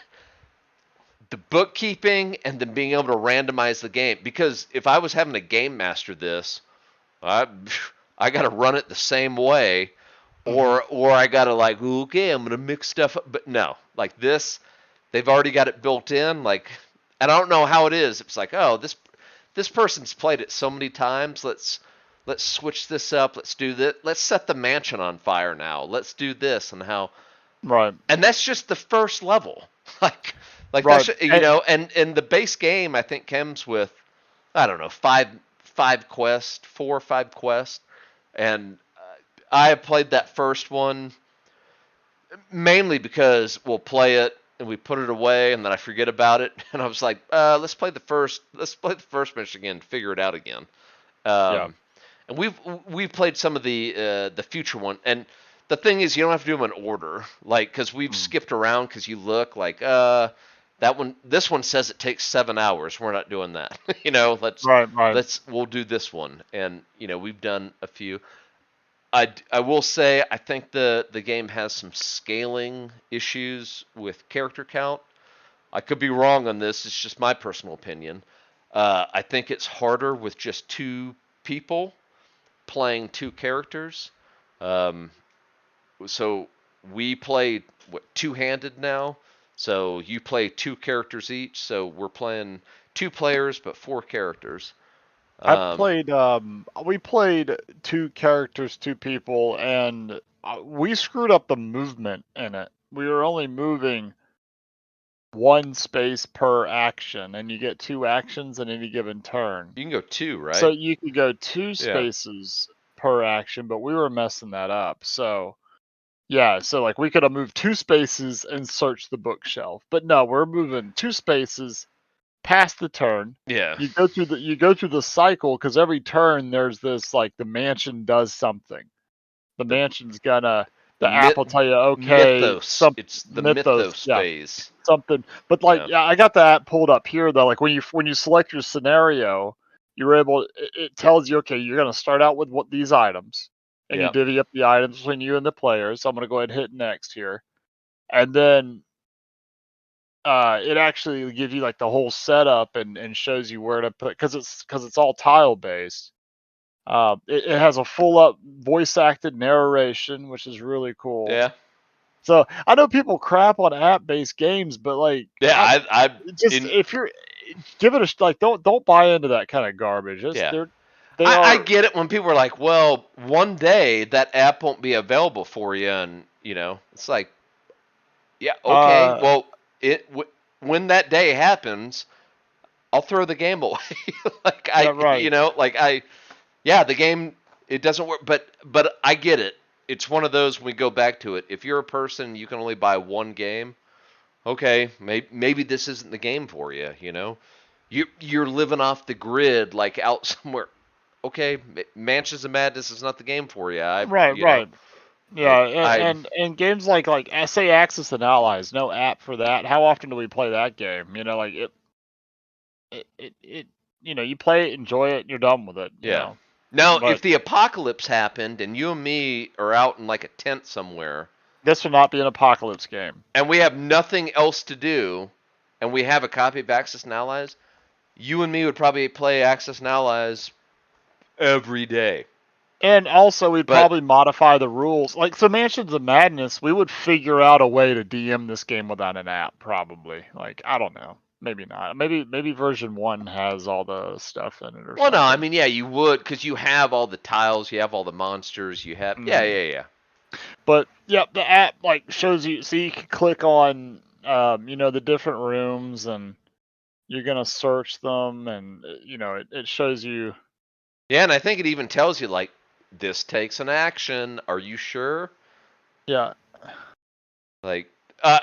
the bookkeeping and then being able to randomize the game. Because if I was having to game master this, I I got to run it the same way, Mhm. or I got to like, okay, I'm gonna mix stuff up. But no, like this, they've already got it built in. Like, and I don't know how it is. It's like, oh, this person's played it so many times. Let's switch this up. Let's do that. Let's set the mansion on fire now. Let's do this and how. Right. And that's just the first level. like like Right. that's and the base game I think comes with I don't know five quests, 4 or 5 quests, and I have played that first one mainly because we'll play it and we put it away and then I forget about it and I was like, let's play the first mission again, figure it out again. Yeah. Um, and we've played some of the future one, and the thing is, you don't have to do them in order, like because we've Mm. skipped around because you look like this one says it takes 7 hours. We're not doing that. Let's Right, right. we'll do this one, and we've done a few. I will say I think the game has some scaling issues with character count. I could be wrong on this. It's just my personal opinion. I think it's harder with just two people playing two characters. Um, so we play two-handed now. So you play two characters each. So we're playing two players but four characters. Um, We played two characters, two people, and we screwed up the movement in it. We were only moving one space per action, and you get two actions in any given turn. you can go two, So right? you could go two Yeah. spaces per action, but we were messing that up. So yeah, so like we could have moved two spaces and searched the bookshelf, but no, we're moving two spaces past the turn. Yeah. You go through the cycle because every turn there's this like the mansion does something. The The mansion's gonna the the app myth will tell you, okay, mythos. some It's the mythos, mythos yeah, phase. something. But like, Yeah. yeah, I got the app pulled up here though. Like when you select your scenario, you're able. It tells you, okay, you're gonna start out with what these items, and you Yeah. divvy up the items between you and the players. So I'm gonna go ahead and hit next here, and then it actually gives you like the whole setup and shows you where to put because it's all tile based. It has a full up voice acted narration, which is really cool. Yeah. So I know people crap on app based games, but like Yeah. I just in if you're give it a like don't buy into that kind of garbage. It's yeah. they I are get it when people are like, well, one day that app won't be available for you, and it's like, yeah, okay, uh well, when that day happens, I'll throw the game away. like yeah, right. yeah, the game it doesn't work, but I get it. It's one of those when we go back to it. If you're a person you can only buy one game, okay, maybe this isn't the game for you. You're living off the grid like out somewhere. Okay, Mansions of Madness is not the game for you. Right, right. I Yeah, I and games like I say Axis and Allies, no app for that. How often do we play that game? You know, like it you know, you play it, enjoy it, and you're done with it, you yeah. know. Now, if But the apocalypse happened and you and me are out in like a tent somewhere this will not be an apocalypse game. and we have nothing else to do and we have a copy of Axis and Allies, you and me would probably play Axis and Allies every day. And also, we'd But probably modify the rules. Like, so Mansions of Madness, we would figure out a way to DM this game without an app, probably. Like, I don't know. Maybe not. Maybe version 1 has all the stuff in it or well, no, I something. mean, yeah, you would because you have all the tiles, you have all the monsters, you have yeah, Hmm. yeah, yeah, But, yeah, the app, like, shows you, so you can click on, you know, the different rooms and you're going to search them and, you know, it shows you. yeah. And I think it even tells you like this takes an action. Are you sure? Yeah. Like, uh,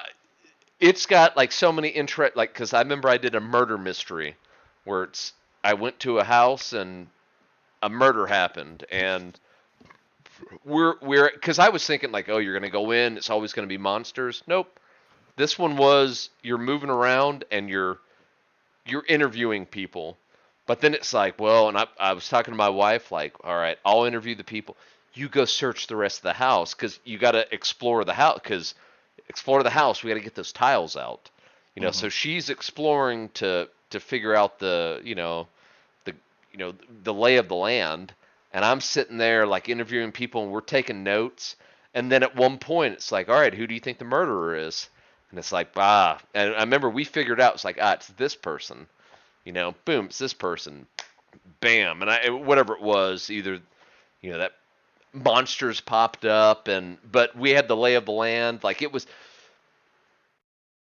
it's got like so many interest. Like, because I remember I did a murder mystery where I went to a house and a murder happened, and we're because I was thinking like, oh, you're gonna go in, it's always gonna be monsters. Nope. This one was you're moving around and you're interviewing people, but then it's like, well, and I was talking to my wife like, all right, I'll interview the people. You go search the rest of the house because you got to explore the house because explore the house. We got to get those tiles out. Hmm. So she's exploring to figure out the the lay of the land, and I'm sitting there like interviewing people, and we're taking notes. And then at one point, it's like, all right, who do you think the murderer is? And it's like, and I remember we figured out it's like, it's this person. Boom, it's this person. Bam, and whatever it was, either that monsters popped up, but we had the lay of the land. Like it was,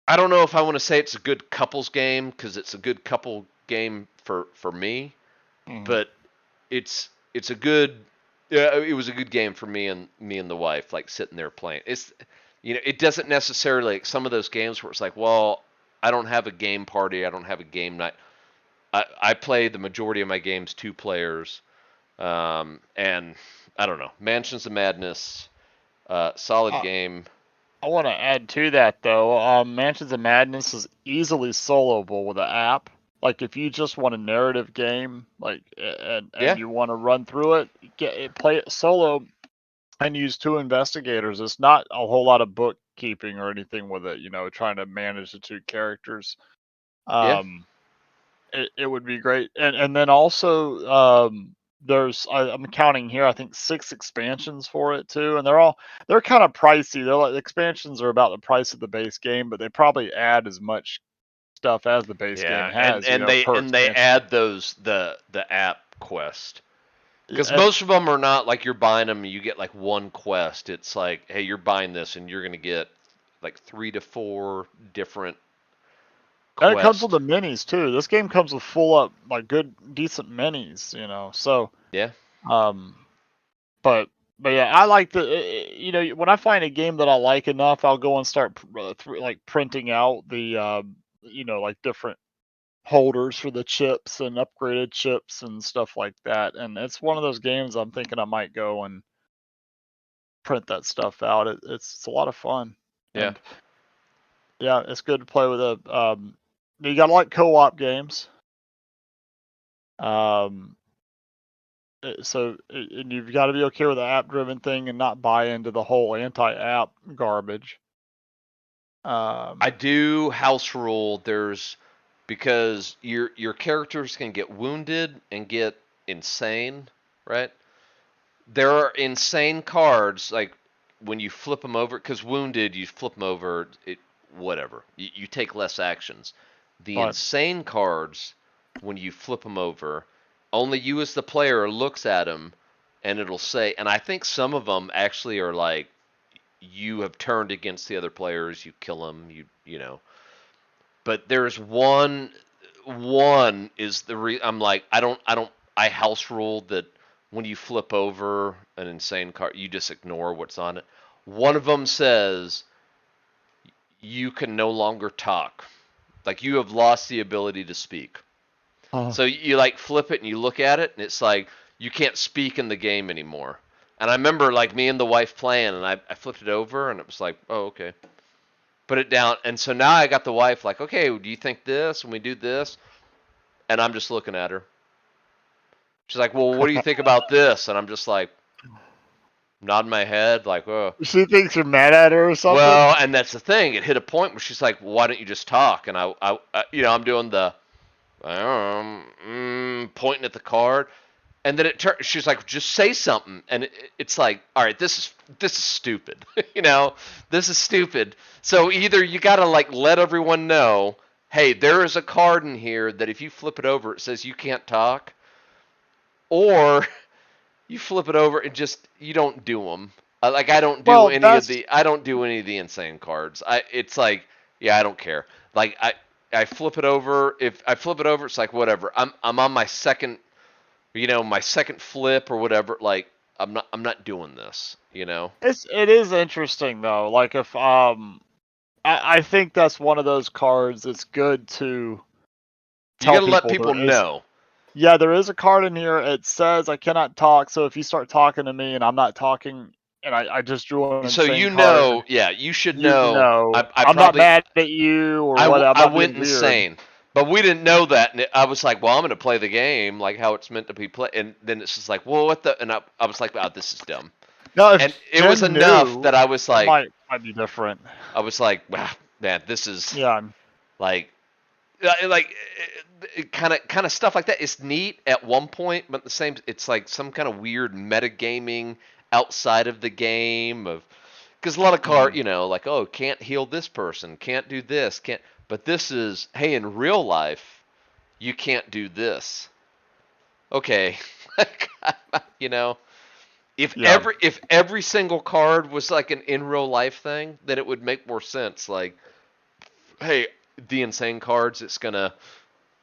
I don't know if I want to say it's a good couples game because it's a good couple game for me, Hmm. but it's a good yeah, it was a good game for me and the wife like sitting there playing. It doesn't necessarily like some of those games where it's like, well, I don't have a game party, I don't have a game night. I play the majority of my games two players, and I don't know. Mansions of Madness, solid game. I want to add to that though. Mansions of Madness is easily soloable with an app. Like if you just want a narrative game, like and Yeah, you want to run through it, play it solo and use two investigators. It's not a whole lot of bookkeeping or anything with it. You know, trying to manage the two characters. yeah. Um, it would be great. And then also, I'm counting here, I think 6 expansions for it too, and they're kind of pricey. They're like, the expansions are about the price of the base game, but they probably add as much stuff as the base game Yeah, and has, and they per and they expansion. add those the app quest. Yeah, Because and most of them are not like you're buying them and you get like one quest. It's like, hey, you're buying this and you're gonna get like 3 to 4 different it comes with quests. the minis too. This game comes with full up, like, good, decent minis, so, Yeah, um But but yeah, I like when I find a game that I like enough, I'll go and start like printing out the like different holders for the chips and upgraded chips and stuff like that. And it's one of those games I'm thinking I might go and print that stuff out. It's a lot of fun, yeah. and yeah, it's good to play with a. You gotta like co-op games. Um, and you've got to be okay with the app-driven thing and not buy into the whole anti-app garbage. I Um, do house rule. There's because your characters can get wounded and get insane, right? There are insane cards like when you flip them over because wounded you flip them over it whatever you take less actions. The but insane cards when you flip them over, only you as the player looks at them and it'll say. And I think some of them actually are like you have turned against the other players, you kill them, you know. But there's one is I'm like I house rule that when you flip over an insane card, you just ignore what's on it. One of them says you can no longer talk, like you have lost the ability to speak. uh, So you like flip it and you look at it and it's like you can't speak in the game anymore. And I remember like me and the wife playing and I flipped it over and it was like, oh, okay, put it down. And so now I got the wife like, okay, do you think this? And we do this, and I'm just looking at her. She's like, well, what do you think about this? And I'm just like nodding my head, like, oh. she thinks you're mad at her or something. Well, and that's the thing. It hit a point where she's like, well, why don't you just talk? And I'm doing the, pointing at the card, and then she's like, just say something, and it's like, all right, this is stupid, this is stupid. So either you gotta like let everyone know, hey, there is a card in here that if you flip it over, it says you can't talk, or you flip it over and just you don't do them. Like Well, that's I don't do any of the insane cards. It's like yeah, I don't care. Like I flip it over. If I flip it over, it's like whatever. I'm on my second, my second flip or whatever. Like I'm not doing this. it is interesting though. Like, if I think that's one of those cards that's good to You tell got to let people people there is. know. Yeah, there is a card in here. It says I cannot talk. So if you start talking to me and I'm not talking, and I just drew an So insane card, yeah, you should you know. know, I I'm not probably mad at you or what. I'm I not went being weird. insane. But we didn't know that, and I was like, "Well, I'm going to play the game like how it's meant to be played." And then it's just like, "Well, what the?" And I was like, "Wow, this is dumb." Now, if And it was Jen enough knew, that I was it like, might be different. "Wow, man, this is Yeah. like, kind of stuff like that. It's neat at one point, but at the same, it's like some kind of weird metagaming outside of the game of because a lot of Mhm. like oh, can't heal this person, can't do this, can't. But this is hey, in real life, you can't do this. Okay, you know, Yeah. if every single card was like an in real life thing, then it would make more sense. Like, hey, the insane cards, it's gonna,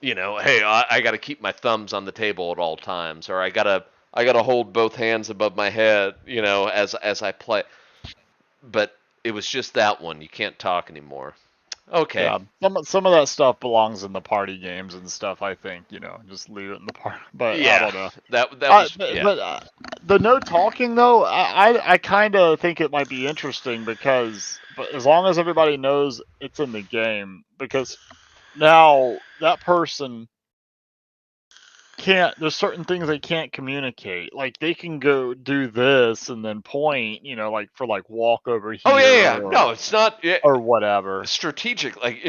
hey, I got to keep my thumbs on the table at all times, or I gotta hold both hands above my head, as I play. But it was just that one. You can't talk anymore. Okay. Yeah, some of that stuff belongs in the party games and stuff. I think, just leave it in the party. But I Yeah, don't know. that was yeah. The no talking though, I kind of think it might be interesting because, but as long as everybody knows it's in the game, because now that person can't. There's certain things they can't communicate. Like, they can go do this and then point, like, for like walk over Oh here yeah, yeah. No, it's not or whatever. strategic. Like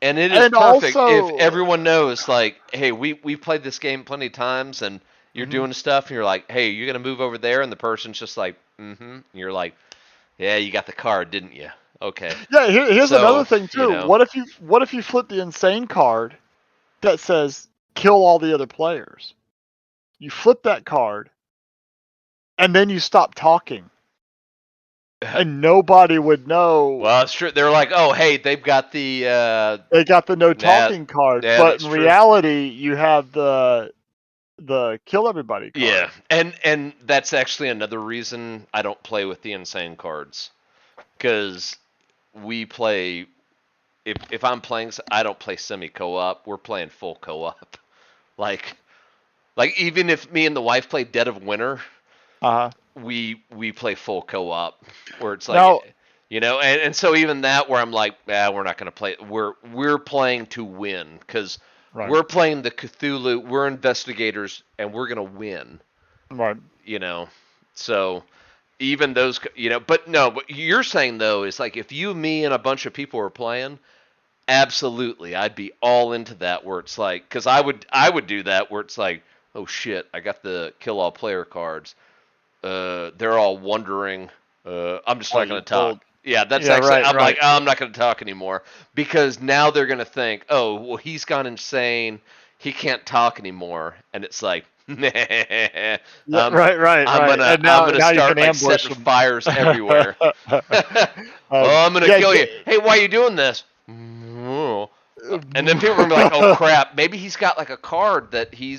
And it is And perfect if also, everyone knows, like, hey, we've played this game plenty of times, and you're mhm. doing stuff, and you're like, hey, you're gonna move over there, and the person's just like, mm-hmm. And you're like, yeah, you got the card, didn't you? Okay. Yeah, here's another So, thing you too. know, What if you flip the insane card that says kill all the other players? You flip that card, and then you stop talking, and nobody would know well, it's true. They're like, oh, hey, they've got the they got the no yeah, talking card. yeah, But in that's true. reality, you have the kill everybody Yeah, card. and that's actually another reason I don't play with the insane cards, because we play. If I'm playing, I don't play semi co-op. We're playing full co-op. Like like even if me and the wife play Dead of Winter, Uh-huh. we play full co-op, where it's like, Now, and so even that, where I'm like, we're not gonna play. We're playing to win, because right, we're playing the Cthulhu. We're investigators, and we're gonna win. right. You know, so even those, but no, what you're saying though is like, if you, me, and a bunch of people were playing, absolutely, I'd be all into that. Where it's like, because I would do that. Where it's like, oh shit, I got the kill all player cards. They're all wondering. I'm just What not you going to talk. pulled. Yeah, that's Yeah, actually. right, I'm like, right. oh, I'm not going to talk anymore, because now they're going to think, oh, well, he's gone insane. He can't talk anymore, and it's like, nah, Yeah, right, right, I'm right. gonna And I'm now gonna now you start can like ambush setting them. fires everywhere. Oh, I'm gonna Yeah, kill you. Hey, why are you doing this? And then people are gonna be like, "Oh crap, maybe he's got like a card that he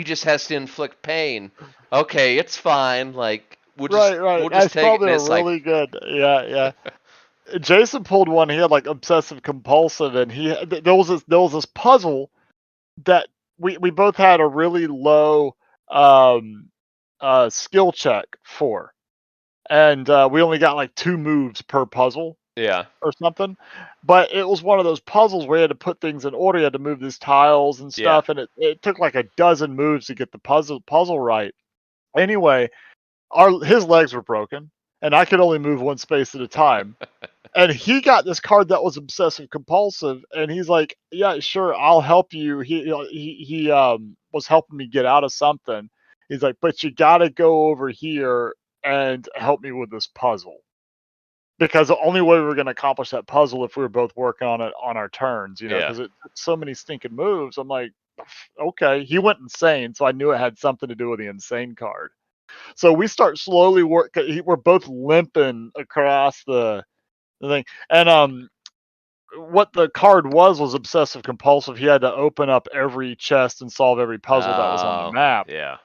just has to inflict pain." Okay, it's fine. Like right, right. we'll just That's take it, and probably a it's like, really good. Yeah, yeah. Jason pulled one. He had like obsessive compulsive, and there was this puzzle that we both had a really low um skill check for, and we only got like 2 moves per puzzle yeah, or something. But it was one of those puzzles where you had to put things in order. You had to move these tiles and yeah. stuff, and it took like a dozen moves to get the puzzle right. Anyway, his legs were broken, and I could only move one space at a time. And he got this card that was obsessive compulsive, and he's like, "Yeah, sure, I'll help you." He was helping me get out of something. He's like, "But you got to go over here and help me with this puzzle." Because the only way we were gonna accomplish that puzzle if we were both working on it on our turns, Yeah. because it took so many stinking moves. I'm like, okay. He went insane, so I knew it had something to do with the insane card. So we start slowly we're both limping across the thing. And what the card was obsessive compulsive. He had to open up every chest and solve every puzzle that was on the map. Yeah.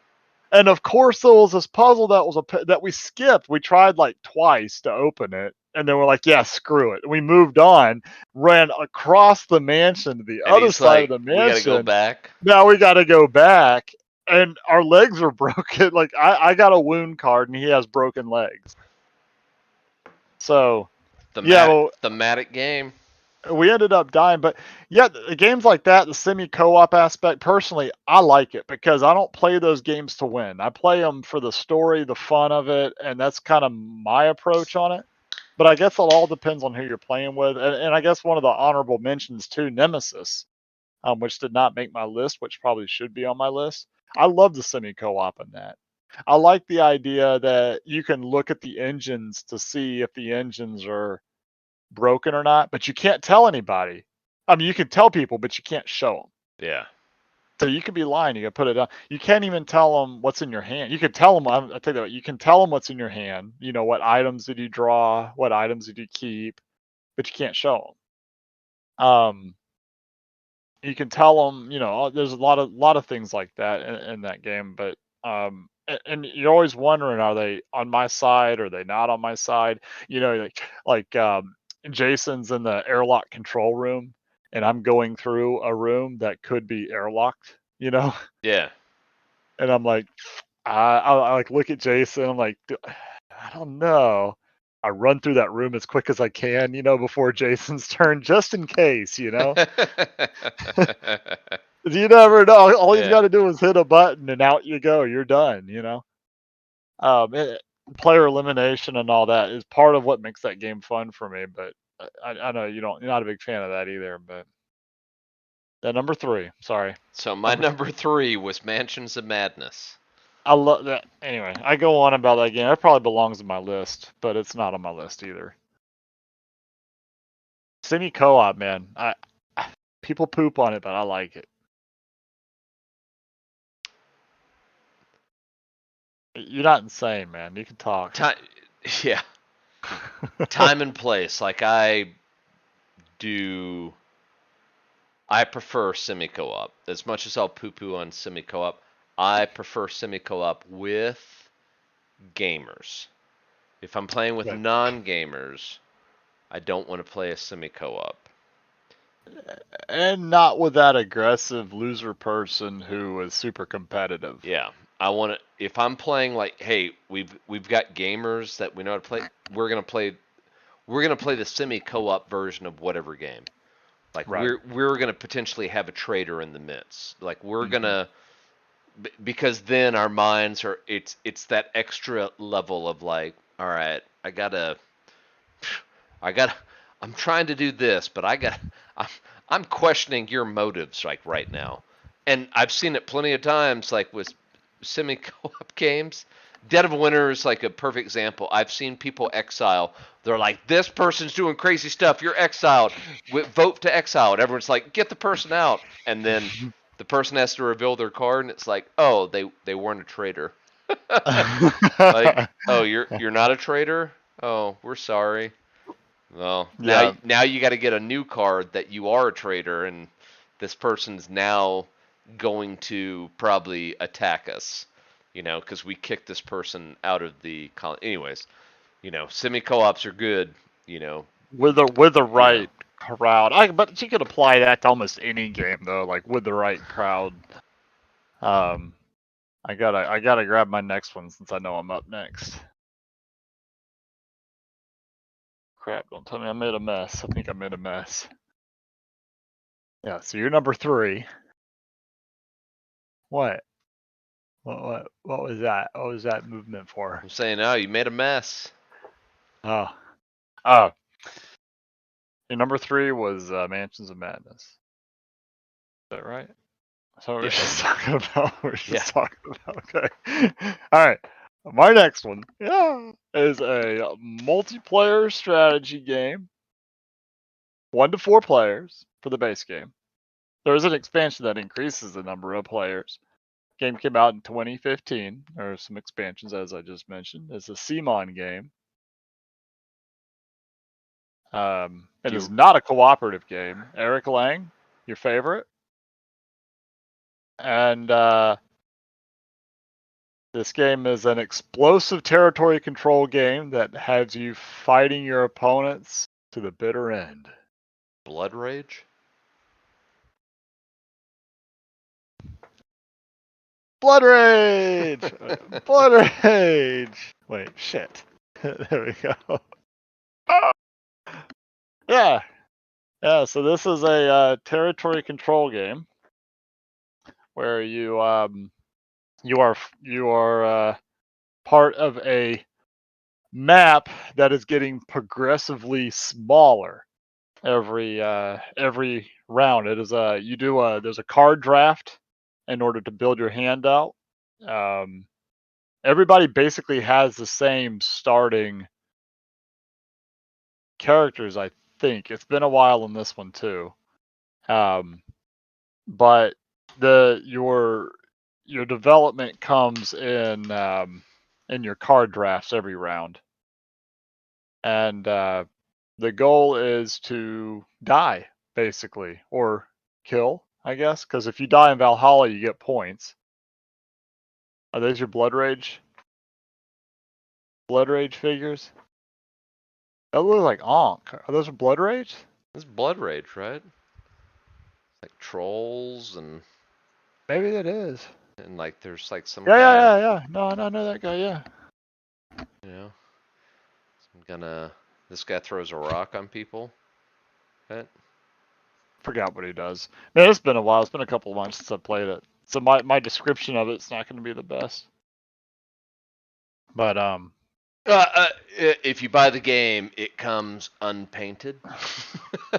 And of course, there was this puzzle that we skipped. We tried like twice to open it, and then we're like, "Yeah, screw it." We moved on, ran across the mansion to the And other he's side of like, the "We got to go mansion. back." Now we got to go back, and our legs are broken. Like I got a wound card, and he has broken legs. So yeah, well, Thematic game. we ended up dying. But yeah, the games like that, the semi co-op aspect, personally, I like it because I don't play those games to win. I play them for the story, the fun of it, and that's kind of my approach on it. But I guess it all depends on who you're playing with. And I guess one of the honorable mentions too, Nemesis, which did not make my list, which probably should be on my list. I love the semi co-op in that. I like the idea that you can look at the engines to see if the engines are broken or not, but you can't tell anybody. I mean, you can tell people, but you can't show them. Yeah. So you could be lying. You can put it on. You can't even tell them what's in your hand. You can tell them. I take that back. You can tell them what's in your hand. What items did you draw? What items did you keep? But you can't show them. You can tell them. There's a lot of things like that in that game. But and you're always wondering, are they on my side? Are they not on my side? Like Jason's in the airlock control room, and I'm going through a room that could be airlocked. Yeah. And I'm like, I like look at Jason. I'm like, I don't know. I run through that room as quick as I can, before Jason's turn, just in case. You never know. All he's Yeah. got to do is hit a button, and out you go. You're done. Um, it, Player elimination and all that is part of what makes that game fun for me. But I know you're not a big fan of that either. But Number 3. Sorry. So my number 3 was Mansions of Madness. I love that. Anyway, I go on about that game. It probably belongs in my list, but it's not on my list either. Semi co-op, man. People poop on it, but I like it. You're not insane, man. You can talk. Yeah. Time and place. Like I prefer semi co-op. As much as I'll poo-poo on semi co-op, I prefer semi co-op with gamers. If I'm playing with Right. non-gamers, I don't want to play a semi co-op. And not with that aggressive loser person who is super competitive. Yeah, I want to. If I'm playing like, hey, we've got gamers that we know how to play. We're gonna play the semi co-op version of whatever game. Like Right. we're gonna potentially have a trader in the midst. Like we're Mm-hmm. gonna because then our minds are it's that extra level of like, all right, I got I'm trying to do this, but I'm I'm questioning your motives like right now. And I've seen it plenty of times like with semi co-op games. Dead of Winter is like a perfect example. I've seen people exile. They're like, this person's doing crazy stuff. You're exiled. Vote to exile. And everyone's like, get the person out. And then the person has to reveal their card, and it's like, oh, they weren't a traitor. Like, oh, you're not a traitor. Oh, we're sorry. Well, Yeah. now you got to get a new card that you are a traitor, and this person's now going to probably attack us, because we kicked this person out of the anyways, semi co-ops are good, With the you know. right crowd. But you could apply that to almost any game though, like with the right crowd. Um I gotta grab my next one since I know I'm up next. Crap, don't tell me I made a mess. I think I made a mess. Yeah, so you're number 3. What? What was that? What was that movement for? I'm saying, oh, you made a mess. Oh. Oh. Your number 3 was Mansions of Madness. Is that right? That's what we're Yes. just talking about. We're just Yeah. talking about. Okay. All right. My next one, is a multiplayer strategy game. 1 to 4 players for the base game. There is an expansion that increases the number of players. Game came out in 2015. There are some expansions, as I just mentioned. It's a CMON game. It is not a cooperative game. Eric Lang, your favorite. And this game is an explosive territory control game that has you fighting your opponents to the bitter end. Blood Rage. Blood Rage! Blood Rage! Wait, shit. There we go. Yeah. Yeah, so this is a territory control game where you are part of a map that is getting progressively smaller every round. It is there's a card draft in order to build your hand out. Everybody basically has the same starting characters. I think it's been a while in this one too, but your development comes in your card drafts every round, and the goal is to die basically or kill, I guess, because if you die in Valhalla, you get points. Are those your Blood Rage figures? That looks like Ankh. Are those Blood Rage? This is Blood Rage, right? Like trolls Maybe it is. and like there's like some Yeah, yeah, kind of, yeah, yeah. No, I know that guy. Yeah. you know, this guy throws a rock on people. Right? Forgot what he does. Man, it's been a while. It's been a couple of months since I played it. So my description of it's not going to be the best. But If you buy the game, it comes unpainted.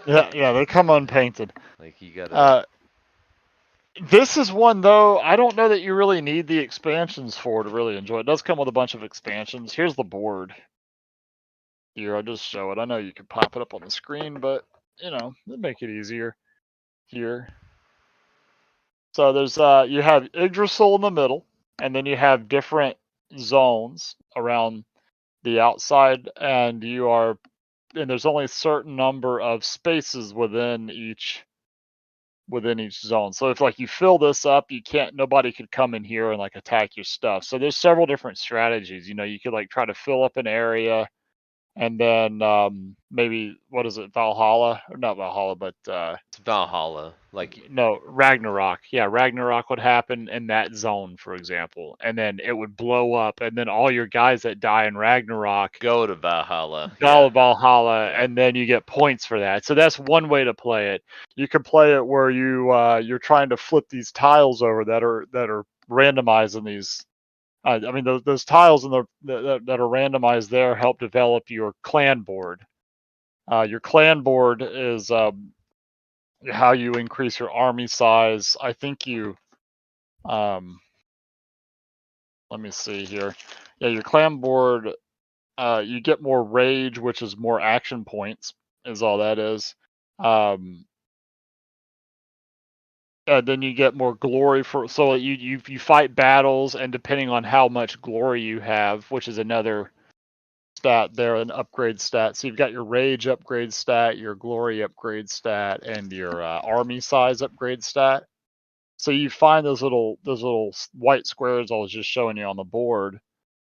yeah, they come unpainted. Like you gotta. This is one, though, I don't know that you really need the expansions for to really enjoy it. It does come with a bunch of expansions. Here's the board. Here, I'll just show it. I know you can pop it up on the screen, but, it'll make it easier. Here. So there's, you have Yggdrasil in the middle, and then you have different zones around the outside, and there's only a certain number of spaces within each zone. So if like you fill this up, nobody could come in here and like attack your stuff. So there's several different strategies. You could like try to fill up an area, and then maybe what is it, Valhalla? Or not Valhalla, but It's Valhalla. Like, no, Ragnarok. Yeah, Ragnarok would happen in that zone, for example, and then it would blow up, and then all your guys that die in Ragnarok go to Valhalla. Battle Yeah. of Valhalla, Yeah. and then you get points for that. So that's one way to play it. You can play it where you're trying to flip these tiles over that are randomized in these. I mean, those tiles in that are randomized there help develop your clan board. Your clan board is how you increase your army size. I think let me see here. Yeah, your clan board. You get more rage, which is more action points, is all that is. Um, and then you get more glory so you fight battles, and depending on how much glory you have, which is another stat there, an upgrade stat. So you've got your rage upgrade stat, your glory upgrade stat, and your army size upgrade stat. So you find those little white squares I was just showing you on the board,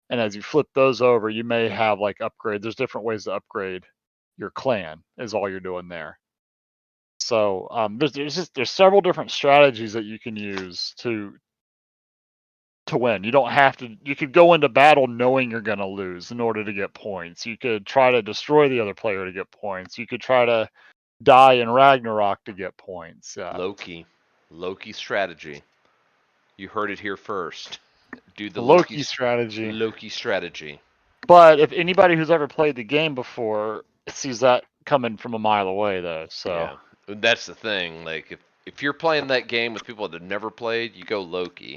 and as you flip those over, you may have like upgrade. There's different ways to upgrade your clan. Is all you're doing there. So there's several different strategies that you can use to win. You don't have to. You could go into battle knowing you're going to lose in order to get points. You could try to destroy the other player to get points. You could try to die in Ragnarok to get points. Loki strategy. You heard it here first. Do the The Loki strategy. Loki strategy. But if anybody who's ever played the game before sees that coming from a mile away, though, so Yeah, that's the thing. Like, if you're playing that game with people that have never played, you go Loki.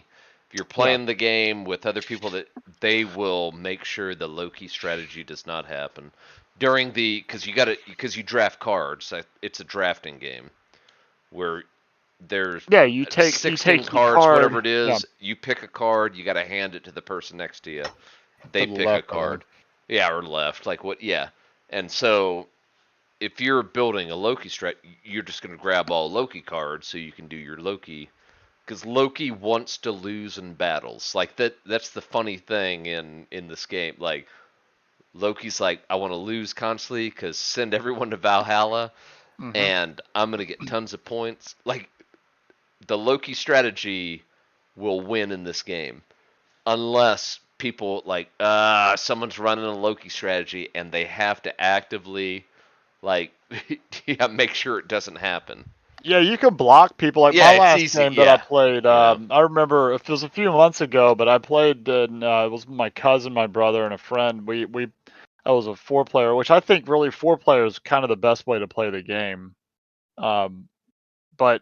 If you're yeah, playing the game with other people, that they will make sure the Loki strategy does not happen during because you draft cards. It's a drafting game where there's yeah. You take 16 the cards, whatever card, it yeah, is. You pick a card, you got to hand it to the person next to you. to They the pick a left of them. card. Yeah, or left. Like what? Yeah. And so if you're building a Loki strat, you're just going to grab all Loki cards so you can do your Loki. Because Loki wants to lose in battles. Like that's the funny thing in this game. Like Loki's like, I want to lose constantly because send everyone to Valhalla Hmm. and I'm going to get tons of points. Like the Loki strategy will win in this game unless people like someone's running a Loki strategy and they have to actively like yeah, make sure it doesn't happen. Yeah, you can block people. Like my Yeah, it's last easy. game that I Yeah, played, you know. I remember it was a few months ago, but I played. It was my cousin, my brother, and a friend. We that was a 4 player, which I think really 4 player is kind of the best way to play the game. Um, but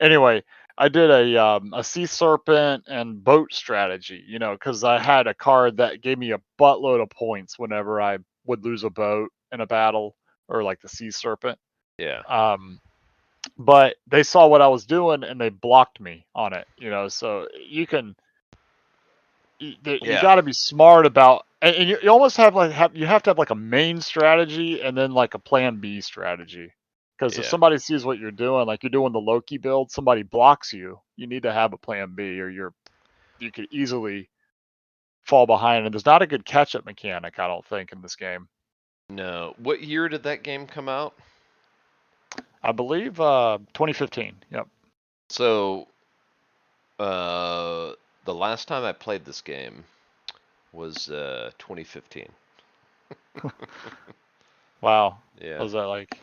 anyway, I did a sea serpent and boat strategy. Because I had a card that gave me a buttload of points whenever I would lose a boat in a battle, or like the sea serpent. Yeah, Um, but they saw what I was doing and they blocked me on it. So you yeah, got to be smart about, and you almost you have to have like a main strategy and then like a plan B strategy. Because if yeah. somebody sees what you're doing, like you're doing the Loki build, somebody blocks you, you need to have a plan B, or you could easily fall behind. And there's not a good catch up mechanic, I don't think, in this game. No. What year did that game come out? I believe 2015. Yep. So, uh, the last time I played this game was 2015. Wow. Yeah, What was that like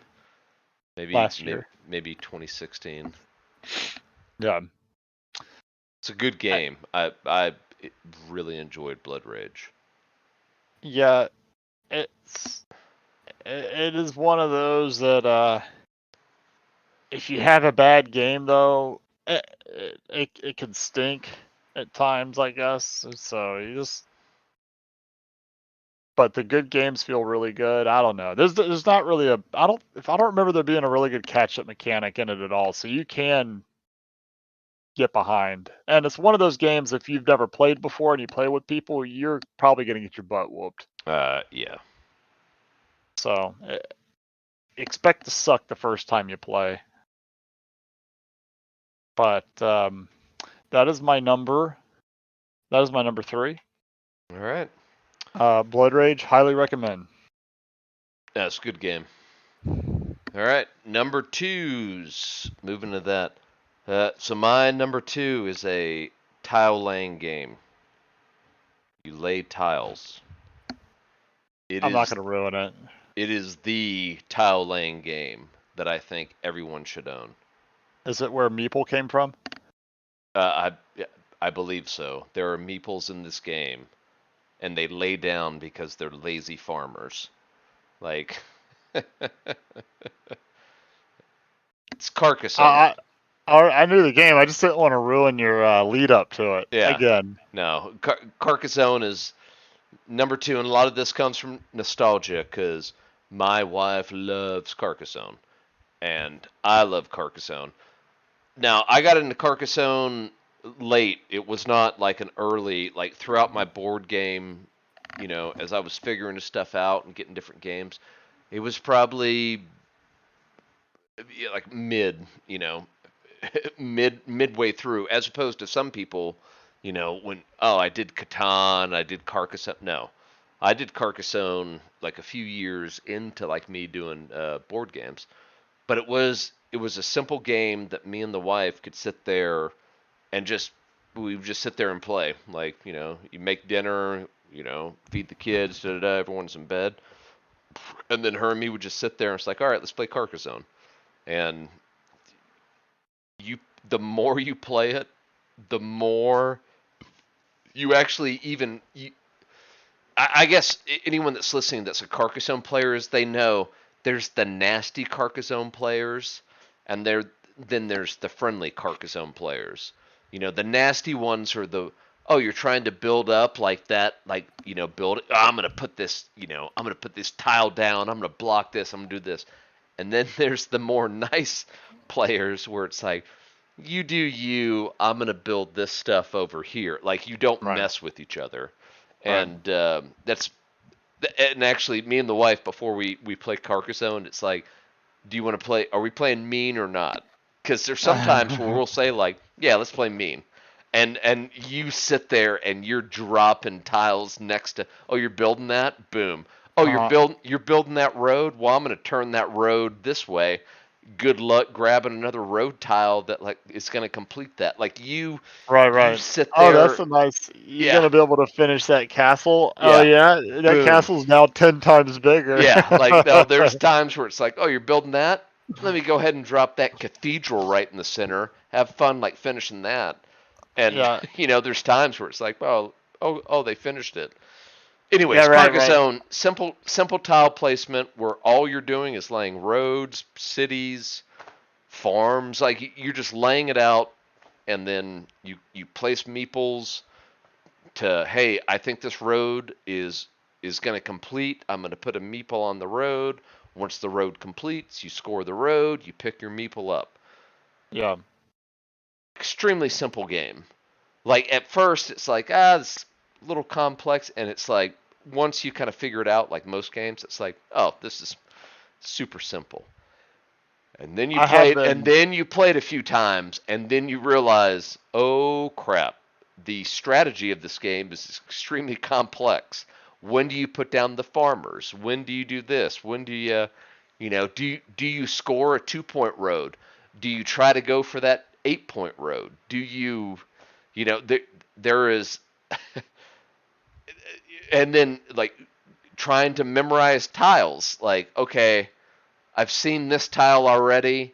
maybe last maybe year? maybe 2016. Yeah. It's a good I, game. I really enjoyed Blood Rage. yeah. It's it is one of those that if you have a bad game though, it can stink at times, I guess. So you just. But the good games feel really good. I don't know. There's not really a I don't remember there being a really good catch-up mechanic in it at all. So you can get behind. And it's one of those games if you've never played before and you play with people, you're probably going to get your butt whooped. Yeah. So expect to suck the first time you play. But that is my number. That is my number 3. All right. Blood Rage, highly recommend. That's a good game. All right, number 2's. Moving to that. So my number 2 is a tile laying game. You lay tiles. It I'm not is going to ruin it. it is the tile laying game that I think everyone should own. Is it where Meeple came from? I believe so. There are meeples in this game, and they lay down because they're lazy farmers. Like it's Carcassonne. I knew the game. I just didn't want to ruin your lead up to it Yeah. again. No, Carcassonne is number 2, and a lot of this comes from nostalgia because my wife loves Carcassonne, and I love Carcassonne. Now, I got into Carcassonne late. It was not like an early, like throughout my board game, as I was figuring this stuff out and getting different games. It was probably like midway through, as opposed to some people, when I did Catan, I did Carcassonne. No, I did Carcassonne like a few years into like me doing board games, but it was a simple game that me and the wife could sit there and we would just sit there and play. Like you make dinner, feed the kids, da da da. Everyone's in bed, and then her and me would just sit there and it's like, all right, let's play Carcassonne. And the more you play it, the more you actually I guess anyone that's listening that's a Carcassonne player is they know there's the nasty Carcassonne players, and then there's the friendly Carcassonne players. The nasty ones are you're trying to build up like that, like build it. Oh, I'm gonna put this, I'm gonna put this tile down. I'm gonna block this. I'm gonna do this, and then there's the more nice players where it's like, you do you. I'm gonna build this stuff over here. Like you don't Right. mess with each other, Right. and and actually, me and the wife before we play Carcassonne, it's like, do you want to play? Are we playing mean or not? Because there's sometimes where we'll say like, yeah, let's play mean, and you sit there and you're dropping tiles next to. Oh, you're building that. Boom. Oh, you're uh, building that road. Well, I'm gonna turn that road this way. Good luck grabbing another road tile that like is gonna complete that. Like right. you Right. sit Oh, that's there. a nice. You're Yeah, gonna be able to finish that castle. Oh yeah. yeah, that Boom. castle's now 10 times bigger. Yeah, like no, there's times where it's like, oh, you're building that. Let me go ahead and drop that cathedral right in the center. Have fun, like finishing that. And Yeah. there's times where it's like, oh, they finished it. Yeah. Anyways, Right. Right. Carcassonne, simple tile placement where all you're doing is laying roads, cities, farms. Like you're just laying it out, and then you place meeples to, hey, I think this road is going to complete. I'm going to put a meeple on the road. Once the road completes, you score the road, you pick your meeple up. Yeah. Extremely simple game. Like at first it's like, it's a little complex, and it's like once you kind of figure it out, like most games, it's like, oh, this is super simple. And then you I play have it, and been. then you play it a few times, and then you realize, oh crap, the strategy of this game is extremely complex. When do you put down the farmers? When do you do this? When do you, do you score a 2 point road? Do you try to go for that 8 point road? Do you, there is, and then like trying to memorize tiles. Like, okay, I've seen this tile already.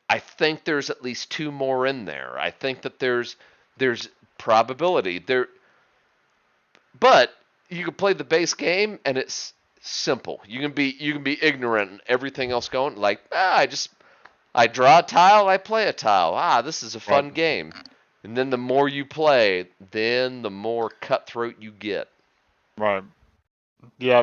I think there's at least 2 more in there. I think that there's probability there, but you can play the base game and it's simple. You can be ignorant and everything else going like, I just I draw a tile, I play a tile. Ah, this is a fun Right. game. And then the more you play, then the more cutthroat you get. Right. Yeah.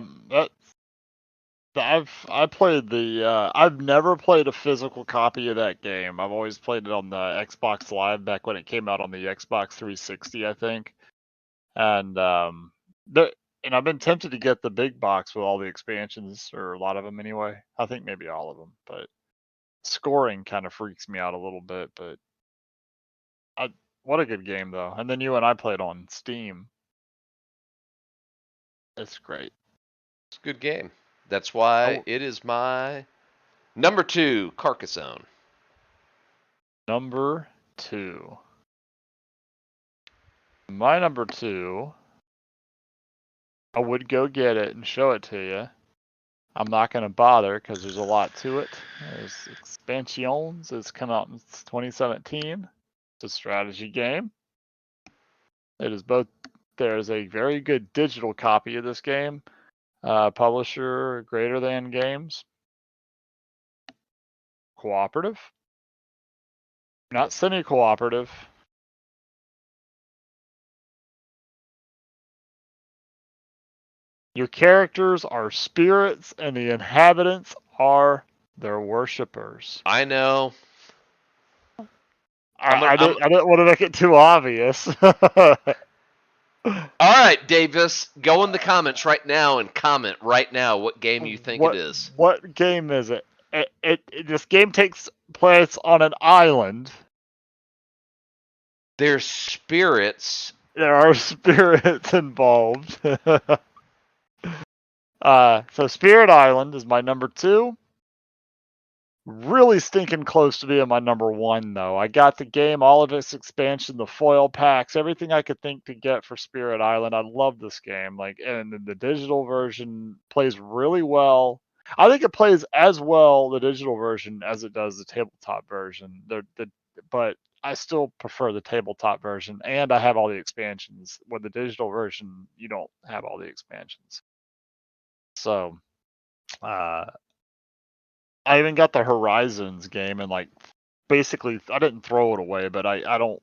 I played the. I've never played a physical copy of that game. I've always played it on the Xbox Live back when it came out on the Xbox 360, I think. And the and I've been tempted to get the big box with all the expansions, or a lot of them anyway. I think maybe all of them, but scoring kind of freaks me out a little bit. But what a good game though. And then you and I played on Steam. It's great. It's a good game. That's why Oh, it is my number 2, Carcassonne. number 2. My number 2. I would go get it and show it to you. I'm not going to bother because there's a lot to it. There's expansions. It's come out in 2017. It's a strategy game. It is both. There's a very good digital copy of this game. Publisher Greater Than Games. Cooperative. Not semi-cooperative. Your characters are spirits and the inhabitants are their worshippers. I know. I didn't want to make it too obvious. All right, Davis, go in the comments right now and comment right now what game you think it is. What game is it? This game takes place on an island. There's spirits. There are spirits involved. So Spirit Island is my number 2. Really stinking close to being my number 1 though. I got the game, all of its expansion, the foil packs, everything I could think to get for Spirit Island. I love this game. And the digital version plays really well. I think it plays as well, the digital version, as it does the tabletop version. But I still prefer the tabletop version, and I have all the expansions. With the digital version, you don't have all the expansions. So, uh, I even got the Horizons game, and basically I didn't throw it away, but I don't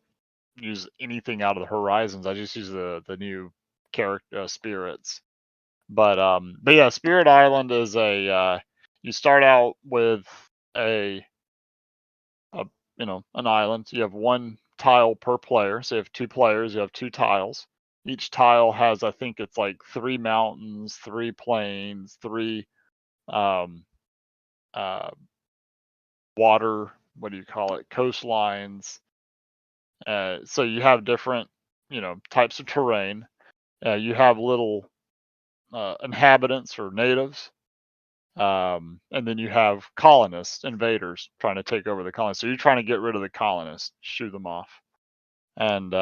use anything out of the Horizons. I just use the new character spirits. But yeah, Spirit Island is you start out with a a an island. You have one tile per player. So you have 2 players, you have 2 tiles. Each tile has, I think it's like 3 mountains, 3 plains, 3 um uh water, what do you call it, coastlines. So you have different, types of terrain. You have little inhabitants or natives, and then you have colonists, invaders trying to take over the colonists. So you're trying to get rid of the colonists, shoo them off, and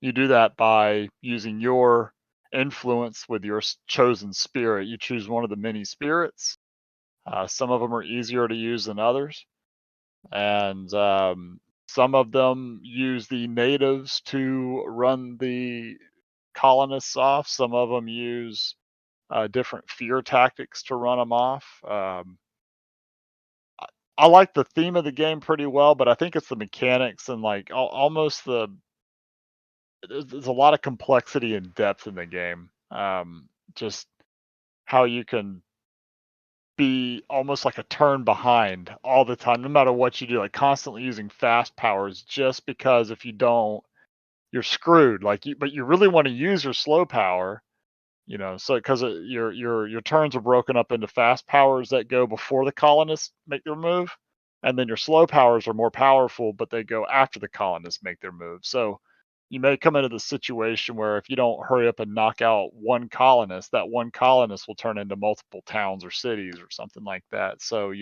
you do that by using your influence with your chosen spirit. You choose one of the many spirits. Some of them are easier to use than others, and some of them use the natives to run the colonists off. Some of them use different fear tactics to run them off. I like the theme of the game pretty well, but I think it's the mechanics and almost there's a lot of complexity and depth in the game. Just how you can be almost like a turn behind all the time, no matter what you do, like constantly using fast powers just because if you don't, you're screwed. But you really want to use your slow power, so because your turns are broken up into fast powers that go before the colonists make their move, and then your slow powers are more powerful, but they go after the colonists make their move. So you may come into the situation where if you don't hurry up and knock out one colonist, that one colonist will turn into multiple towns or cities or something like that. So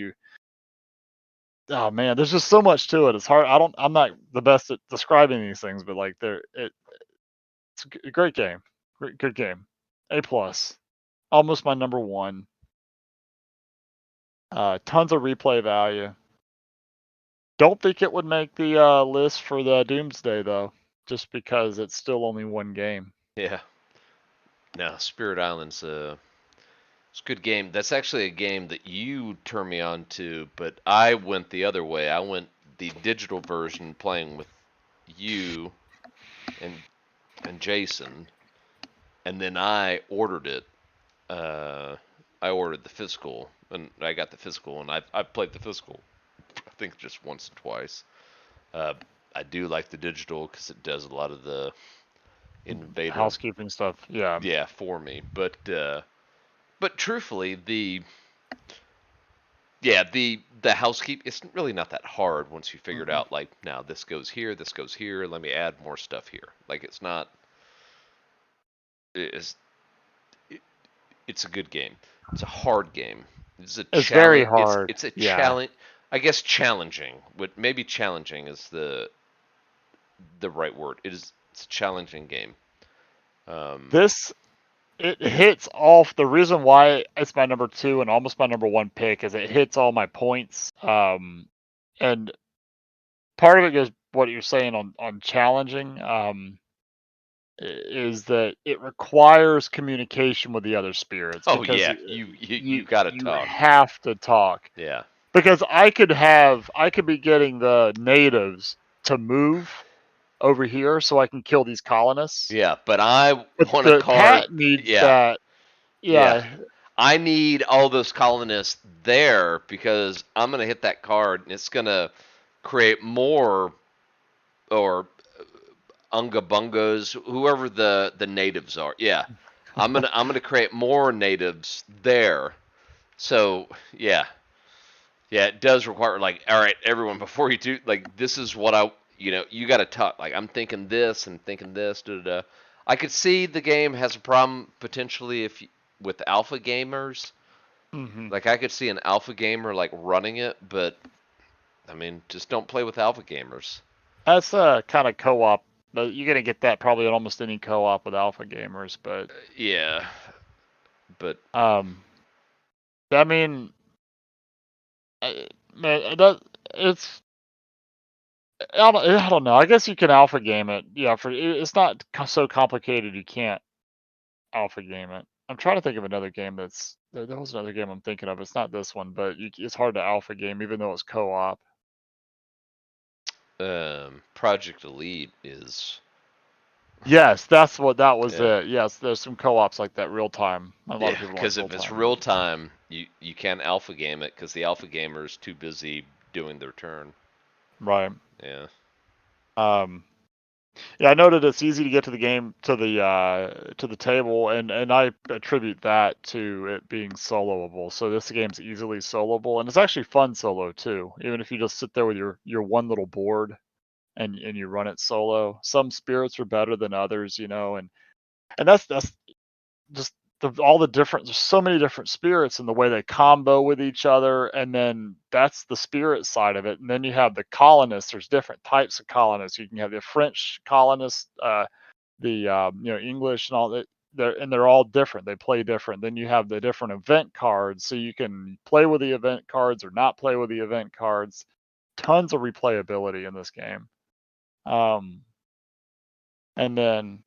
oh man, there's just so much to it. It's hard. I'm not the best at describing these things, but it's a great game. Good game. A plus. Almost my number 1. Tons of replay value. Don't think it would make the list for the Doomsday though, just because it's still only one game. Yeah. No, Spirit Island's It's a good game. That's actually a game that you turned me on to, but I went the other way. I went the digital version, playing with you and Jason, and then I ordered it. Uh, I ordered the physical, and I got the physical, and I've played the physical. I think just once or twice. Uh, I do like the digital because it does a lot of the innovative, Housekeeping stuff. Yeah. yeah, for me. But truthfully, the housekeep, it's really not that hard once you figure it Mm-mm. out. Like, now this goes here, this goes here. Let me add more stuff here. Like, it's not. It's it, it's a good game. It's a hard game. It's a It's very challenge. It's hard. it's a Yeah. challenge. I guess challenging. What maybe challenging is the right word. It's a challenging game. Um, This it hits off. The reason why it's my number 2 and almost my number 1 pick is it hits all my points. And part of it goes what you're saying on challenging. Is that it requires communication with the other spirits oh because yeah, you gotta you talk. have to talk. Yeah. Because I could be getting the natives to move over here so I can kill these colonists. Yeah, but I But want a the card. cat needs Yeah, that. yeah. Yeah. I need all those colonists there because I'm gonna hit that card and it's gonna create more, or unga bungas, whoever the natives are. Yeah, I'm gonna create more natives there. So yeah, yeah, it does require, like, all right, everyone, before you do, like, this is what you got to talk. Like, I'm thinking this and thinking this. Da, da, da. I could see the game has a problem potentially if with alpha gamers. Hmm. Like, I could see an alpha gamer like running it, but I mean, just don't play with alpha gamers. That's kind of co-op. But you're gonna get that probably in almost any co-op with alpha gamers. But Yeah, but um, I mean, man, it does, it's I don't know. I guess you can alpha game it. Yeah, it's not so complicated. You can't alpha game it. I'm trying to think of another game there was another game I'm thinking of. It's not this one, but it's hard to alpha game even though it's co-op. Project Elite is, Yes, that's what that was yeah, it. Yes, there's some co-ops like that real time. A lot yeah, of people like because real if it's time real games. time, you can't alpha game it because the alpha gamer is too busy doing their turn. Right. Yeah. Um yeah, I noted it's easy to get to the game to the table and I attribute that to it being soloable. So this game's easily soloable and it's actually fun solo too. Even if you just sit there with your one little board and you run it solo. Some spirits are better than others, and that's just all the different. There's so many different spirits and the way they combo with each other, and then that's the spirit side of it. And then you have the colonists. There's different types of colonists. You can have the French colonists, the English and all that. They're all different. They play different. Then you have the different event cards, so you can play with the event cards or not play with the event cards. Tons of replayability in this game. Um, and then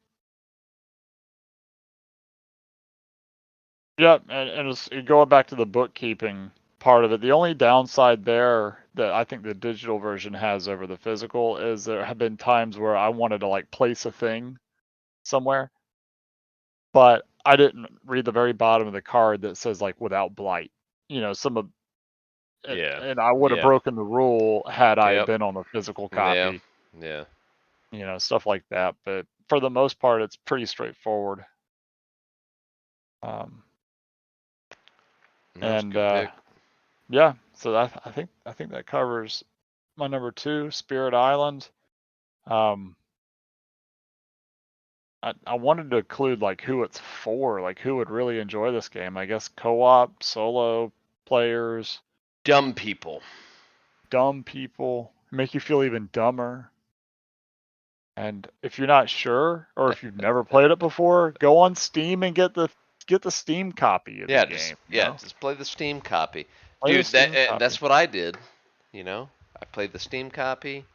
Yep, and going back to the bookkeeping part of it, the only downside there that I think the digital version has over the physical is there have been times where I wanted to like place a thing somewhere, but I didn't read the very bottom of the card that says like without blight. Some of Yeah. and I would have Yeah. broken the rule had I Yep. been on the physical Yeah. copy, Yeah. stuff like that. But for the most part, it's pretty straightforward. Um, That was a and good pick. Yeah, so I think that covers my number 2, Spirit Island. Um, I wanted to include like who it's for, like who would really enjoy this game. I guess co-op, solo players, Dumb people. dumb people, make you feel even dumber. And if you're not sure, or if you've never played it before, go on Steam and get the Steam copy of the Yeah, just game. yeah, just play the Steam copy, Play the dude. Steam That's copy. what I did. I played the Steam copy.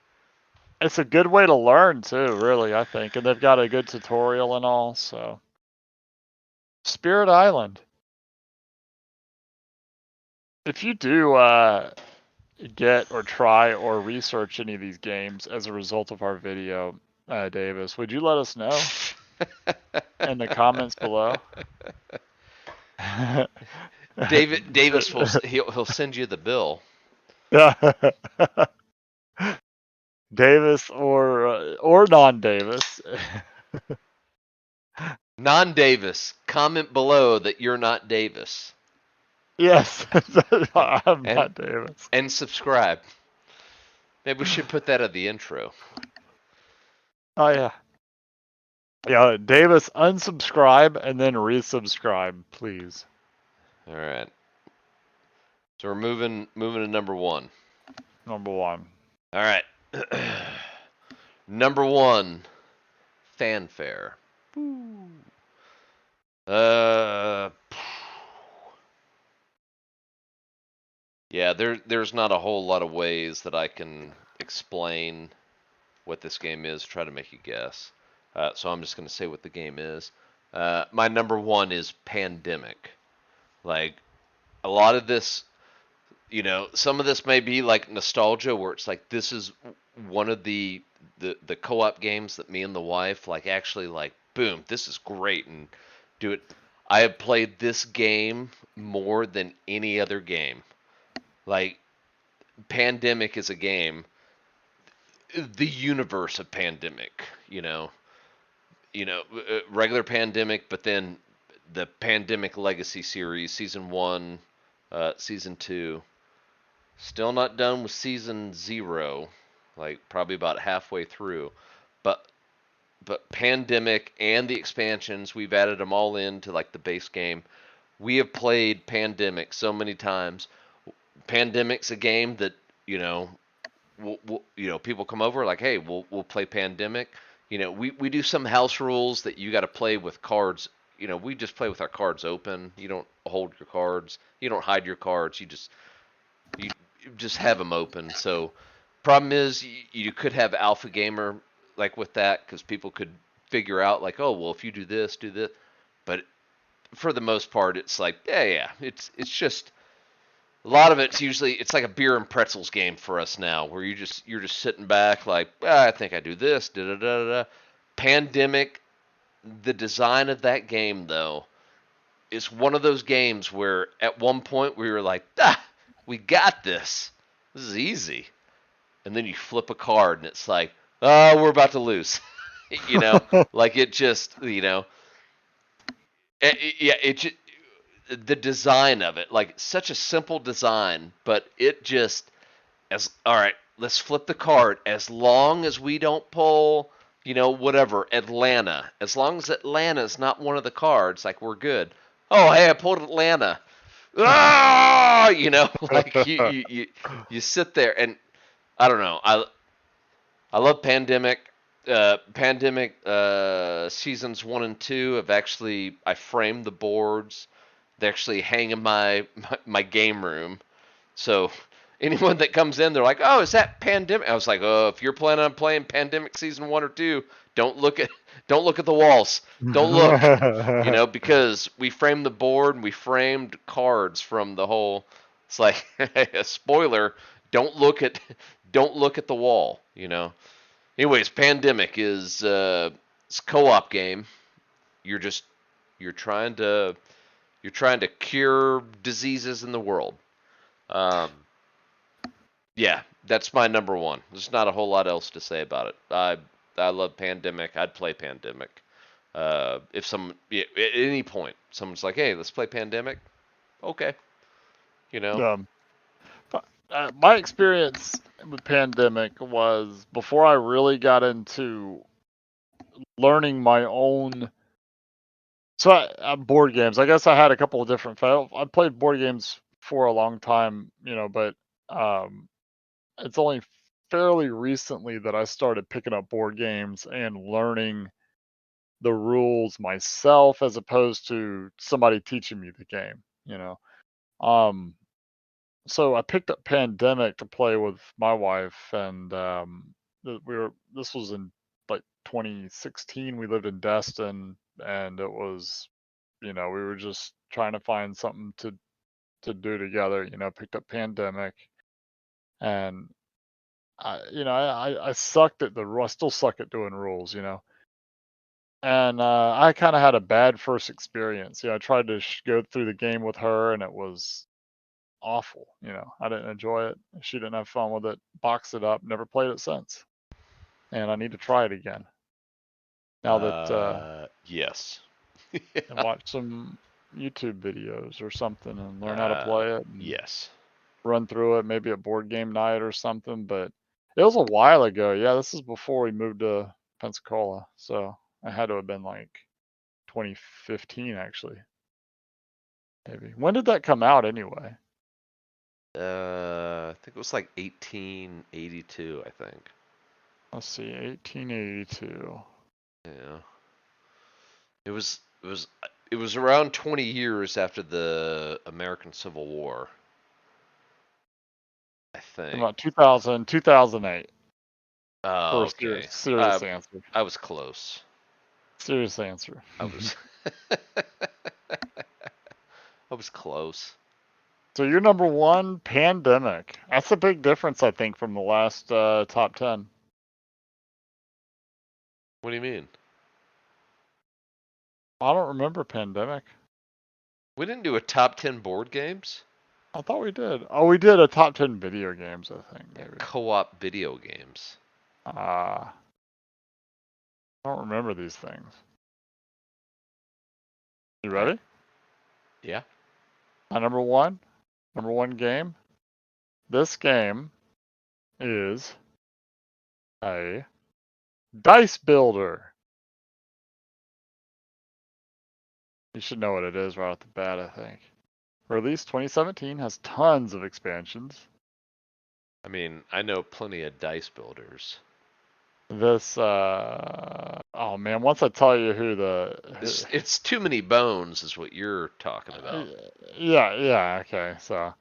It's a good way to learn too, really, I think, and they've got a good tutorial and all. So, Spirit Island. If you do get or try or research any of these games as a result of our video, Davis, would you let us know in the comments below? Davis will he'll send you the bill. Davis or non-Davis. Non-Davis, comment below that you're not Davis. Yes, I'm and not Davis. and subscribe. Maybe we should put that at the intro. Oh yeah. Yeah, Davis, unsubscribe and then resubscribe, please. All right. So we're moving to number 1. Number 1. All right. Number 1, fanfare. Uh Yeah, there's not a whole lot of ways that I can explain what this game is, try to make you guess. So I'm just going to say what the game is. My number 1 is Pandemic. Like, a lot of this, some of this may be like nostalgia, where it's like this is one of the co-op games that me and the wife like actually like, boom, this is great, and do it. I have played this game more than any other game. Like, Pandemic is a game, the universe of Pandemic, regular Pandemic, but then the Pandemic Legacy series, season 1, season 2. Still not done with season 0, like probably about halfway through. But Pandemic and the expansions, we've added them all into like the base game. We have played Pandemic so many times. Pandemic's a game that, people come over like, hey, we'll play Pandemic. We do some house rules that you got to play with cards. We just play with our cards open. You don't hold your cards. You don't hide your cards. You just have them open. So problem is you could have alpha gamer like with that, because people could figure out like, oh well, if you do this, do this. But for the most part, it's like, yeah, it's just a lot of it's like a beer and pretzels game for us now, where you're just sitting back like, I think I do this, da da da da. Pandemic, the design of that game though, is one of those games where at one point we were like, we got this. This is easy. And then you flip a card and it's like, oh, we're about to lose. Like it just, yeah, the design of it, like such a simple design, but it just, all right, let's flip the card. As long as we don't pull, whatever, Atlanta. As long as Atlanta is not one of the cards, like we're good. Oh, hey, I pulled Atlanta. Ah, like you sit there, and I don't know. I love Pandemic. Pandemic seasons 1 and 2 have actually, I framed the boards. They actually hang in my game room. So anyone that comes in, they're like, "Oh, is that Pandemic?" I was like, "Oh, if you're planning on playing Pandemic season 1 or 2, don't look at the walls. Don't look." Because we framed the board and we framed cards from the whole. It's like a spoiler. Don't look at don't look at the wall. Anyways, Pandemic is it's a co-op game. You're just you're trying to cure diseases in the world. Um, yeah, that's my number 1. There's not a whole lot else to say about it. I love Pandemic. I'd play Pandemic. If at any point someone's like, "Hey, let's play Pandemic," okay, Um, my experience with Pandemic was before I really got into learning my own. So board games. I guess I had a couple of different. I played board games for a long time, but um, it's only fairly recently that I started picking up board games and learning the rules myself as opposed to somebody teaching me the game. Um, so I picked up Pandemic to play with my wife, and This was in like 2016. We lived in Destin, and it was, we were just trying to find something to to do together. Picked up Pandemic, and I sucked at I still suck at doing rules. And I kind of had a bad first experience. I tried to go through the game with her, and it was awful. I didn't enjoy it. She didn't have fun with it. Boxed it up. Never played it since. And I need to try it again. Now that Yes. and watch some YouTube videos or something and learn how to play it and Yes. run through it. Maybe a board game night or something. But it was a while ago. Yeah, this is before we moved to Pensacola, so I had to have been like 2015 actually. Maybe. When did that come out anyway? I think it was like 1882, I think. Let's see, 1882. Yeah. It was around 20 years after the American Civil War, I think. About 2000, 2008. Oh, For a okay. serious answer. I was close. Serious answer. I was I was close. So you're number one, Pandemic. That's a big difference, I think, from the last top 10. What do you mean? I don't remember Pandemic. We didn't do a top 10 board games? I thought we did. Oh, we did a top 10 video games, I think, Yeah, maybe. co-op video games. I don't remember these things. You ready? Yeah. My number one game. This game is a dice builder. You should know what it is right off the bat, I think. Released 2017, has tons of expansions. I mean, I know plenty of dice builders. This, oh man, once I tell you who It's too many bones, is what you're talking about. yeah, okay, so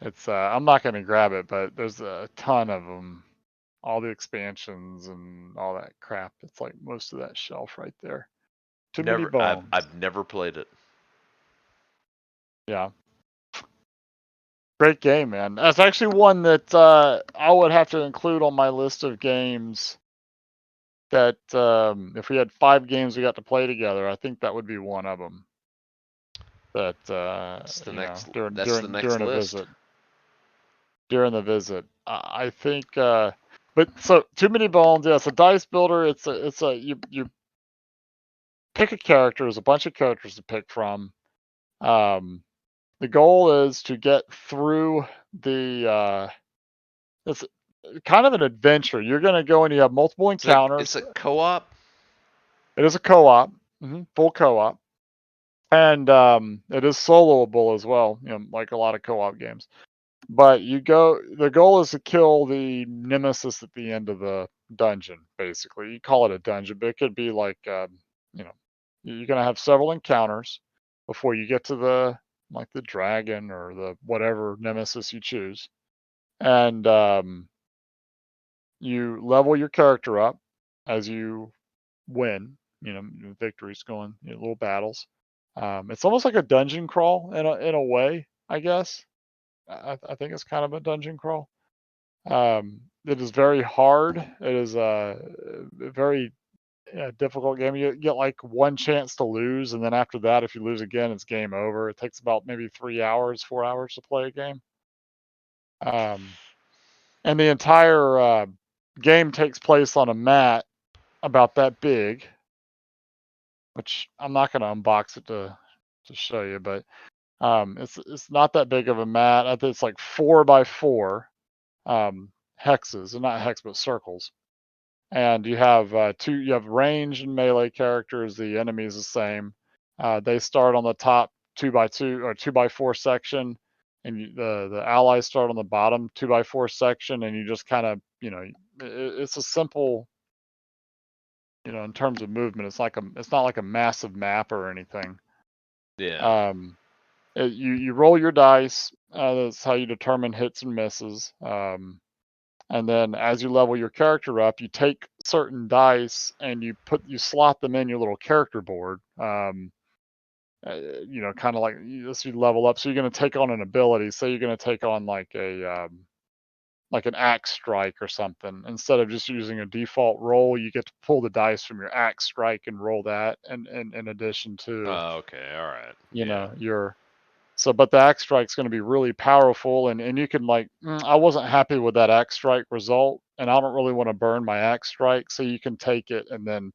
it's, I'm not gonna grab it, but there's a ton of them, all the expansions and all that crap. It's like most of that shelf right there. Too many Never. I've bones. I've never played it. Yeah, great game, man. That's actually one that I would have to include on my list of games that if we had 5 games we got to play together, I think that would be one of them. That That's the next. during That's the during next during a list. visit, I think. But so too many bones. Yeah, it's a dice builder. It's a you pick a character. There's a bunch of characters to pick from. The goal is to get through the. It's kind of an adventure. You're gonna go and you have multiple encounters. It's a co-op. It is a co-op, full co-op, and it is soloable as well. Like a lot of co-op games. But the goal is to kill the nemesis at the end of the dungeon, basically. You call it a dungeon, but it could be like, you're going to have several encounters before you get to the dragon or the whatever nemesis you choose. And you level your character up as you win, victories going, little battles. It's almost like a dungeon crawl in a way, I guess. I think it's kind of a dungeon crawl. It is very hard. It is a very difficult game. You get like one chance to lose, and then after that, if you lose again, it's game over. It takes about maybe 3 hours, 4 hours to play a game. And the entire game takes place on a mat about that big, which I'm not going to unbox it to show you, but it's not that big of a mat. I think it's like 4x4 hexes, and not hex but circles. And you have you have range and melee characters. The enemy is the same. They start on the top 2x2 or 2x4 section, and the allies start on the bottom 2x4 section, and you just kind of it's a simple, in terms of movement. It's not like a massive map or anything. Yeah. You roll your dice. That's how you determine hits and misses. And then as you level your character up, you take certain dice and you slot them in your little character board. kind of like you level up. So you're going to take on an ability. Say you're going to take on like an axe strike or something. Instead of just using a default roll, you get to pull the dice from your axe strike and roll that, and in addition to Okay, all right. Yeah. your but the axe strike's going to be really powerful, and you can I wasn't happy with that axe strike result, and I don't really want to burn my axe strike, so you can take it and then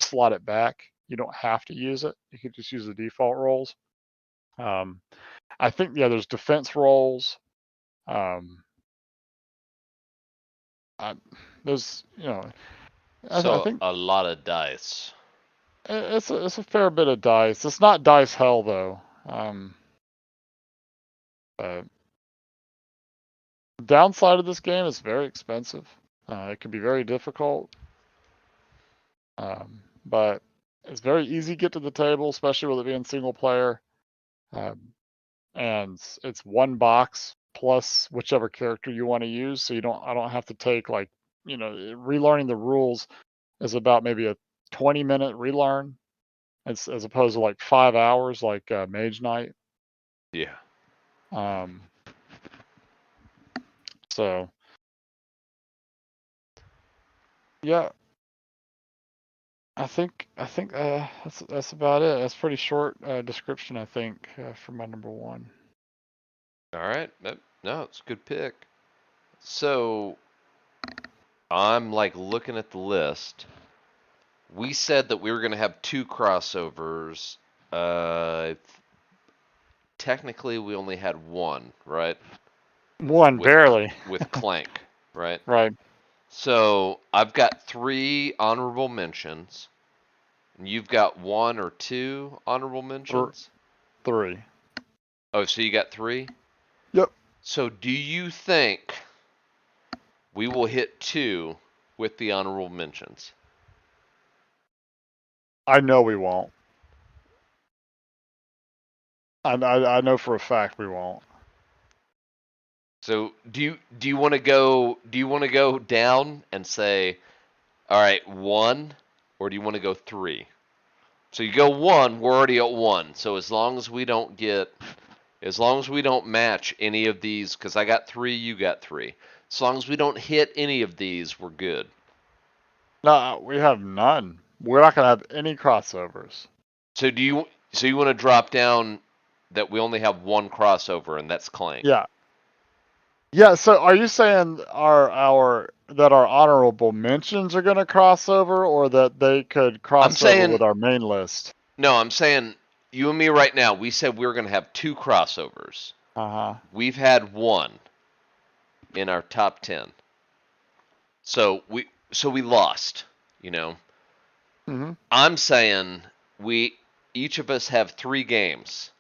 slot it back. You don't have to use it. You can just use the default rolls. I think there's defense rolls. Um, I, there's I So think a lot of dice. it's a fair bit of dice. It's not dice hell though. But the downside of this game is very expensive. It can be very difficult, but it's very easy to get to the table, especially with it being single player. And it's one box plus whichever character you want to use. So I don't have to take relearning the rules is about maybe a 20-minute relearn, as opposed to like 5 hours like Mage Knight. Yeah. Um, so yeah, I think that's about it. That's pretty short description, I think, for my number one. All right. No, it's a good pick. So I'm like looking at the list. We said that we were going to have 2 crossovers. Uh, Technically, we only had one, right? One With barely. with Clank, right? Right. So I've got 3 honorable mentions. And you've got 1 or 2 honorable mentions? Three. Oh, so you got 3? Yep. So do you think we will hit 2 with the honorable mentions? I know we won't. I know for a fact we won't. So do you want to go down and say, all right, 1, or do you want to go 3? So you go 1, we're already at 1. So as long as we don't match any of these, because I got 3, you got 3. As long as we don't hit any of these, we're good. No, we have none. We're not gonna have any crossovers. So you want to drop down that we only have 1 crossover, and that's Clank? Yeah. Yeah. So are you saying our honorable mentions are gonna cross over, or that they could I'm cross over saying with our main list? no. I'm saying you and me right now. We said we were going to have 2 crossovers. Uh-huh. We've had 1 in our top 10. So we lost. You know. Mm-hmm. I'm saying we each of us have 3 games.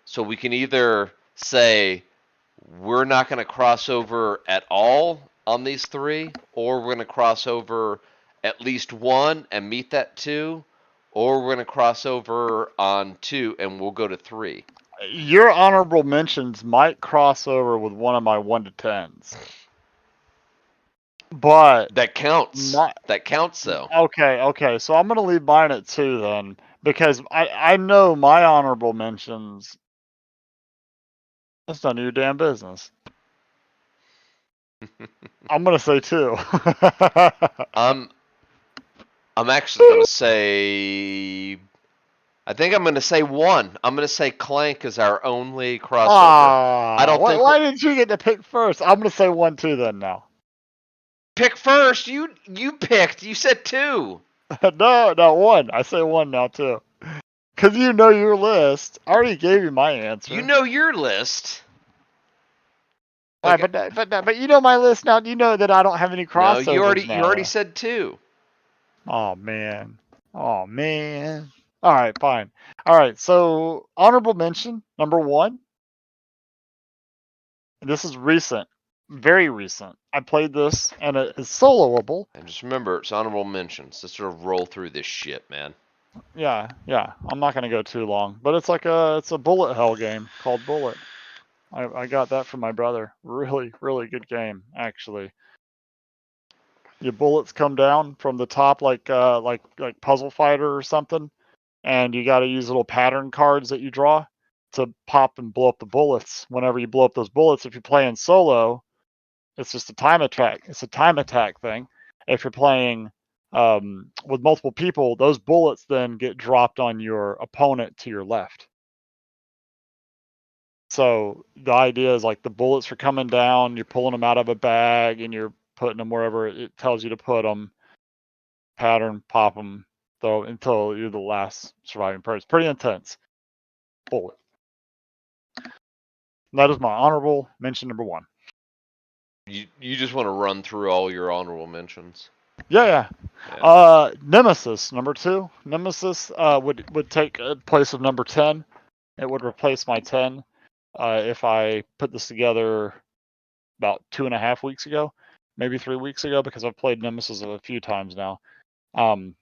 So we can either say we're not going to cross over at all on these 3, or we're going to cross over at least 1 and meet that 2, or we're going to cross over on 2 and we'll go to 3. Your honorable mentions might cross over with one of my 1 to 10s. But That counts. my That counts though. okay. So I'm gonna leave mine at 2 then, because I know my honorable mentions. That's none of your damn business. I'm gonna say 2. I'm actually going to say I think I'm going to say 1. I'm going to say Clank is our only crossover. I don't think why didn't you get to pick first? I'm gonna say 1 too then now. pick first. You picked. You said 2. No, 1. I say 1 now too. Cause you know your list. I already gave you my answer. You know your list. Right, Like, but you know my list now. You know that I don't have any no, crossovers now. you already said 2. Oh man. Oh man. All right, fine. All right, so honorable mention number 1. This is recent, very recent. I played this and it is soloable. And just remember, it's honorable mentions. Let's sort of roll through this shit, man. Yeah. I'm not gonna go too long, but it's a bullet hell game called Bullet. I got that from my brother. Really, really good game, actually. Your bullets come down from the top like Puzzle Fighter or something, and you got to use little pattern cards that you draw to pop and blow up the bullets. Whenever you blow up those bullets, if you're playing solo, it's just a time attack. It's a time attack thing. If you're playing with multiple people, those bullets then get dropped on your opponent to your left. So the idea is like the bullets are coming down, you're pulling them out of a bag, and you're putting them wherever it tells you to put them. Pattern, pop them, throw until you're the last surviving person. Pretty intense. Bullet. That is my honorable mention number 1. You just want to run through all your honorable mentions? Yeah. Nemesis number 2. Nemesis would take place of number 10. It would replace my 10 if I put this together about 2.5 weeks ago, maybe 3 weeks ago, because I've played Nemesis a few times now. And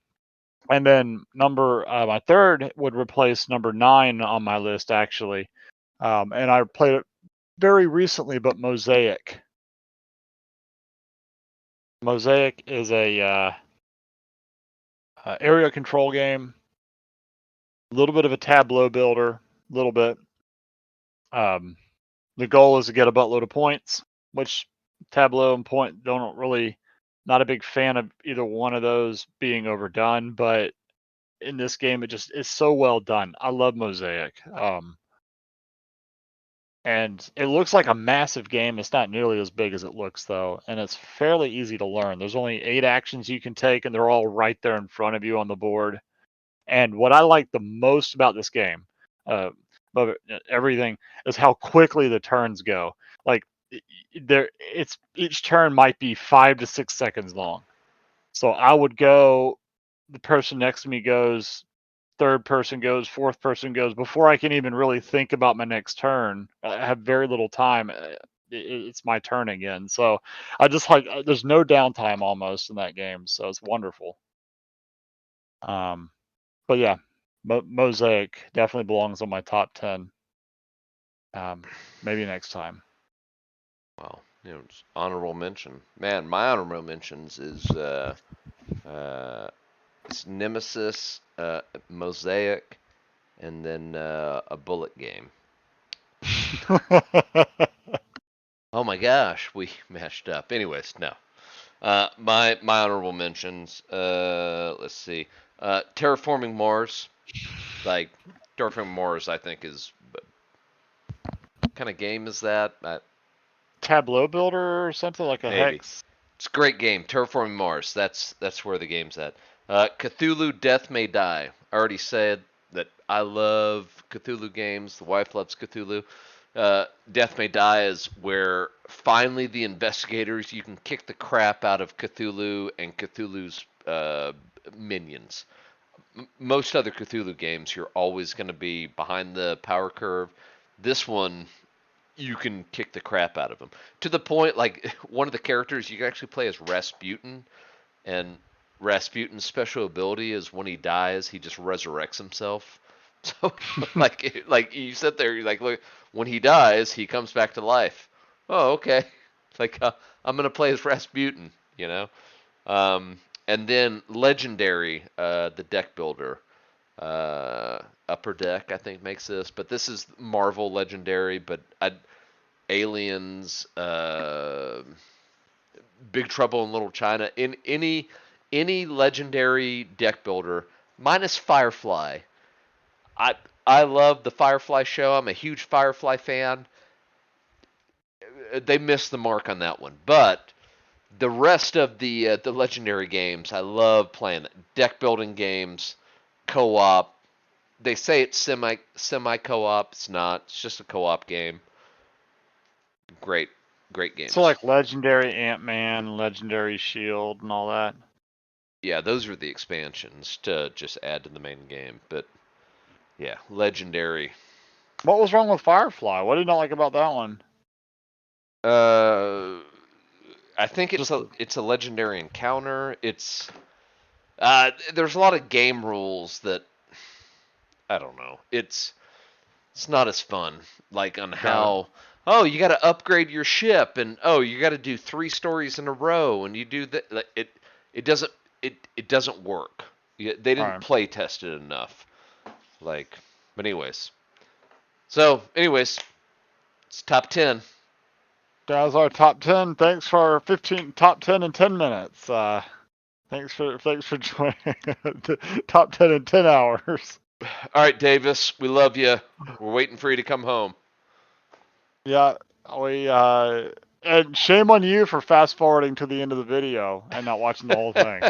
then my third would replace number 9 on my list actually, and I played it very recently, but Mosaic. Mosaic is a area control game, a little bit of a tableau builder, a little bit. The goal is to get a buttload of points, which tableau and point don't really. Not a big fan of either one of those being overdone, but in this game, it just is so well done. I love Mosaic. And it looks like a massive game. It's not nearly as big as it looks, though, and it's fairly easy to learn. There's only 8 actions you can take, and they're all right there in front of you on the board. And what I like the most about this game, above everything, is how quickly the turns go. Like it's each turn might be 5 to 6 seconds long. So I would go, the person next to me goes, third person goes, fourth person goes. Before I can even really think about my next turn, I have very little time. It's my turn again. So I just like there's no downtime almost in that game. So it's wonderful. But yeah, Mosaic definitely belongs on my top 10. Maybe next time. Well, it's honorable mention. Man, my honorable mentions is it's Nemesis, Mosaic, and then a bullet game. Oh my gosh, we mashed up. Anyways, no. My honorable mentions. Let's see. Terraforming Mars. Like Terraforming Mars, I think is what kind of game is that? Tableau builder or something like a Maybe. hex. It's a great game. Terraforming Mars. That's where the game's at. Cthulhu Death May Die. I already said that I love Cthulhu games. The wife loves Cthulhu. Death May Die is where finally the investigators, you can kick the crap out of Cthulhu and Cthulhu's minions. Most other Cthulhu games, you're always going to be behind the power curve. This one, you can kick the crap out of him to the point like one of the characters you can actually play as Rasputin, and Rasputin's special ability is when he dies, he just resurrects himself. So like you sit there, you're like, look, when he dies, he comes back to life. Oh, okay. Like I'm gonna play as Rasputin, you know. And then Legendary, the deck builder. Upper Deck, I think, makes this, but this is Marvel Legendary, but Aliens, Big Trouble in Little China, in any legendary deck builder, minus Firefly. I I love the Firefly show. I'm a huge Firefly fan. They missed the mark on that one, but the rest of the legendary games, I love playing deck building games, co-op. They say it's semi co-op. It's not. It's just a co-op game. Great, great So games. like legendary Ant-Man, legendary Shield, and all that. Yeah, those are the expansions to just add to the main game. But yeah, legendary. What was wrong with Firefly? What did you not like about that one? Uh, I think Just it's a legendary encounter. It's there's a lot of game rules that I don't know. It's not as fun. Like on got it. how you got to upgrade your ship, and you got to do 3 stories in a row, and you do that. Like, it doesn't work. They All didn't right. play test it enough. Like, but anyways. So, anyways, it's top 10. That was our top 10. Thanks for 15 top 10 in 10 minutes. Thanks for joining. Top 10 in 10 hours. All right, Davis, we love you. We're waiting for you to come home. Yeah, we and shame on you for fast forwarding to the end of the video and not watching the whole thing.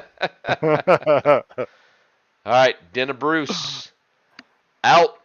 All right, Den of Bruce out.